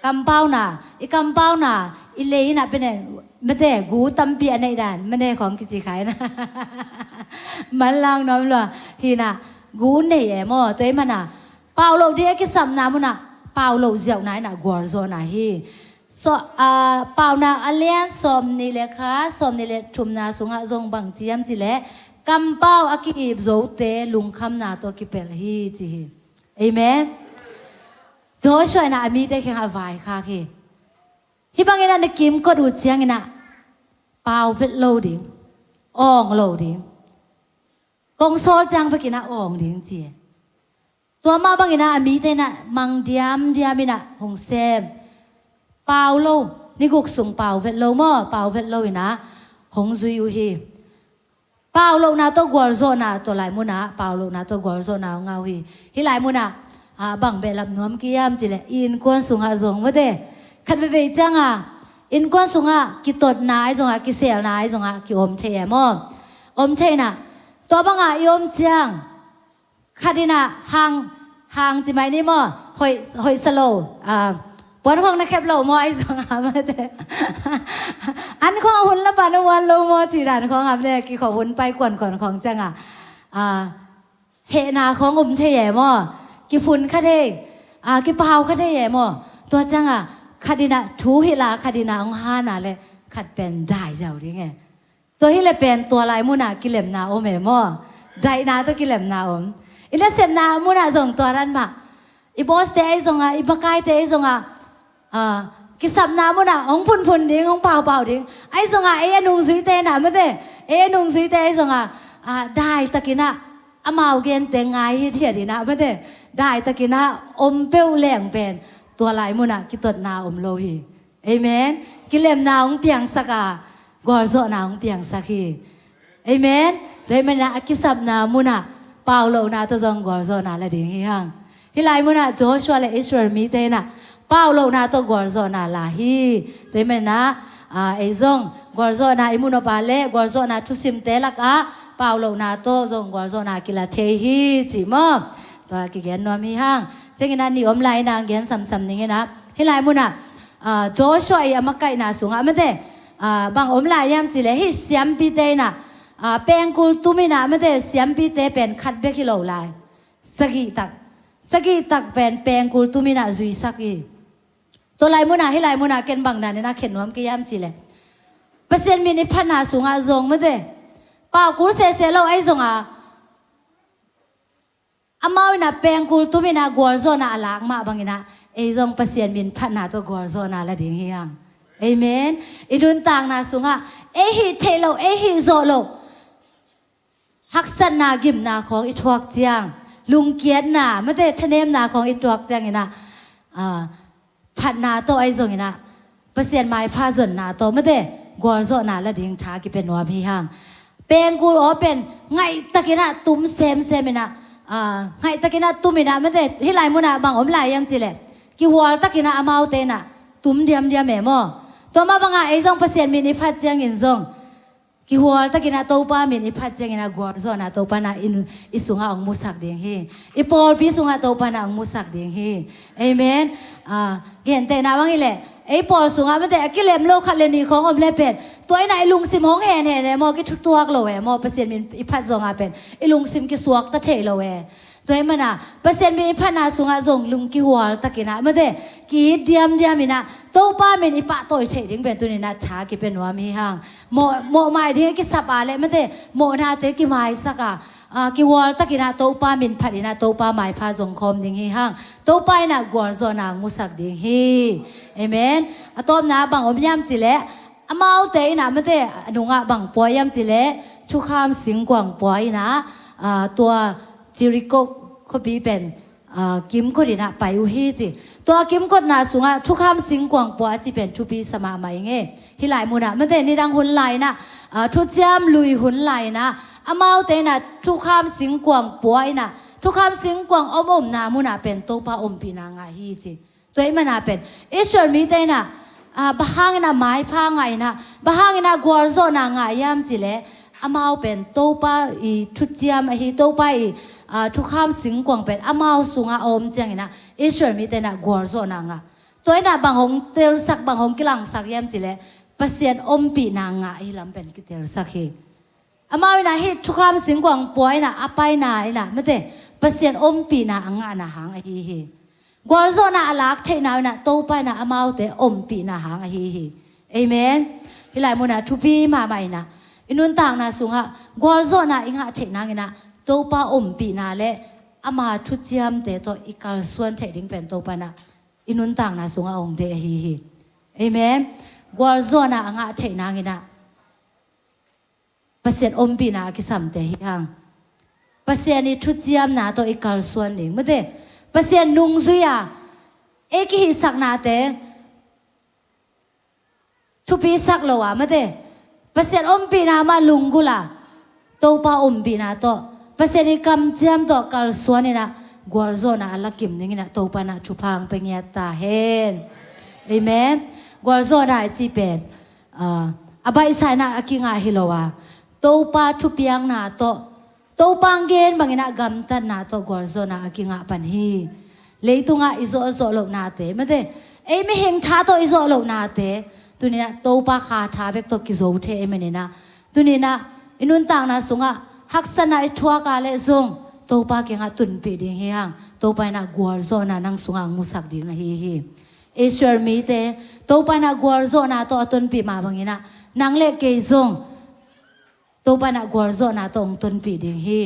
กำเป้านาอีกำเป้านาอิเลน่ะเป็นไงไม่ได้กูตั้มเปียในด่านไม่ได้ของกิจิขายนะมันลางน้ำละฮีน่ะกูเนี่ยมอตัวเองมันน่ะเปล่าโลเดียกิสัมนามุน่ะเปล่าโลเจียวไหนน่ะกัวโซน่ะฮีเปล่านาอเลียนสมนี่เลยค่ะสมนี่เลยชุมนาสุงะทรงบังเจียมจีเล่กำเป้าอากิบโซเตลุงคำนาตัวกิเปลฮีจีเอเมนโจช่วยนะมีแต่แค่ไหวค่ะคือที่บางอย่างนั้นกิมก็ดูเสียงนะเปล่าเวทโลดิ้งอ่องโลดิ้งกงโซจังไปกินนะอ่องดิ้งจีตัวมาบางอย่างนั้นมีแต่นะมังเดียมมีนะหงเซมเปล่าโลนี่กุกส่งเปล่าเวทโลมั่วเปล่าเวทโลนะหงซุยอูฮีเปล่าโลนะตัวกัวโซนะตัวลายมุนะเปล่าโลนะตัวกัวโซนะเงาฮีที่ลายมุนะบังเบลับน้อมกิยามจิเลอินกวนสุงหาซงมาเดขัดไปจังอินกวนสุงหากิตดนายซงกิเสียนายซงกิอมเชียมอมเชียนะตัวบังยอมจังขัดนะหางจิไหมนี่มอหอยสโลปวนของนักแคบโลมอไอซงหามาเดอันของหุ่นละปานวันโลมอจีดันของหาเดกี่ขอหุ่นไปก่อนของจังเฮนาของอมเชียมอกิพุนคาเทกิเปาคาเทยมอตัวจังคาดินาทูฮิลาคาดินาองฮานาเลยขัดเป็นได้เจ้าดิไงตัวฮิเลเป็นตัวลายมุนากิเลมนาโอเมมอได้นาตัวกิเลมนาอมอิเลเซมนามุนาส่งตัวรันมาอีบอสเตไอส่งอีปากายเตไอส่งกิสับนามุนาองพุนดิ้งองเปล่าดิ้งไอส่งเอนุงสุยเตนะไม่ได้เอนุงสุยเตไอส่งได้ตะกินะอามาเอาเกณฑ์แต่งไงเทียดีนะไม่ได้ได้ตะกี้นะอมเปรี้ยวแหลงเป็นตัวลายมุนะกิตดนาอมโลหิเอเมนกิเลมนาองเปียงสักกอร์โซนาองเปียงสักฮีเอเมนโดยมันนะกิสับนามุนะเปล่าโลนาตัวจงกอร์โซนาละดิ่งฮีฮังฮิลายมุนะโจชัวและอิสราเอลมีเตนะเปล่าโลนาตัวกอร์โซนาลาฮีโดยมันนะไอซงกอร์โซนาอิมุนปาเลกอร์โซนาทุสิมเตลักเป เปล่าโลนาโตจงกว่าโซนากิลาเทฮีจิมอตัวกิเกนนวมีห้างเจงนั้นนี่อมไลนางเกนซ้ำๆนี่นะให้ไลมุนะโจชัวอามาไกนาสูงอ่ะไม่ได้บางอมไลยามจิเลให้เสียมปีเตนะเป็นกุลตุมินะไม่ได้เสียมปีเตเป็นคัดเบกิโลไลสกีตักเป็นกุลตุมินะจุยสักีตัวไลมุนะให้ไลมุนะเกนบางนั้นนะเข็นนวมกิยามจิเลเปอร์เซ็นต์มีในพันนาสูงอ่ะจงไม่ได้เปล่ากุลเสียเราไอ้จงอ่ะอามาวินาเป็นกุลตุมินะกัวโซนาหลังมาบางนะไอ้จงเปอร์เซ็นต์มีพันนาตัวกัวโซนาละดิ่งเฮียงเอเมนอีดุนต่างนาสูงอ่ะเอฮิเทโลเอฮิโซโลฮักษนากิมนาของอิทวกเจียงลุงเกียรนาไม่ได้ทะเนมนาของอิทวกเจียงนะพันนาตัวไอ้จงนะเปอร์เซ็นต์ไม่พาจนนาตัวไม่ได้กัวโซนาละดิ่งชากิเป็นวัวพี่ห้างเป็นกูอ๋อเป็นไงตะกี้นะตุ้มเซมนะไงตะกี้นะตุ้มนะไม่ได้ที่ไรมุนะบางอมไรยังจีเลยกี่หัวตะกี้นะอามาเตนะตุ้มเดียมแม่หม้อตัวมาบางไอ้จงเปอร์เซ็นต์มีนิพัดเจียงอินจงกี่หัวตะกี้นะตัวป้ามีนิพัดเจียงอินะกัวโซนะตัวป้านะอิสุงาองมุสักเดียงเฮอีปอลพิสุงาตัวป้านะองมุสักเดียงเฮเอเมนเห็นแต่นาบางอีเลยไอ้ปอลสุงาไม่ได้กิเลมโลกขัดเลนีของอมเลเป็ดตัวไอ้ไหนลุงซิมห้องแห่เนี่ยมอกิทุกตัวกโลเวมอเปอร์เซ็นต์มีอิพัดจงอาเป็นไอ้ลุงซิมกิสวกตะเทโลเวตัวไอ้มันอ่ะเปอร์เซ็นต์มีอิพัดนาสุงาจงลุงกิหัวตะกินะไม่ได้กีเดียมมินะตัวป้ามีอิปะตัวเฉยดิ้งเป็นตัวนี้นะช้ากิเป็นว่ามีห้างโมไม่ดิ้งกิสับอะไรไม่ได้โมนาเตกิไม่สักกิวอลตะกินะตัวป้ามีพัดนะตัวป้าไม่พาจงคอมดิ้งห้างตัวป้าน่ะกัวโซนางมุสักดิ้งฮีเอเมนตัวน่ะบางอมยามจิเลอามาเอาแต่น่ะไม่ได้ดุงอ่ะบางป่วยยามจิเลชุกขามสิงกวางป่วยนะตัวจิริโกเขาบีเป็นกิมคนนี้นะไปอุฮีจิตัวกิมคนน่ะสูงอ่ะชุกขามสิงกวางป่วยจีเป็นชุบีสมาใหม่เงี้ยที่หลายมุนะไม่ได้นี่ดังหุ่นไหลนะทุจามลุยหุ่นไหลนะอามาเอาแต่น่ะชุกขามสิงกวางป่วยนะชุกขามสิงกวางอมนามุนะเป็นตัวปะอมปีนางาฮีจิตัวมันน่ะเป็นอิสราเอลมีแต่น่ะbahangin na mai pa ngai na bahangin na gwarzo na ngai yam chile amau pen topa I thuchiam hi topa I thukham singkwang pen amau sunga om chang ina ishwar mi te na gwarzo na nga toy na banghong tel sak banghong kilang sak yam chile pasien om pi na nga hi lam pen ki tel sak hi amau na hi thukham singkwang poi na apai na ina mate pasien om pi na anga na hang hiกัวโซน่าลักเทน่าน่ะโตไปน่ะอามาเตอมปีน่ะหางฮีเอเมนที่หลายมุน่ะทุบีมาใหม่น่ะอินุนต่างน่ะสูงอ่ะกัวโซน่าอิงหะเทน่าน่ะโตปาอมปีน่ะและอามาทุจยามเตโตอีกาลส่วนเทดิ้งเป็นโตปาน่ะอินุนต่างน่ะสูงอ่ะองเดฮีเอเมนกัวโซน่าอิงหะเทน่าน่ะเปอร์เซ็นต์อมปีน่ะกิสัมเตฮิฮังเปอร์เซ็นต์นี่ทุจยามน่ะโตอีกาลส่วนเองไม่ได้เปอร์เซ็นต์นุ่งซุยเอกหิสักนาเตชุปีสักโลวะไม่ได้เปอร์เซ็นต์อมปีนามาลุงกุละโตปาอมปีนาโตเปอร์เซ็นต์กำเจียมโตกัลส่วนนี่นะกัวโซน่ะลักกิมนี่นะโตปานะชุพังเป็นยาตาเฮนเอเมนกัวโซน่ะจีเป็นอบายสายนะอากิงาฮิโลวะโตปาชุปียังนาโตโตปังเกนบางนะกำตันนาโตกัวโซน่ะอากิงาปันฮีเลยตุงาอิโซโซโลนาเตไม่ได้เอ้ไม่เห็นชาโตอิโซโลนาเตตัวนี้นะโตปาคาทาเบกโตกิโซเทเอเมเนนะตัวนี้นะอินุนต่างนะสุงะฮักษณะทัวกาเลซงโตปาเกงะตุนปีดิงเฮียงโตไปนะกัวโซน่ะนังสุงะมุสักดิงฮีเอชวร์มีเตโตไปนะกัวโซน่ะโตตุนปีมาบางนะนังเล็กเกยซงโตปานะกัวโซน่ะตองตุนปีดิงฮี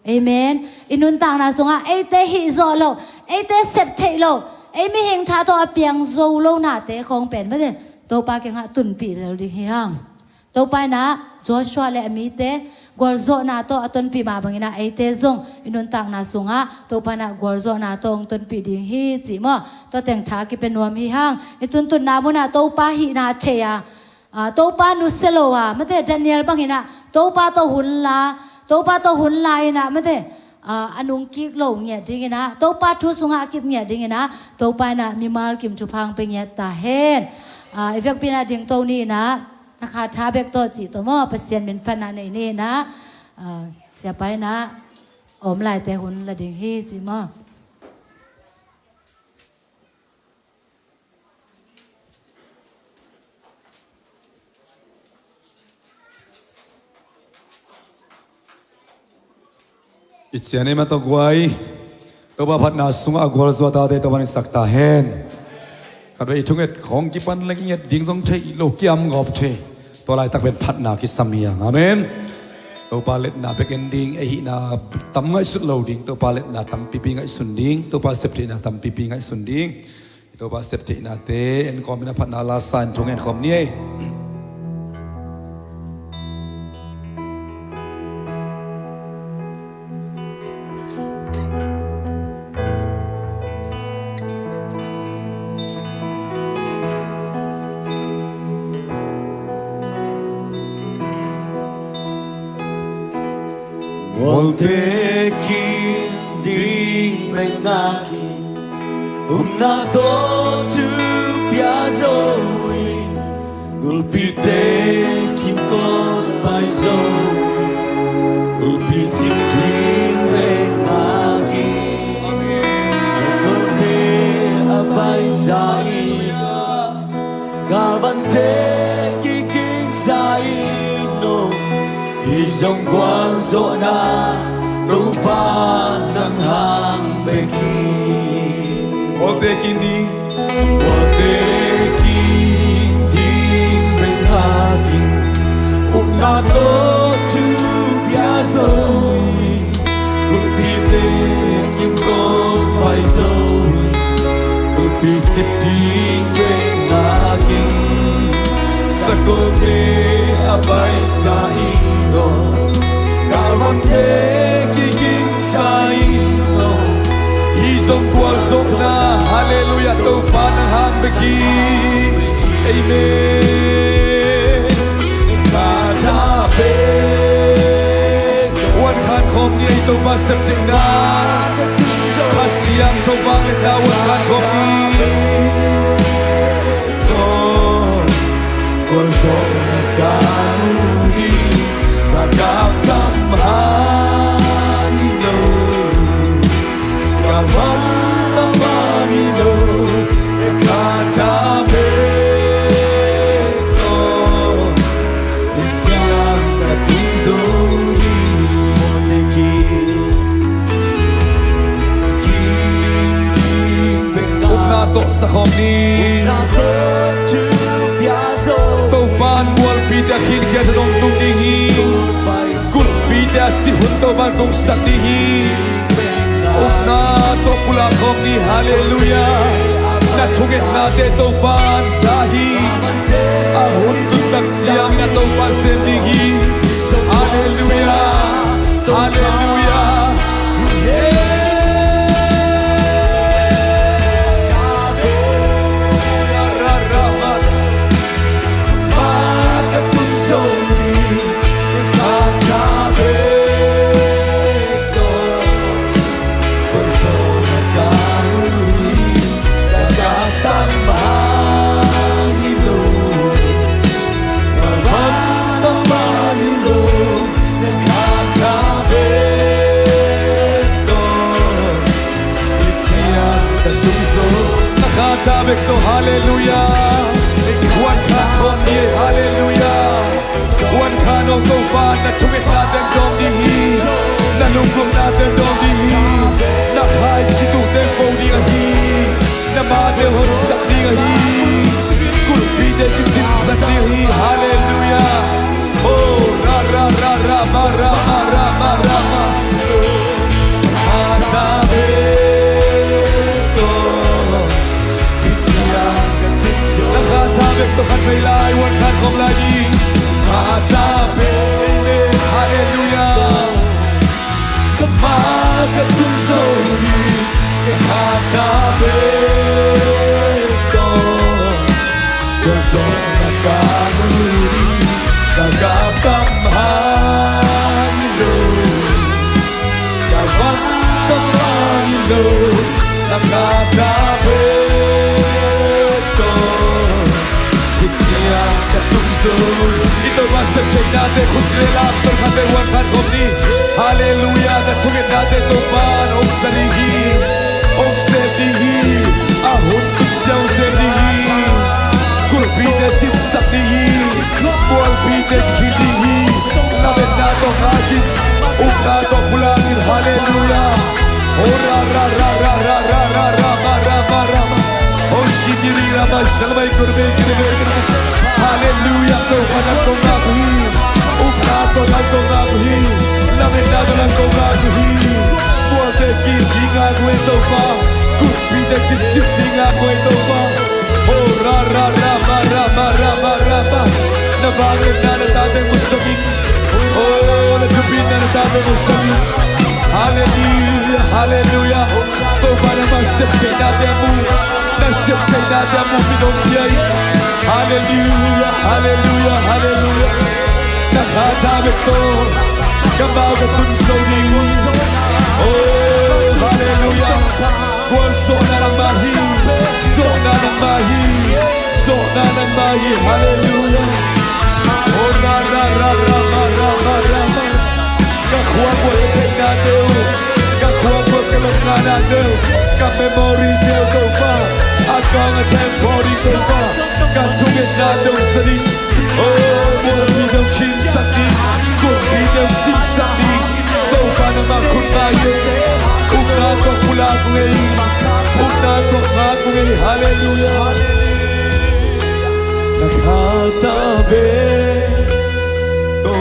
เอเมนอินุนต่างนะสุงะเอเตฮิโซโลเอเตเซปเทโลเอไม่เห็นชาโตอเปียงโซโลนาเตของเป็นไม่ได้โตปาเกงะตุนปีเรดิเฮียงโตไปนะจอชัวเลมีเตกัวโซนาโตตุนปีมาบางนะเอเตซงอินุนต่างนะสุงะโตปานะกัวโซนาตองตุนปีดิงฮีจิมอโตแต่งชากิเป็นนวมฮีฮังอิตุนตุนนาบุนะโตปาหินาเชียโตปานุสโลวะไม่ได้ดานิเอลบางนะโตปาโตหุนลาโตปาโตหุนลายนะไม่ได้อนุกิกโลงเนี่ยดิ้งนะโตปาทุสุงากิบเนี่ยดิ้งนะโตไปนะมีมาลกิมจุพังเป็นเนี่ยตาเฮนอีเวกปีนาดิ้งโตนี่นะนะคะชาเบกโตจิโตมอเปอร์เซ็นต์เป็นพันในนี่นะ เสียไปนะอมลายแต่หุ่นละดิ่งฮีจิมออิจฉานี่มาตกไว้ตัวบ้าพัดนาสุงอากวลสวัสดิ์ตัวมันสักตาเฮนขัดไว้ทุ่งเอ็ดของกิปันเล็กเงี้ยดิ่งทรงใช้โลกียมกอบเชตัวลายตักเป็นพัดนาคิสามียงอาเมนตัวปาเล็ดนาเป็นกันดิ่งไอหินาตั้มไงสุดโลดิ่งตัวปาเล็ดนาตั้มปีปีไงสุดดิ่งตัวปาเซปตินาตั้มปีปีไงสุดดิ่งตัวปาเซปตินาเตเอ็นคอมบินาพัดนาลาสันทุ่งเอ็ดคอมนี้ Molteki ding menaki Umnato tu piazoi Gulpite kim kot paizoi Gulpiti ding menaki Sekoke abai saina Gavante kiking saino Isang kwan zona lupa ng hangbeki Ote kini Wate kinding menaging Umnato tu biazoy Gulpite kim kon paizoi Gulpitip ding menaging Sa kote abay sa ino Kawante kiking sa ino Isong kwazok na Hallelujah Tupa ng hangbeki Amen Katabi Wan kan kom niya ito ba septik na Kastiyang tubang ita wan kan kom ni Konsok na kanuni Kakakamhanilo Kamantamanilo Katabi ko Isang natunzoni Moniki Kung nato sa kom ni Nato Piazzo Tupan buwal pida kinkya nung tungdihi Kul pida sifun tupan kung sakdihi Kung nato pula kom ni Hallelujah Natungit natin tupan sahi Ahun tutang siyang na tupan sendihi Hallelujah Hallelujah Nakatabik to hallelujah Wan kan kom ni hallelujah Wan kan o tupan na tumit natin dong dihi Nalungkong natin dong dihi Nakahit situten po di ahi Namate hon sak di ahi Kulpide kisim sak di ahi hallelujah Oh ra ra ra ra ma ra ma ra ma ra ma Nakatabik to kan may lai Wan kan kom lagi Nakatabik hallelujah Kamakatunzoni Nakatabik ko Gusto na kanuri Nakakamhanilo Kawantamanilo Nakatabik ko siyang katungsoy. Ito ba sa check natin kung kailangan pagkatiwakan ko ni Hallelujah. Natungin natin ito pa o sarihi o sedihi ahon kutsyaw sedihi kulbide sinsatihi kulbide kinihi lamin nato ngagin nato kulangin. Hallelujah. Oh ra ra ra ra ra ra ra ra ma ra ma ra ma oh shidiri ra ma shalmai kurbe kirbe kirbe. Hallelujah. To panak ko ngaguhi nato nato ngaguhi lamin nato lang ko ngaguhi buwate kiri ngaguhi to pa kulbide kinchiti ngaguhi to pa oh ra ra ra ma ra ma ra ma ra ma nabagin na natin musabing oh nagkabin na natin musabing. Hallelujah, hallelujah. Toba naman septay natin mo, naseptay natin mo pinongyay. Hallelujah, hallelujah, hallelujah. Nakatamit ko, kamagatun sa uling. Oh, hallelujah. Buwan sona ng mahi, sona ng mahi, sona ng mahi. Hallelujah. Oh, ra ra ra ra ra ra ra ra ra. Kakuha ko yung take natin, kakuha ko kalagna natin, ka-memory niyo ko pa, at mga temporary ko pa, katungit natin sa rin. Oh, mula bidang chinsaki, kung bidang chinsaki, ito pa naman kung tayo, unato mula ko ngayon, unato nga ko ngayon. Hallelujah. Nakatabi to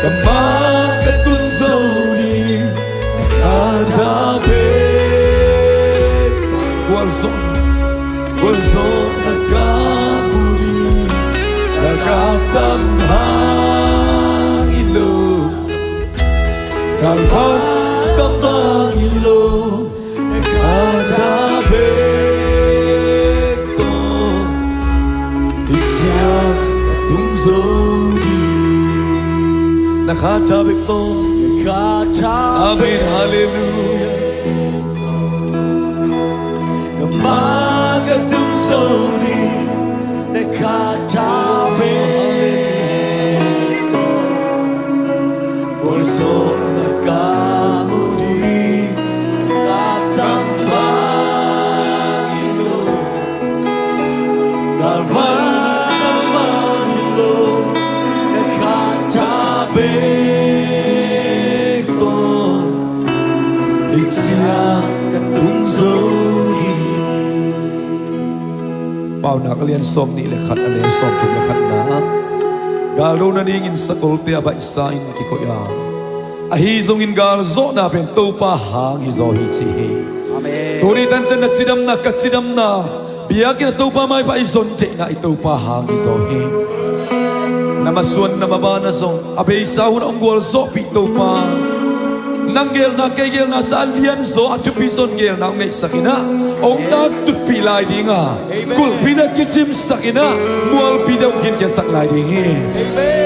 kamagatun sa uling nakatapit. Walson nagkamuli, nagkatamhang ilog, nagkatamhang ilog, nakatapit ko, iksiyang katungzoli. Nakatabik to, amen, hallelujah. Kamagatong soni, nakatabik to, pulso nagkamuli, katambang ilo, dalwan naman ilo, nakatabik to, iksiyang katungsoy. Pau na kalian som ni lekat ane som chung lekat na galo na ningin sa kolte aba isain kikoya ahizongin galzo na bento pa hang izo hichi. Amen. Turitan chen na chidam na kachidam na biyakin to pa mai pa izon che na ito pa hang izo hi namaswan na mabana song abe isahun ang golzo pito pa nanggel na kegel na sa alianso at tupison gel na ngay sakina ong nagtutpilay di nga kul pidak kitsim sakina mual pidaw kinkin saklay di nga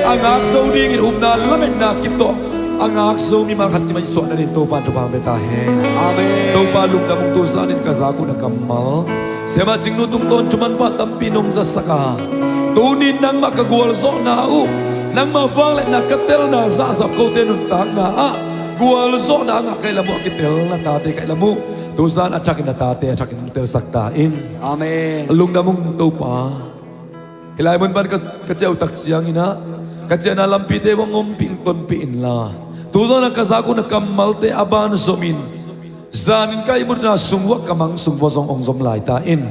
ang aksaw di ngin umna lamin na kito ang aksaw mi markat ni may suwa na nito pa ito pametahe. Amen. Ito pa lugda mong tusanin kazako na kamal sema jing nutong ton cuman patam pinom sa saka tunin nang makagwalso na nang mafanglet na katel na sasap ko tinuntang na guwalso na nga kailan mo akitel na tate kailan mo tusan at sakin na tate at sakin na tel saktain. Amen. Alung na mong pa hilay mo ba katsiyaw taksiyang ina katsiya na lampite mong umping tonpiin la tusan ang kasako na kamalte aban somin zanin kayo mo na sungwa kamang sungwa song ongsom laitain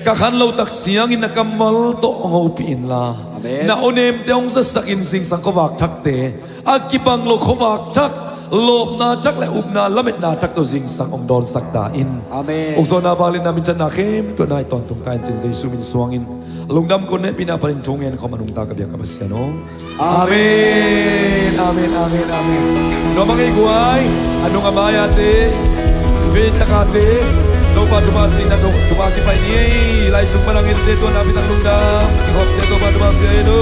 kakanlaw taksiyang ina kamal to ang upiin la. Amen. Na onem te ong sasakin sing sang kovak takte akibang lo kovak tak loob na chak le ub na lamit na chak to zing sang ong don saktain. Amen. Ug so na balin namin chan nakim to na iton tung kain sin sumin suangin lungdam ko ne pinaparin chungen ko manung ta kabya kabasyano. Amen. Amen. Amen. Amen. No mga iguay anong abayate beta kate no pa dumasi na dumasi pa ni lai sung manangin dito na pinang lungdam ikot dito pa dumasi no